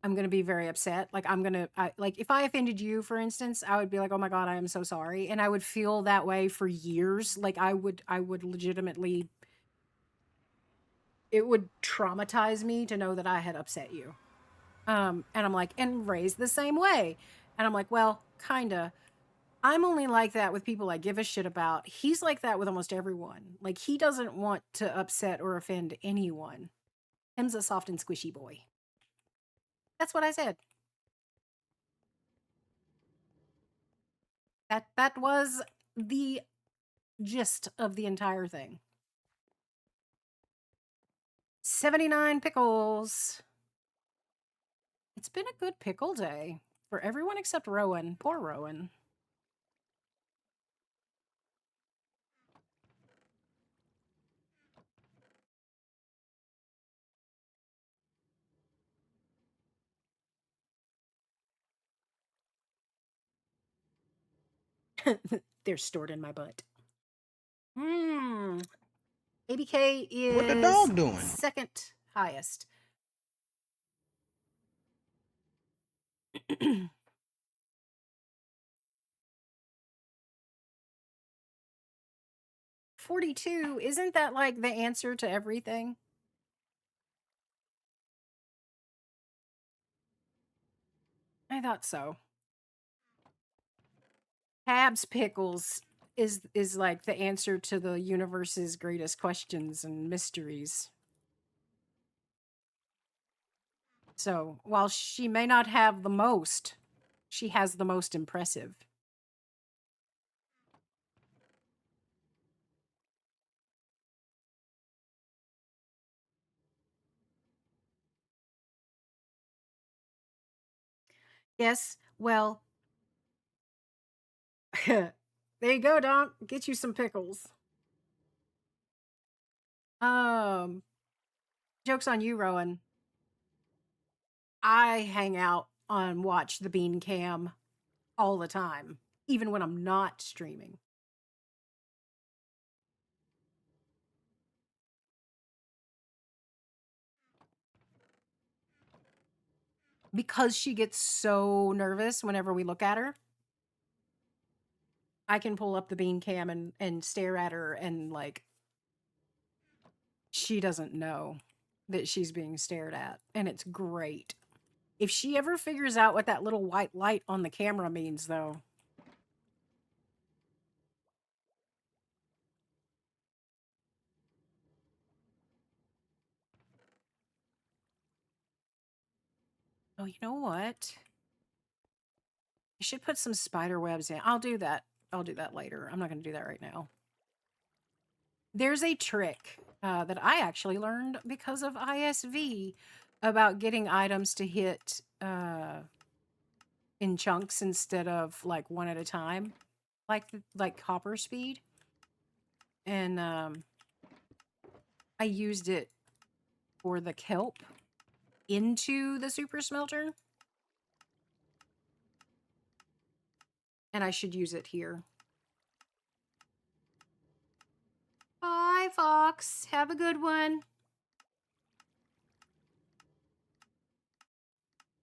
I'm going to be very upset. Like I'm going to like if I offended you for instance, I would be like, "Oh my god, I am so sorry." And I would feel that way for years. Like I would legitimately it would traumatize me to know that I had upset you. And I'm like, and raised the same way. And I'm like, well, kinda. I'm only like that with people I give a shit about. He's like that with almost everyone. Like he doesn't want to upset or offend anyone. Him's a soft and squishy boy. That's what I said. That was the gist of the entire thing. 79 pickles. It's been a good pickle day for everyone except Rowan. Poor Rowan. They're stored in my butt. Hmm. ABK What the is dog doing? second highest. 42. Isn't that like the answer to everything? I thought so. Tabs pickles is like the answer to the universe's greatest questions and mysteries. So, while she may not have the most, she has the most impressive. Yes. Well, there you go, Donk. Get you some pickles. Um, joke's on you, Rowan. I hang out on watch the bean cam all the time, even when I'm not streaming. Because she gets so nervous whenever we look at her, I can pull up the bean cam and stare at her, and like she doesn't know that she's being stared at, and it's great. If she ever figures out what that little white light on the camera means, though. Oh, you know what? You should put some spider webs in. I'll do that. I'll do that later. I'm not going to do that right now. There's a trick that I actually learned because of ISV about getting items to hit in chunks instead of like one at a time, like hopper speed. And I used it for the kelp into the super smelter. And I should use it here. Bye, Fox. Have a good one.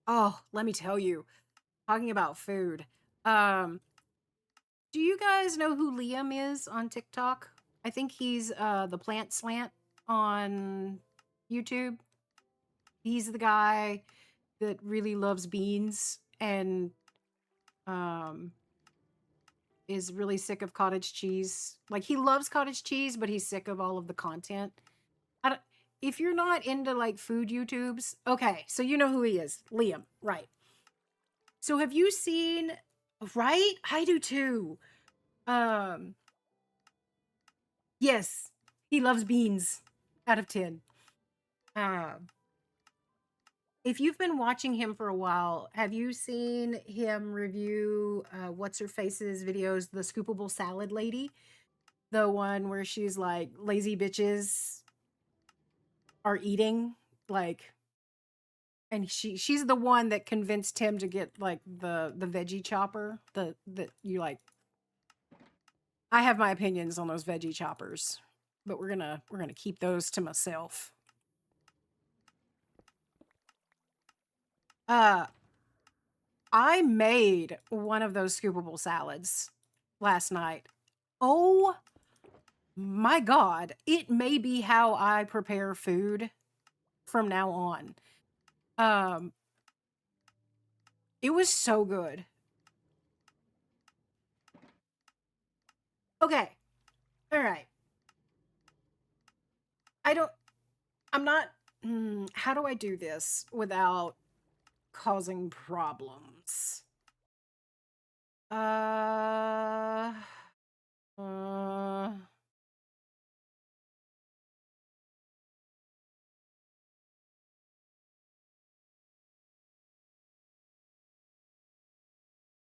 Oh, let me tell you, talking about food. Do you guys know who Liam is on TikTok? I think he's the plant slant on YouTube. He's the guy that really loves beans and um is really sick of cottage cheese. Like he loves cottage cheese, but he's sick of all of the content. I don't, if you're not into like food YouTubes, okay, so you know who he is, Liam, right? So have you seen? Right, I do too. Um, yes, he loves beans. Out of 10. Um, if you've been watching him for a while, have you seen him review what's her face's videos, the scoopable salad lady? The one where she's like, lazy bitches are eating, like, and she's the one that convinced him to get like the veggie chopper. The that you like. I have my opinions on those veggie choppers, but we're gonna keep those to myself. Uh, I made one of those scoopable salads last night. Oh my God. It may be how I prepare food from now on. Um, it was so good. Okay. All right. I don't, I'm not, how do I do this without causing problems? Uh, uh,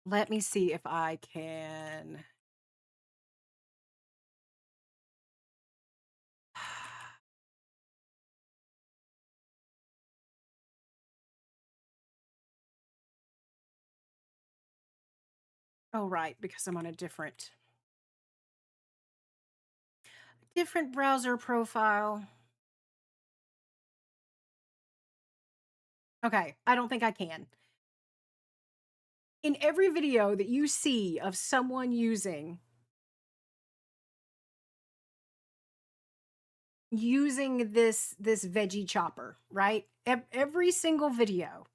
let me see if I can. Oh, right, because I'm on a different browser profile. Okay, I don't think I can. In every video that you see of someone using this veggie chopper, right? Every single video.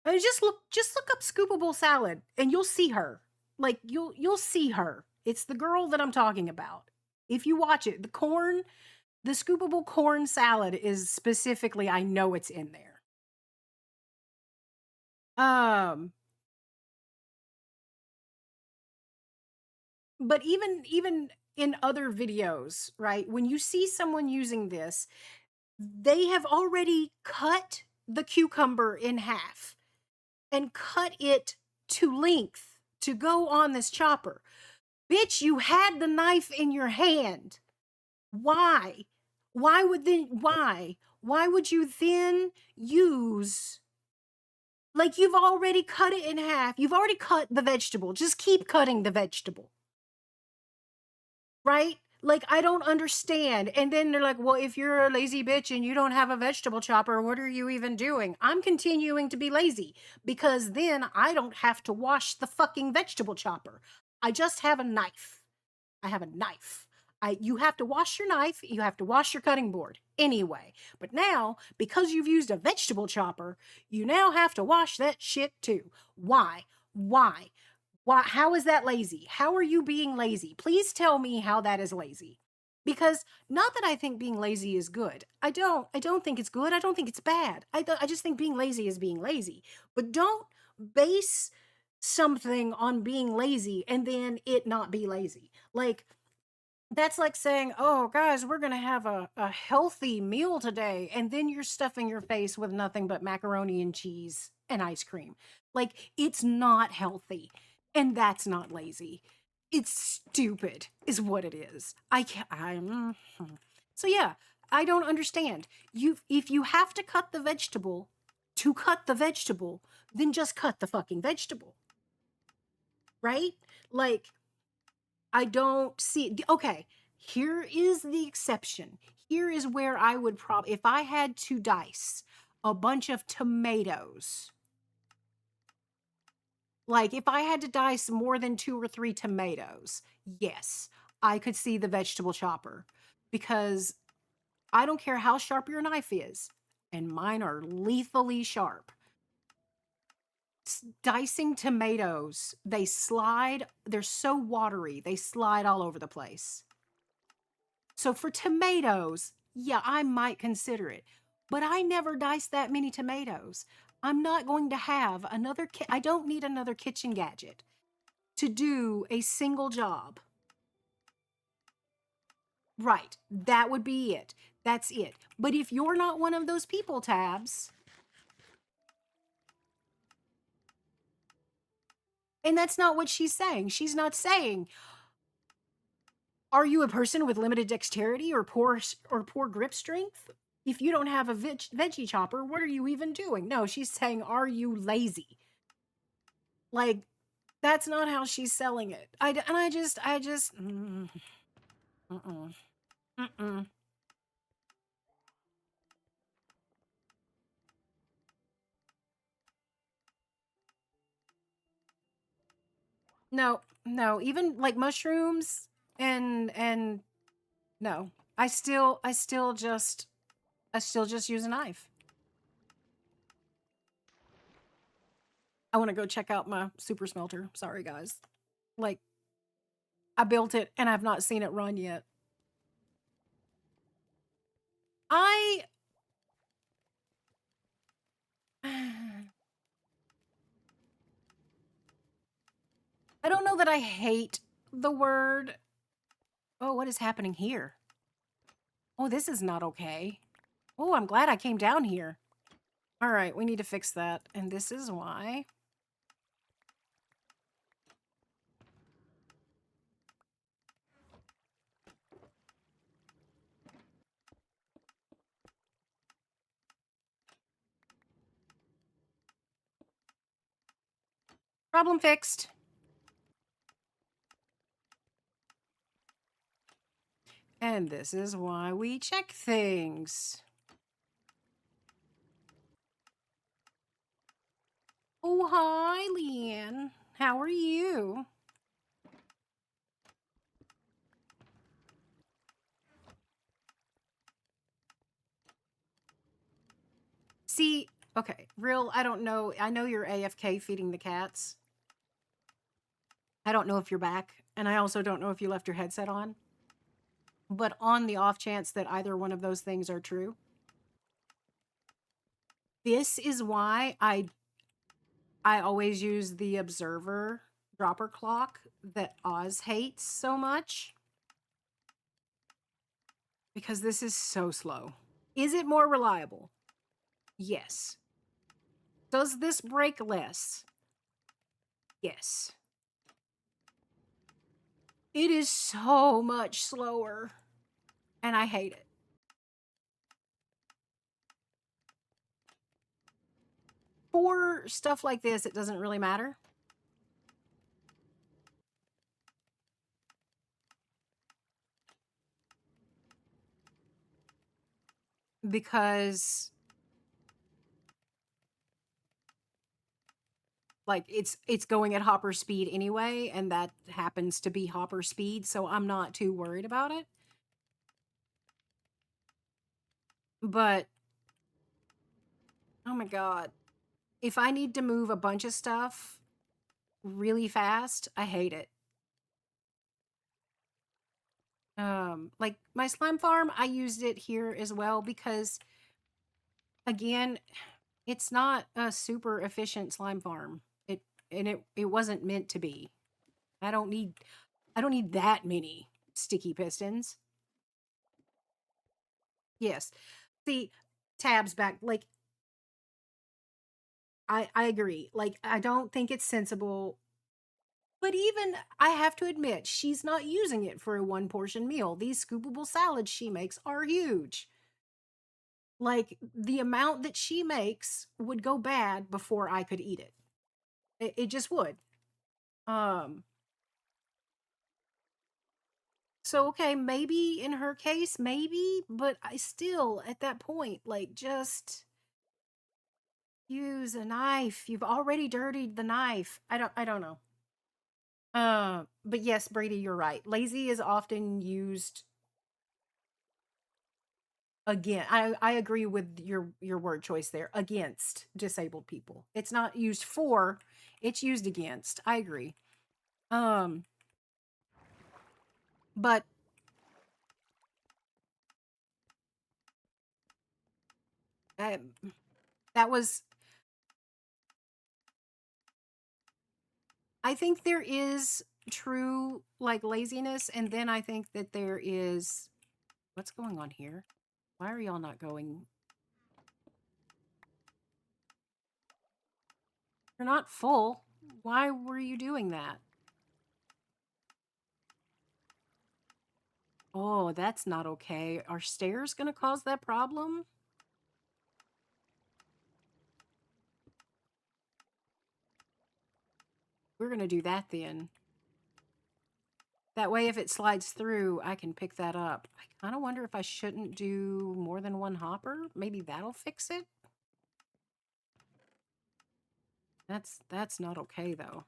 I mean, just look up scoopable salad and you'll see her. Like you'll see her. It's the girl that I'm talking about. If you watch it, the scoopable corn salad is specifically, I know it's in there. Um but even in other videos, right? When you see someone using this, they have already cut the cucumber in half and cut it to length to go on this chopper. Bitch, you had the knife in your hand. Why? Why would you then use, like, you've already cut it in half. You've already cut the vegetable. Just keep cutting the vegetable. Right? Like, I don't understand. And then they're like, well, if you're a lazy bitch and you don't have a vegetable chopper, what are you even doing? I'm continuing to be lazy because then I don't have to wash the fucking vegetable chopper. I just have a knife. I have a knife. You have to wash your knife, you have to wash your cutting board anyway. But now, because you've used a vegetable chopper, you now have to wash that shit too. Why? Why? Why? How is that lazy? How are you being lazy? Please tell me how that is lazy. Because not that I think being lazy is good. I don't think it's good. I don't think it's bad. I just think being lazy is being lazy. But don't base something on being lazy and then it not be lazy. Like, that's like saying, oh, guys, we're going to have a healthy meal today. And then you're stuffing your face with nothing but macaroni and cheese and ice cream. Like, it's not healthy. And that's not lazy. It's stupid, is what it is. I can't. So, yeah, I don't understand. If you have to cut the vegetable to cut the vegetable, then just cut the fucking vegetable. Right? Like, I don't see. Okay, here is the exception. Here is where I would probably, if I had to dice a bunch of tomatoes, like if I had to dice more than 2 or 3 tomatoes, yes, I could see the vegetable chopper because I don't care how sharp your knife is, and mine are lethally sharp. Dicing tomatoes, they slide, they're so watery, they slide all over the place. So for tomatoes, yeah, I might consider it. But I never dice that many tomatoes. I'm not going to have another I don't need another kitchen gadget to do a single job. Right. That would be it. That's it. But if you're not one of those people, Tabs, and that's not what she's saying. She's not saying, are you a person with limited dexterity or poor grip strength? If you don't have a veggie chopper, what are you even doing? No, she's saying, are you lazy? Like, that's not how she's selling it. Mm-mm, mm-mm. No, no, even like mushrooms and no. I still just use a knife. I want to go check out my super smelter. Sorry guys. Like, I built it and I've not seen it run yet. I I don't know that I hate the word. Oh, what is happening here? Oh, this is not okay. Oh, I'm glad I came down here. All right, we need to fix that. And this is why. Problem fixed. And this is why we check things. Oh, hi, Leanne. How are you? See, okay, real, I don't know. I know you're AFK feeding the cats. I don't know if you're back. And I also don't know if you left your headset on. But on the off chance that either one of those things are true, this is why I always use the observer dropper clock that Oz hates so much. Because this is so slow. Is it more reliable? Yes. Does this break less? Yes. It is so much slower, and I hate it. For stuff like this, it doesn't really matter. Because like it's going at hopper speed anyway, and that happens to be hopper speed, so I'm not too worried about it. But oh my god, if I need to move a bunch of stuff really fast, I hate it. Like my slime farm, I used it here as well because again, it's not a super efficient slime farm. It wasn't meant to be. I don't need I don't need that many sticky pistons. Yes. See, tabs back like I agree. Like I don't think it's sensible. But even I have to admit, she's not using it for a one portion meal. These scoopable salads she makes are huge. Like the amount that she makes would go bad before I could eat it. It just would. Um so okay, maybe in her case, maybe, but I still at that point like just use a knife. You've already dirtied the knife. I don't know. But yes, Brady, you're right. Lazy is often used again. I agree with your word choice there. Against disabled people. It's not used for, it's used against. I agree. Um, but um, that was I think there is true like laziness, and then I think that there is what's going on here? Why are y'all not going? You're not full. Why were you doing that? Oh, that's not okay. Are stairs going to cause that problem? We're going to do that then. That way, if it slides through, I can pick that up. I kind of wonder if I shouldn't do more than one hopper. Maybe that'll fix it. That's not okay, though.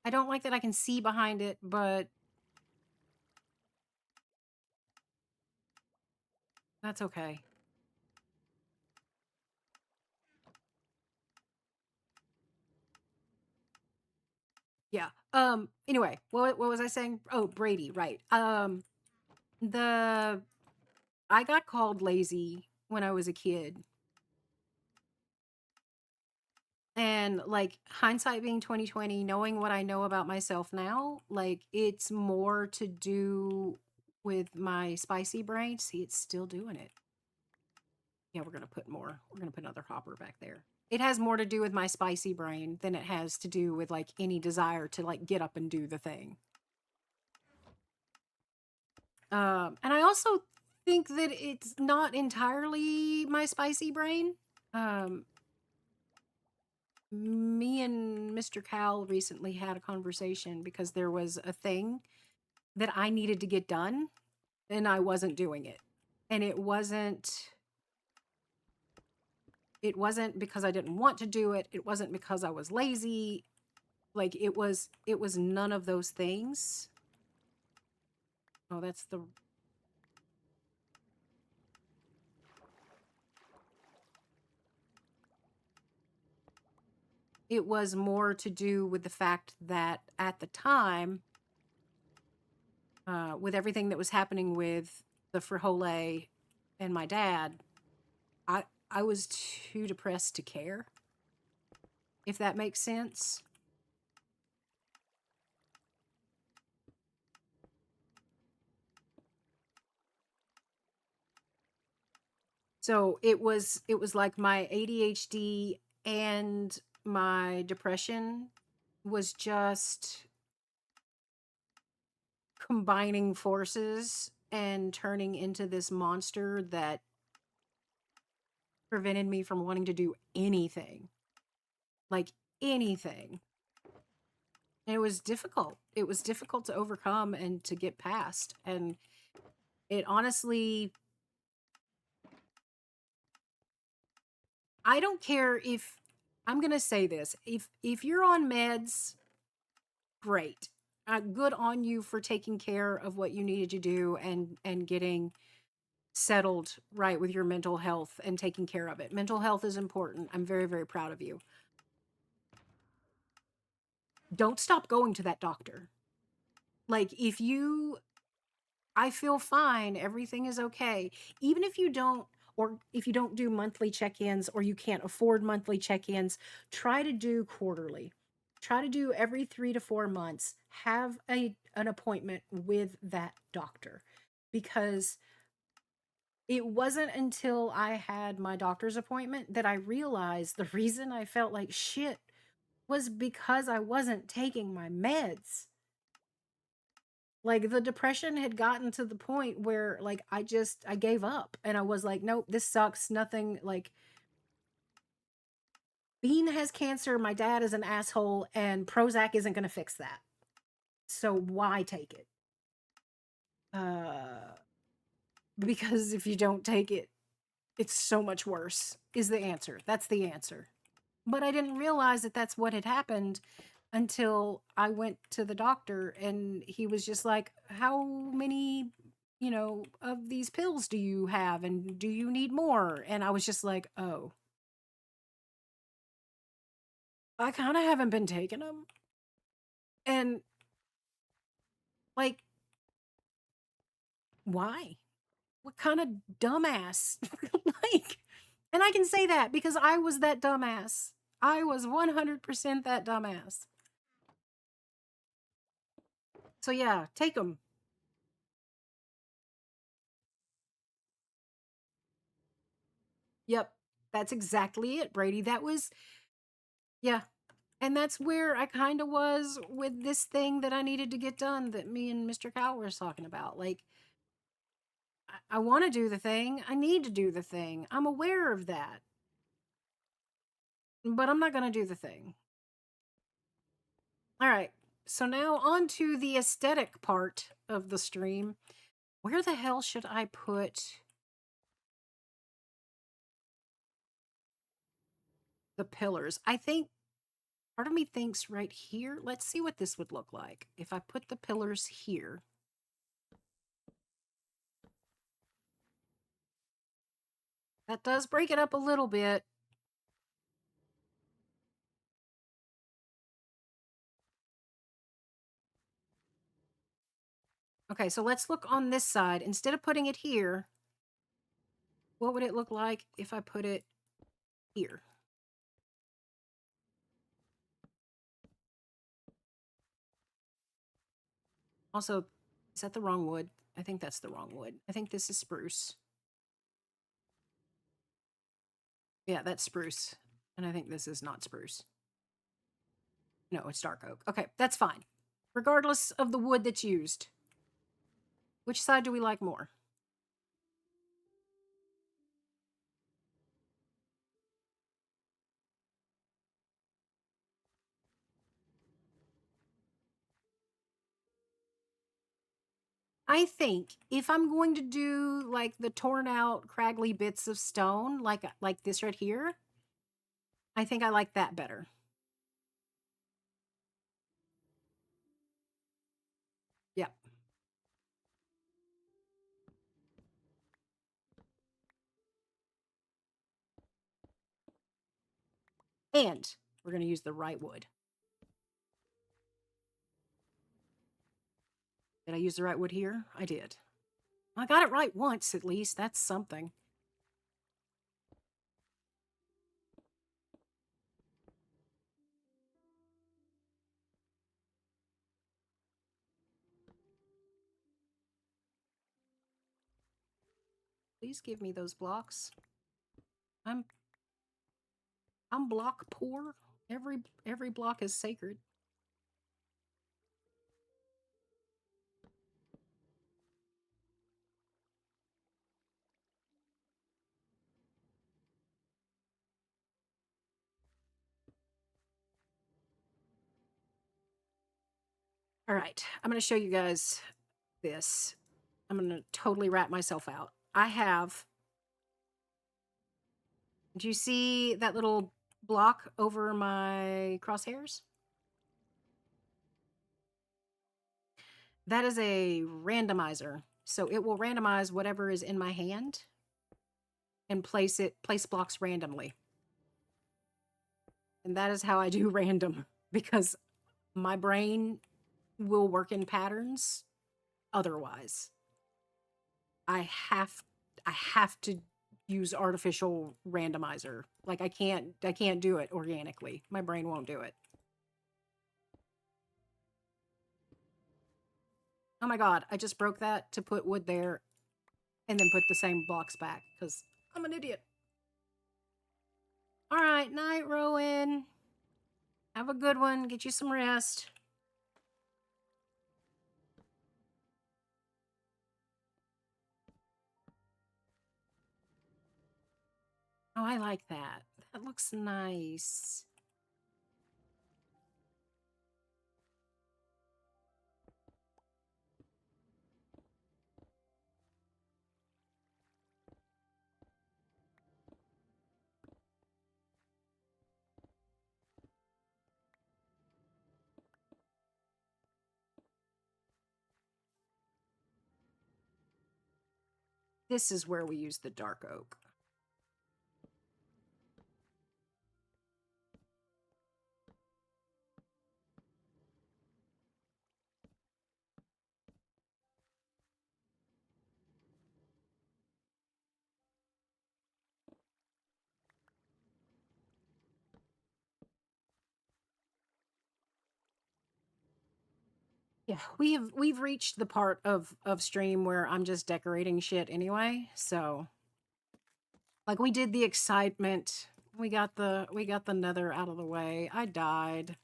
I don't like that I can see behind it, but that's okay. Yeah. Anyway, what was I saying? Oh, Brady, right. The I got called lazy when I was a kid. And like hindsight being 2020, knowing what I know about myself now, like it's more to do with my spicy brain. See, it's still doing it. Yeah, we're gonna put more. We're gonna put another hopper back there. It has more to do with my spicy brain than it has to do with like any desire to like get up and do the thing. And I also think that it's not entirely my spicy brain. Um, Me and Mr. Cal recently had a conversation because there was a thing that I needed to get done and I wasn't doing it. And it wasn't because I didn't want to do it. It wasn't because I was lazy. Like it was none of those things. Oh, that's the it was more to do with the fact that at the time, with everything that was happening with the frijole and my dad, I I was too depressed to care, if that makes sense. So it was like my ADHD and my depression was just combining forces and turning into this monster that prevented me from wanting to do anything. Like anything. And it was difficult. It was difficult to overcome and to get past. And it honestly, I don't care if I'm going to say this. If you're on meds, great. Good on you for taking care of what you needed to do and getting settled right with your mental health and taking care of it. Mental health is important. I'm very, very proud of you. Don't stop going to that doctor. Like if you I feel fine, everything is okay. Even if you don't or if you don't do monthly check-ins or you can't afford monthly check-ins, try to do quarterly. Try to do every 3 to 4 months. Have an appointment with that doctor because it wasn't until I had my doctor's appointment that I realized the reason I felt like shit was because I wasn't taking my meds. Like the depression had gotten to the point where like I gave up and I was like, nope, this sucks. Nothing like Bean has cancer, my dad is an asshole, and Prozac isn't gonna fix that. So why take it? Uh because if you don't take it, it's so much worse, is the answer. That's the answer. But I didn't realize that that's what had happened until I went to the doctor and he was just like, how many, of these pills do you have and do you need more? And I was just like, oh, I kind of haven't been taking them. And like, why? What kind of dumbass? Like, and I can say that because I was that dumbass. I was 100% that dumbass. So yeah, take them. Yep. That's exactly it, Brady. Yeah. And that's where I kind of was with this thing that I needed to get done that me and Mr. Cow were talking about. Like, I want to do the thing. I need to do the thing. I'm aware of that. But I'm not going to do the thing. All right. So now on to the aesthetic part of the stream. Where the hell should I put the pillars? I think part of me thinks right here. Let's see what this would look like if I put the pillars here. That does break it up a little bit. Okay, so let's look on this side. Instead of putting it here, what would it look like if I put it here? Also, is that the wrong wood? I think that's the wrong wood. I think this is spruce. Yeah, that's spruce. And I think this is not spruce. No, it's dark oak. Okay, that's fine. Regardless of the wood that's used. Which side do we like more? I think if I'm going to do like the torn out craggly bits of stone, like this right here, I think I like that better. Yep. And we're going to use the right wood. Did I use the right wood here? I did. I got it right once at least. That's something. Please give me those blocks. I'm block poor. Every block is sacred. All right, I'm going to show you guys this. I'm going to totally rat myself out. Do you see that little block over my crosshairs? That is a randomizer. So it will randomize whatever is in my hand and place blocks randomly. And that is how I do random, because my brain will work in patterns otherwise. I have to use artificial randomizer. Like I can't do it organically. My brain won't do it. Oh my god, I just broke that to put wood there and then put the same blocks back because I'm an idiot. All right, night, Rowan. Have a good one. Get you some rest. Oh, I like that. That looks nice. This is where we use the dark oak. Yeah, we've reached the part of stream where I'm just decorating shit anyway. So, like, we did the excitement. We got the nether out of the way. I died.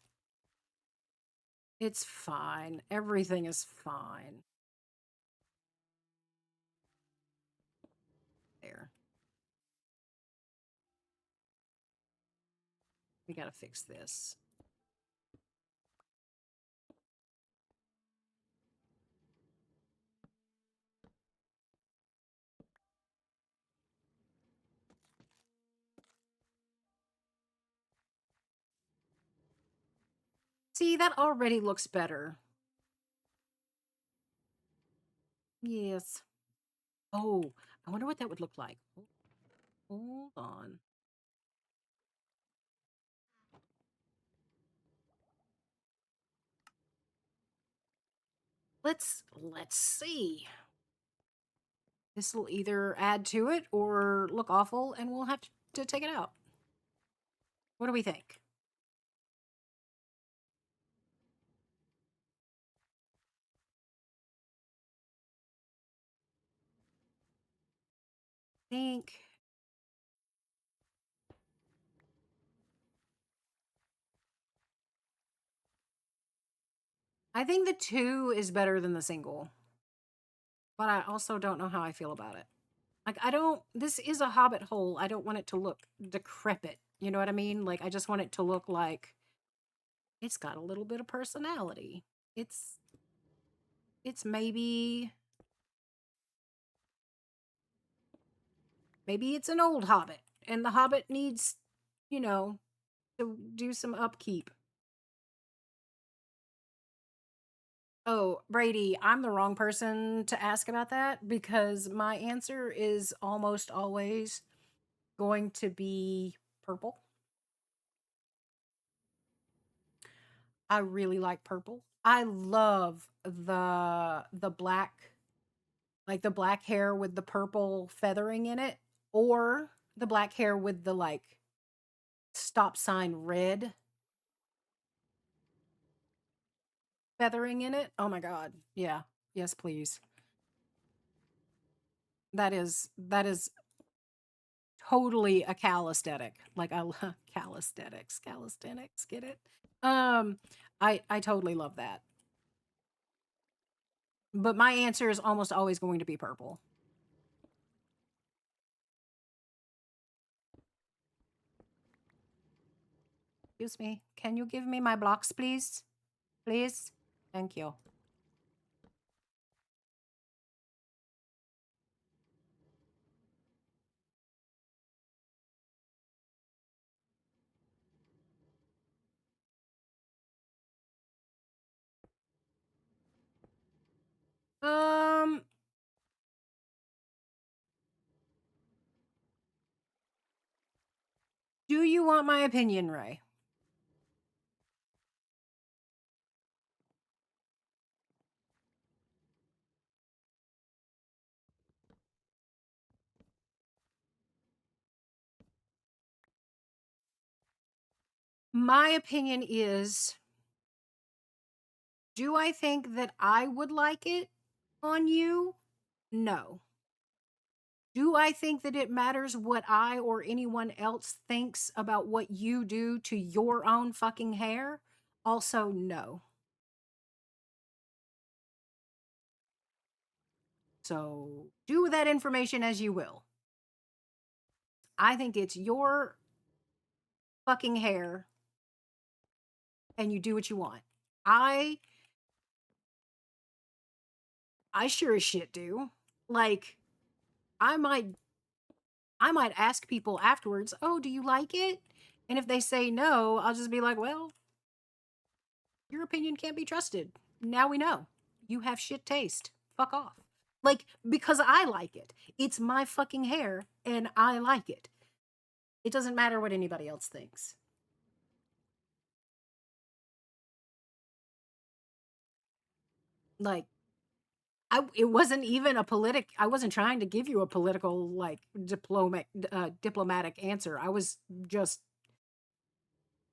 It's fine. Everything is fine. There. We got to fix this. See, that already looks better. Yes. Oh, I wonder what that would look like. Hold on. Let's see. This will either add to it or look awful, and we'll have to take it out. What do we think? Think. I think the 2 is better than the single. But I also don't know how I feel about it. Like, this is a hobbit hole. I don't want it to look decrepit. You know what I mean? Like, I just want it to look like it's got a little bit of personality. It's maybe it's an old hobbit, and the hobbit needs, to do some upkeep. Oh, Brady, I'm the wrong person to ask about that because my answer is almost always going to be purple. I really like purple. I love the black, like the black hair with the purple feathering in it, or the black hair with the like stop sign red feathering in it. Oh my god. Yeah. Yes, please. That is totally a calisthenic. Like I love calisthenics, get it? I totally love that. But my answer is almost always going to be purple. Excuse me. Can you give me my blocks, please? Please? Thank you. Um, do you want my opinion, Ray? My opinion is, do I think that I would like it on you? No. Do I think that it matters what I or anyone else thinks about what you do to your own fucking hair? Also, no. So do with that information as you will. I think it's your fucking hair and you do what you want. I I sure as shit do. Like I might I might ask people afterwards, "Oh, do you like it?" And if they say no, I'll just be like, "Well, your opinion can't be trusted. Now we know. You have shit taste. Fuck off." Like because I like it. It's my fucking hair and I like it. It doesn't matter what anybody else thinks. Like it wasn't even a I wasn't trying to give you a political like diplomatic answer. I was just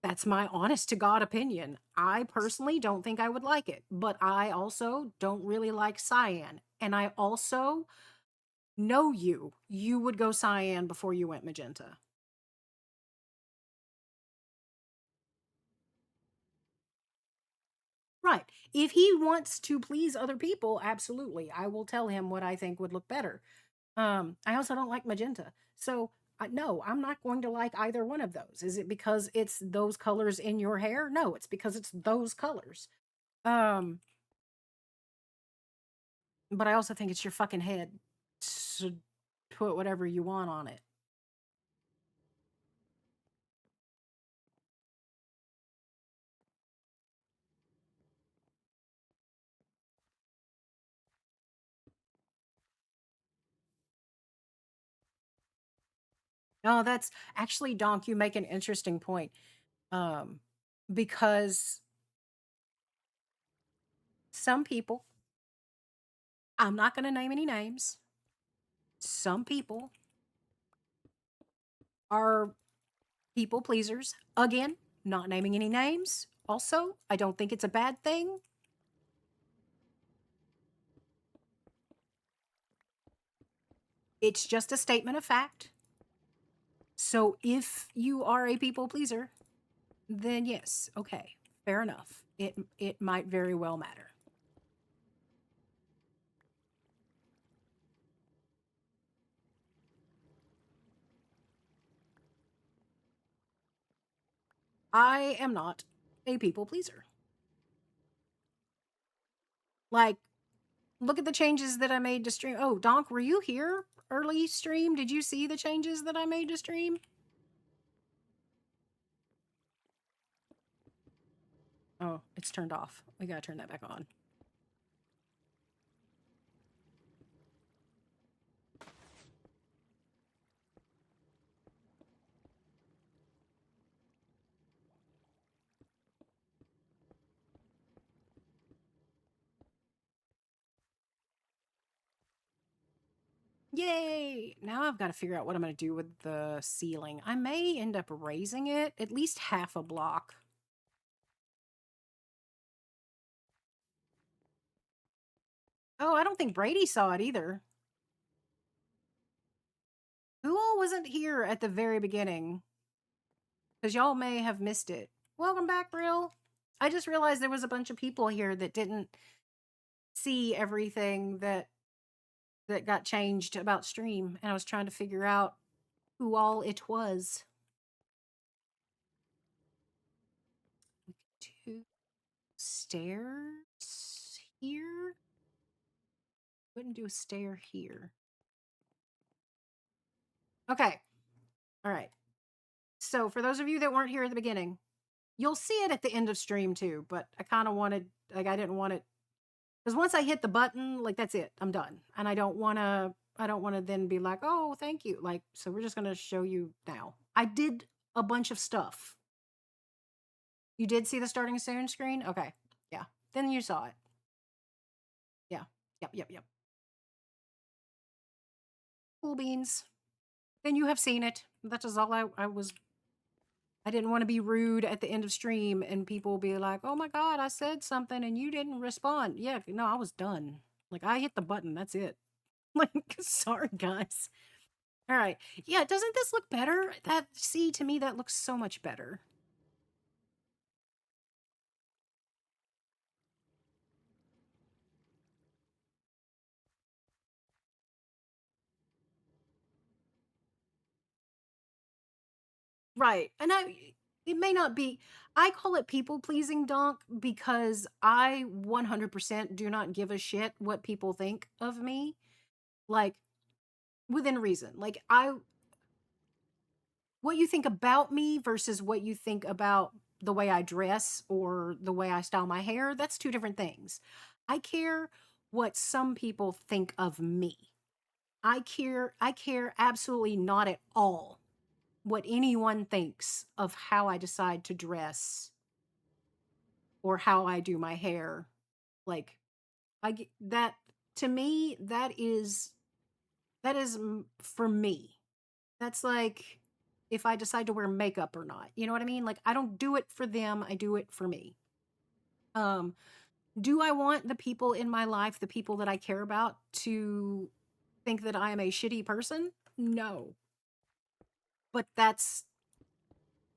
that's my honest to God opinion. I personally don't think I would like it, but I also don't really like cyan. And I also know you. You would go cyan before you went magenta. Right. If he wants to please other people, absolutely. I will tell him what I think would look better. I also don't like magenta. So, no, I'm not going to like either one of those. Is it because it's those colors in your hair? No, it's because it's those colors. Um, but I also think it's your fucking head to put whatever you want on it. No, that's actually, Donk, you make an interesting point. Um, because some people, I'm not going to name any names, some people are people pleasers. Again, not naming any names. Also, I don't think it's a bad thing. It's just a statement of fact. So if you are a people pleaser, then yes, okay, fair enough. It might very well matter. I am not a people pleaser. Like, look at the changes that I made to stream. Oh, Donk, were you here early stream? Did you see the changes that I made to stream? Oh, it's turned off. We gotta turn that back on. Yay! Now I've got to figure out what I'm going to do with the ceiling. I may end up raising it at least half a block. Oh, I don't think Brady saw it either. Who all wasn't here at the very beginning? Because y'all may have missed it. Welcome back, Brill. I just realized there was a bunch of people here that didn't see everything that got changed about stream, and I was trying to figure out who all it was. Two stairs here? Wouldn't do a stair here. Okay. All right. So for those of you that weren't here at the beginning, you'll see it at the end of stream too, but I kind of wanted, like, I didn't want it, because once I hit the button, like, that's it, I'm done. And I don't want to then be like, oh, thank you. Like, so we're just going to show you now. I did a bunch of stuff. You did see the starting soon screen? Okay. Yeah. Then you saw it. Yeah. Yep. Cool beans. Then you have seen it. That is all I didn't want to be rude at the end of stream and people be like, oh my God, I said something and you didn't respond. Yeah, no, I was done. Like, I hit the button. That's it. Like, sorry, guys. All right. Yeah, doesn't this look better? See, to me, that looks so much better. Right. And it may not be, I call it people pleasing, Donk, because I 100% do not give a shit what people think of me. Like, within reason. Like, what you think about me versus what you think about the way I dress or the way I style my hair, that's two different things. I care what some people think of me. I care absolutely not at all what anyone thinks of how I decide to dress or how I do my hair. Like, that, to me, that is for me. That's like if I decide to wear makeup or not. You know what I mean? Like, I don't do it for them, I do it for me. Um do I want the people in my life, the people that I care about, to think that I am a shitty person? No. But that's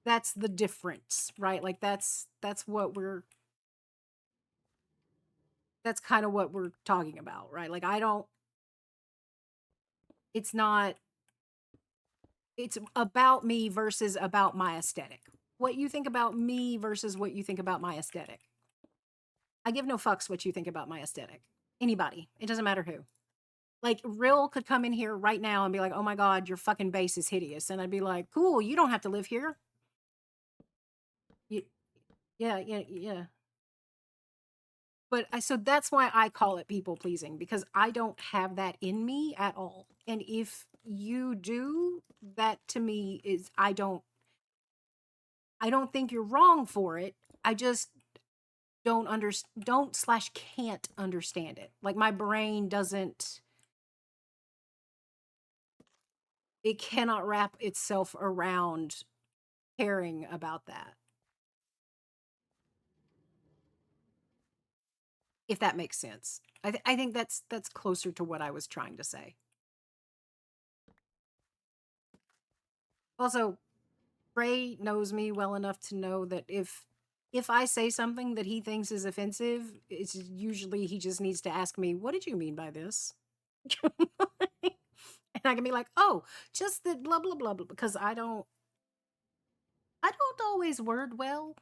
the difference, right? Like, that's what we're that's kind of what we're talking about, right? Like, I don't it's not it's about me versus about my aesthetic. What you think about me versus what you think about my aesthetic. I give no fucks what you think about my aesthetic. Anybody. It doesn't matter who. Like, Rill could come in here right now and be like, oh my God, your fucking base is hideous. And I'd be like, cool, you don't have to live here. You, yeah. But so that's why I call it people pleasing, because I don't have that in me at all. And if you do, that to me is, I don't think you're wrong for it. I just don't/can't understand it. Like, my brain doesn't, it cannot wrap itself around caring about that. If that makes sense. I think that's closer to what I was trying to say. Also, Ray knows me well enough to know that if I say something that he thinks is offensive, it's usually he just needs to ask me, "What did you mean by this?" And I can be like, "Oh, just the blah blah blah blah," because I don't always word well.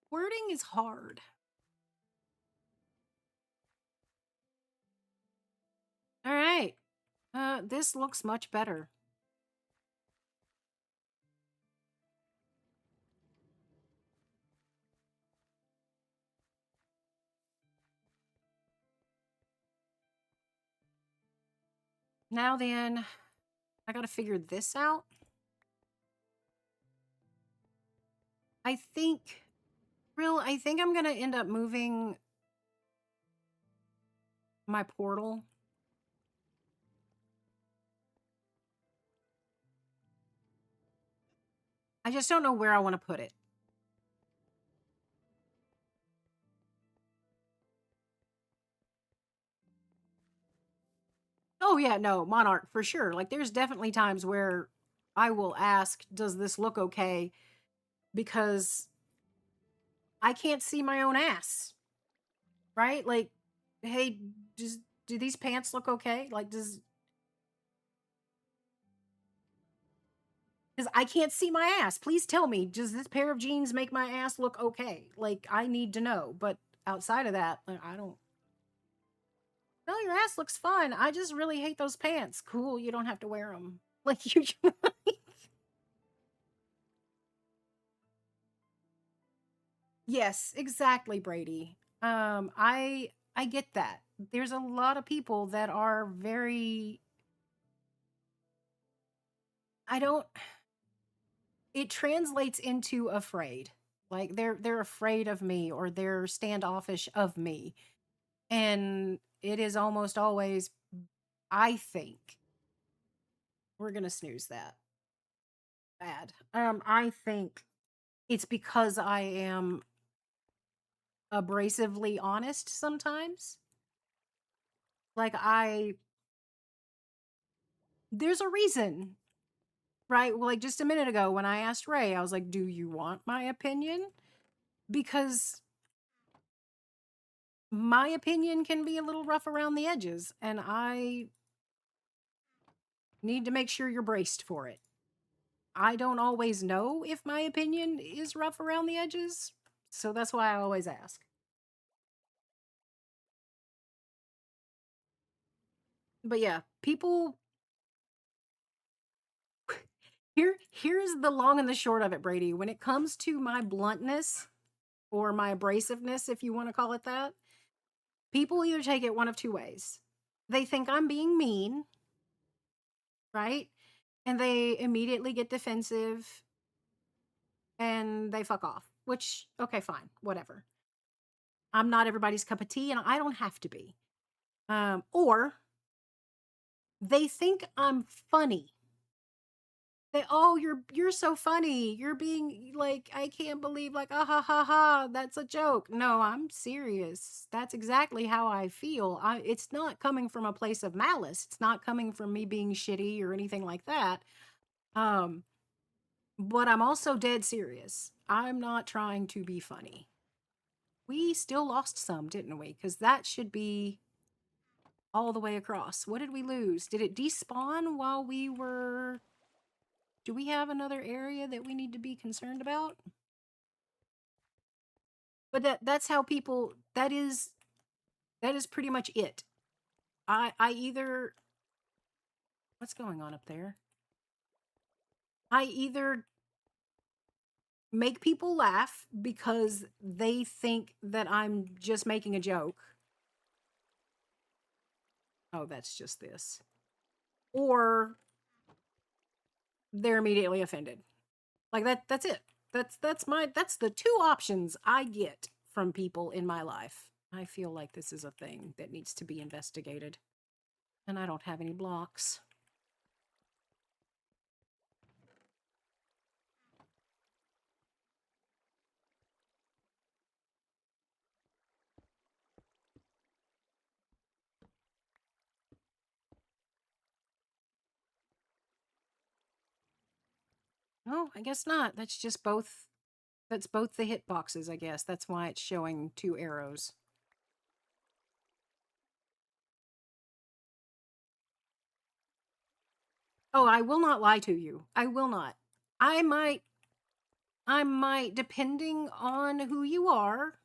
Wording is hard. All right. This looks much better. Now then, I got to figure this out. I think I'm going to end up moving my portal. I just don't know where I want to put it. Oh, yeah, no, Monarch for sure. Like, there's definitely times where I will ask, "Does this look okay?" Because I can't see my own ass, right? Like, "Hey, does do these pants look okay?" Like, does 'cause I can't see my ass. Please tell me, does this pair of jeans make my ass look okay? Like, I need to know. But outside of that, like, I don't. No, your ass looks fine. I just really hate those pants. Cool, you don't have to wear them. Like you. Yes, exactly, Brady. I get that. There's a lot of people that are very. I don't. It translates into afraid. Like they're afraid of me or they're standoffish of me. And it is almost always, I think, we're gonna snooze that. Bad. I think it's because I am abrasively honest sometimes. Like there's a reason, right? Well, like just a minute ago when I asked Ray, I was like, "Do you want my opinion?" Because my opinion can be a little rough around the edges, and I need to make sure you're braced for it. I don't always know if my opinion is rough around the edges, so that's why I always ask. But yeah, people here's the long and the short of it, Brady. When it comes to my bluntness or my abrasiveness, if you want to call it that, people either take it one of two ways. They think I'm being mean, right? And they immediately get defensive and they fuck off, which, okay, fine, whatever. I'm not everybody's cup of tea and I don't have to be. Or they think I'm funny. Oh, you're so funny. You're being like, I can't believe, like, ah ha ha ha, that's a joke. No, I'm serious. That's exactly how I feel. It's not coming from a place of malice. It's not coming from me being shitty or anything like that. Um, but I'm also dead serious. I'm not trying to be funny. We still lost some, didn't we? Because that should be all the way across. What did we lose? Did it despawn while we were? Do we have another area that we need to be concerned about? But that's how people that is pretty much it. I either what's going on up there? I either make people laugh because they think that I'm just making a joke. Oh, that's just this. Or they're immediately offended. Like that's it. That's the two options I get from people in my life. I feel like this is a thing that needs to be investigated. And I don't have any blocks. Oh, I guess not. That's both the hit boxes, I guess. That's why it's showing two arrows. Oh, I will not lie to you. I will not. I might depending on who you are,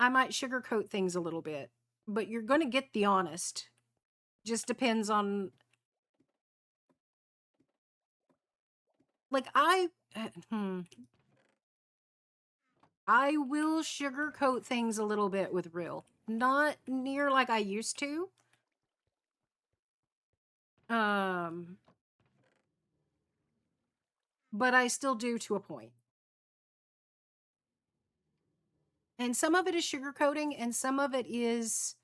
I might sugarcoat things a little bit. But you're going to get the honest. Just depends on like I will sugarcoat things a little bit with real. Not near like I used to. Um but I still do to a point. And some of it is sugarcoating and some of it is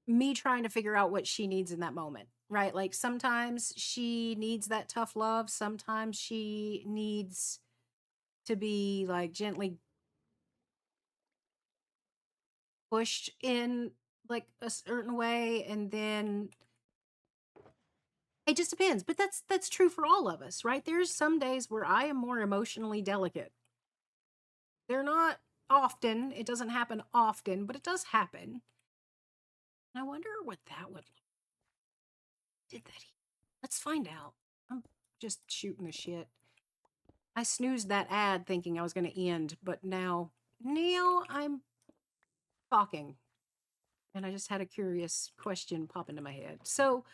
me trying to figure out what she needs in that moment, right? Like sometimes she needs that tough love, sometimes she needs to be like gently pushed in like a certain way, and then it just depends. But that's true for all of us, right? There's some days where I am more emotionally delicate. They're not often. It doesn't happen often, but it does happen. And I wonder what that would did that. Let's find out. I'm just shooting the shit. I snoozed that ad thinking I was going to end, but now I'm talking, and I just had a curious question pop into my head. So,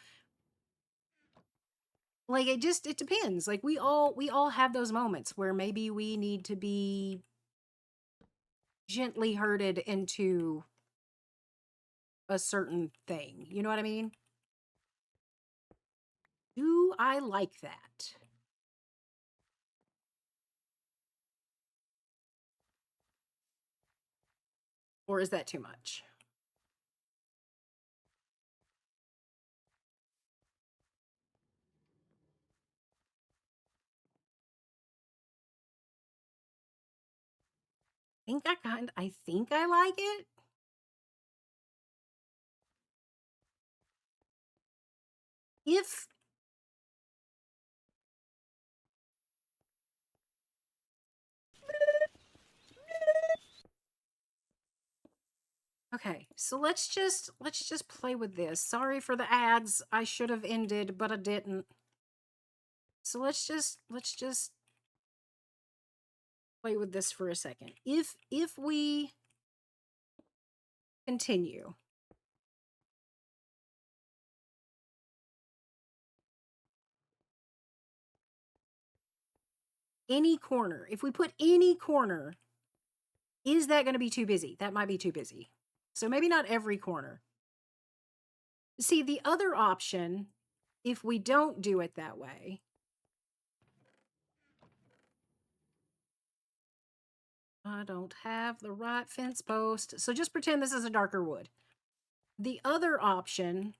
like, it depends. Like, we all have those moments where maybe we need to be gently herded into a certain thing. You know what I mean? Do I like that? Or is that too much? I think I like it. If Okay, so let's just play with this. Sorry for the ads. I should have ended, but I didn't. So let's just play with this for a second. If we continue any corner, if we put any corner, is that going to be too busy? That might be too busy. So maybe not every corner. See, the other option, if we don't do it that way, I don't have the right fence post. So just pretend this is a darker wood. The other option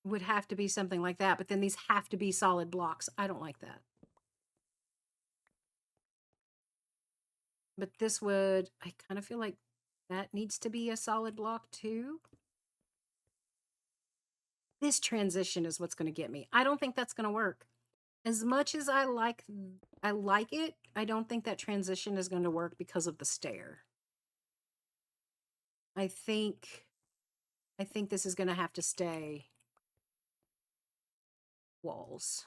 would have to be something like that, but then these have to be solid blocks. I don't like that. But this would, I kind of feel like that needs to be a solid block too. This transition is what's going to get me. I don't think that's going to work. As much as I like it, I don't think that transition is going to work because of the stair. I think this is going to have to stay walls.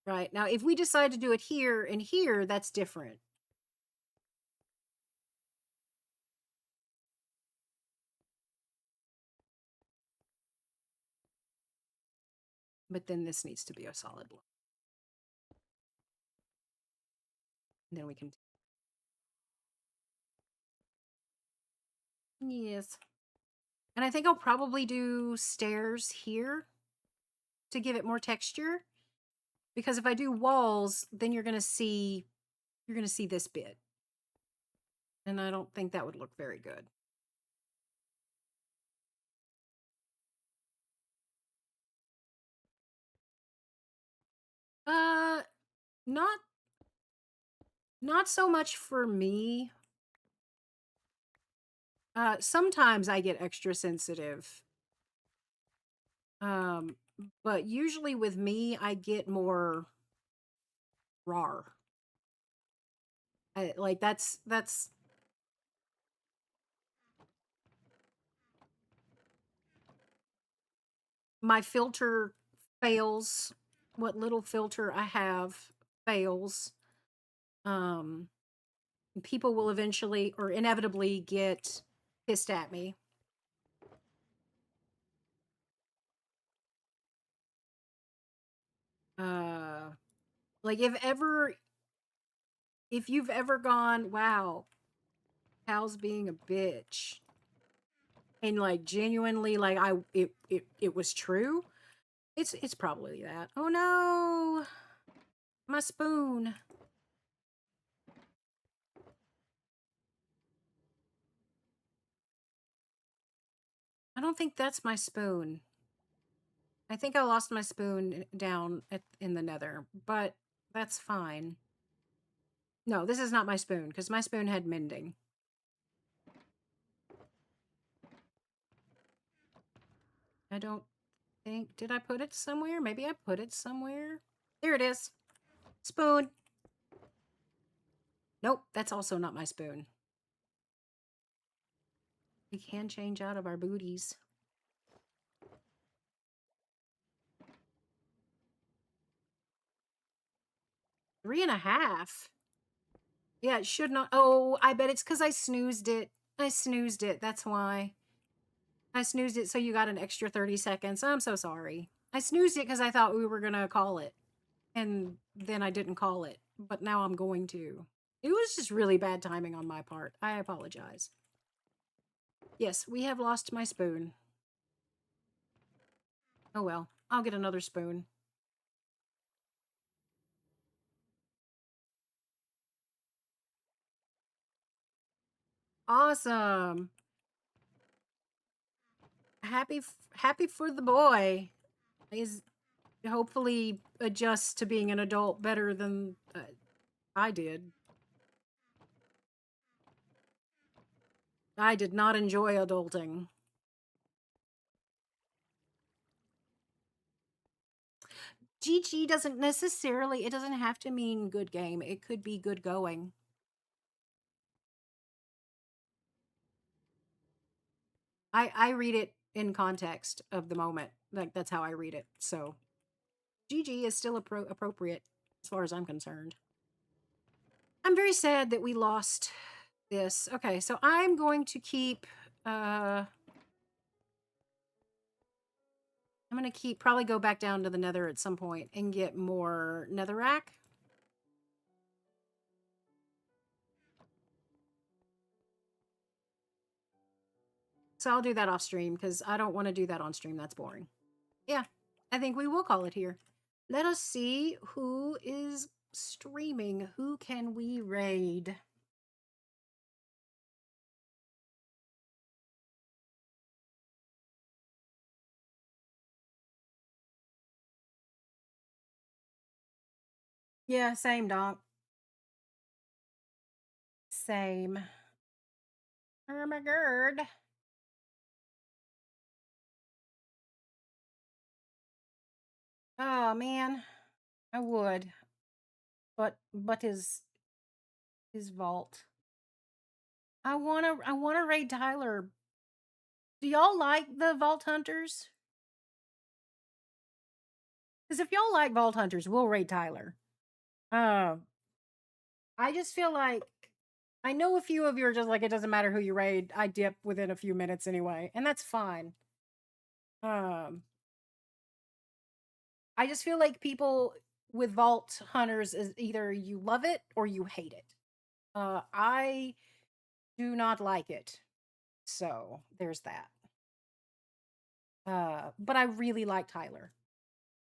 Right. Now, if we decide to do it here and here, that's different. But then this needs to be a solid block. And then we can. Yes. And I think I'll probably do stairs here to give it more texture. Because if I do walls, then you're gonna see this bit. And I don't think that would look very good. Uh not not so much for me. Sometimes I get extra sensitive. Um, but usually with me, I get more raw. Like that's my filter fails. What little filter I have fails. Um, People will eventually or inevitably get pissed at me. Uh, like if you've ever gone, wow, Hal's being a bitch, and like genuinely, like it was true. It's probably that. Oh no, my spoon. I don't think that's my spoon. I think I lost my spoon down in the nether, but that's fine. No, this is not my spoon because my spoon had mending. I don't think, did I put it somewhere? Maybe I put it somewhere. There it is. Spoon. Nope, that's also not my spoon. We can change out of our booties. Three and a half. Yeah, it should not. Oh, I bet it's because I snoozed it. I snoozed it. That's why. I snoozed it so you got an extra 30 seconds. I'm so sorry. I snoozed it because I thought we were going to call it. And then I didn't call it. But now I'm going to. It was just really bad timing on my part. I apologize. Yes, we have lost my spoon. Oh well, I'll get another spoon. Awesome. Happy for the boy. Is hopefully adjusts to being an adult better than I did. I did not enjoy adulting. GG doesn't necessarily, it doesn't have to mean good game. It could be good going. I read it in context of the moment. Like, that's how I read it. So, GG is still appropriate as far as I'm concerned. I'm very sad that we lost this. Okay, so I'm going to keep, I'm going to probably go back down to the nether at some point and get more netherrack. So I'll do that off stream because I don't want to do that on stream. That's boring. Yeah, I think we will call it here. Let us see who is streaming. Who can we raid? Yeah, same, Donk. Same. Oh my god. Oh man, I would, but his vault. I wanna raid Tyler. Do y'all like the Vault Hunters? Because if y'all like Vault Hunters, we'll raid Tyler. I just feel like I know a few of you are just like, it doesn't matter who you raid. I dip within a few minutes anyway, and that's fine. I just feel like people with Vault Hunters is either you love it or you hate it. I do not like it. So there's that. But I really like Tyler.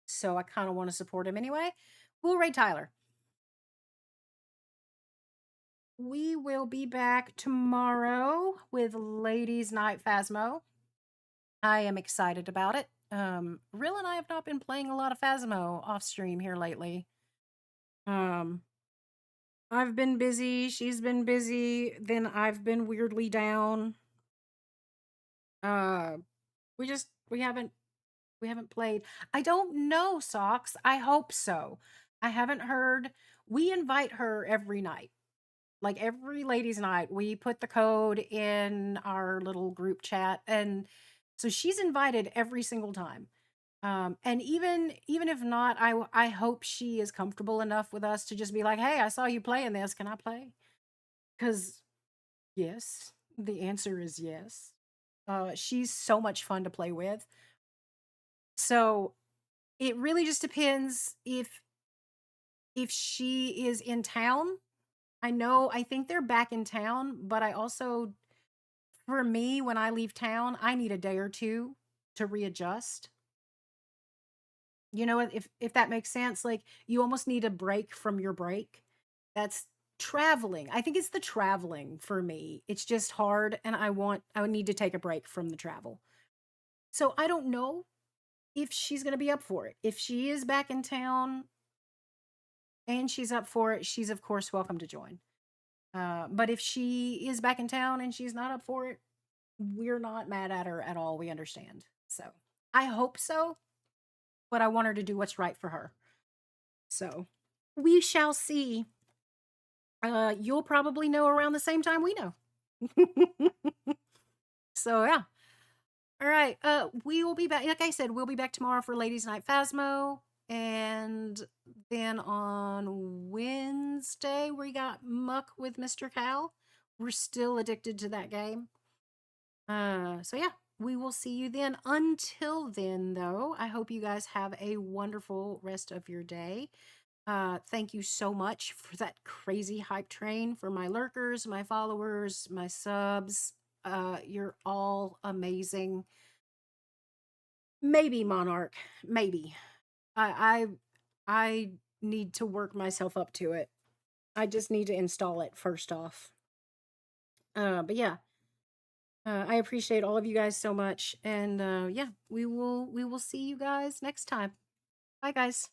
So I kind of want to support him anyway. We'll raid Tyler. We will be back tomorrow with Ladies Night Phasmo. I am excited about it. Rill and I have not been playing a lot of Phasmo off stream here lately. I've been busy, she's been busy, then I've been weirdly down. Uh we haven't played. I don't know, Socks. I hope so. I haven't heard. We invite her every night. Like every ladies' night, we put the code in our little group chat, and so she's invited every single time. And even if not, I hope she is comfortable enough with us to just be like, "Hey, I saw you playing this. Can I play?" Because yes, the answer is yes. She's so much fun to play with. So it really just depends if she is in town. I think they're back in town, but I also, for me, when I leave town, I need a day or two to readjust. You know, if that makes sense, like you almost need a break from your break. That's traveling. I think it's the traveling for me. It's just hard and I would need to take a break from the travel. So I don't know. if she's gonna be up for it. If she is back in town and she's up for it, she's of course welcome to join. But if she is back in town and she's not up for it, we're not mad at her at all. We understand. So I hope so, but I want her to do what's right for her. So we shall see. You'll probably know around the same time we know. So yeah. All right. We will be back. Like I said, we'll be back tomorrow for Ladies Night Phasmo. And then on Wednesday, we got Muck with Mr. Cal. We're still addicted to that game. So yeah, we will see you then. Until then, though, I hope you guys have a wonderful rest of your day. Thank you so much for that crazy hype train, for my lurkers, my followers, my subs. You're all amazing. Maybe Monarch, maybe. I I need to work myself up to it. I just need to install it first off. But yeah, I appreciate all of you guys so much, and yeah, we will see you guys next time. Bye, guys.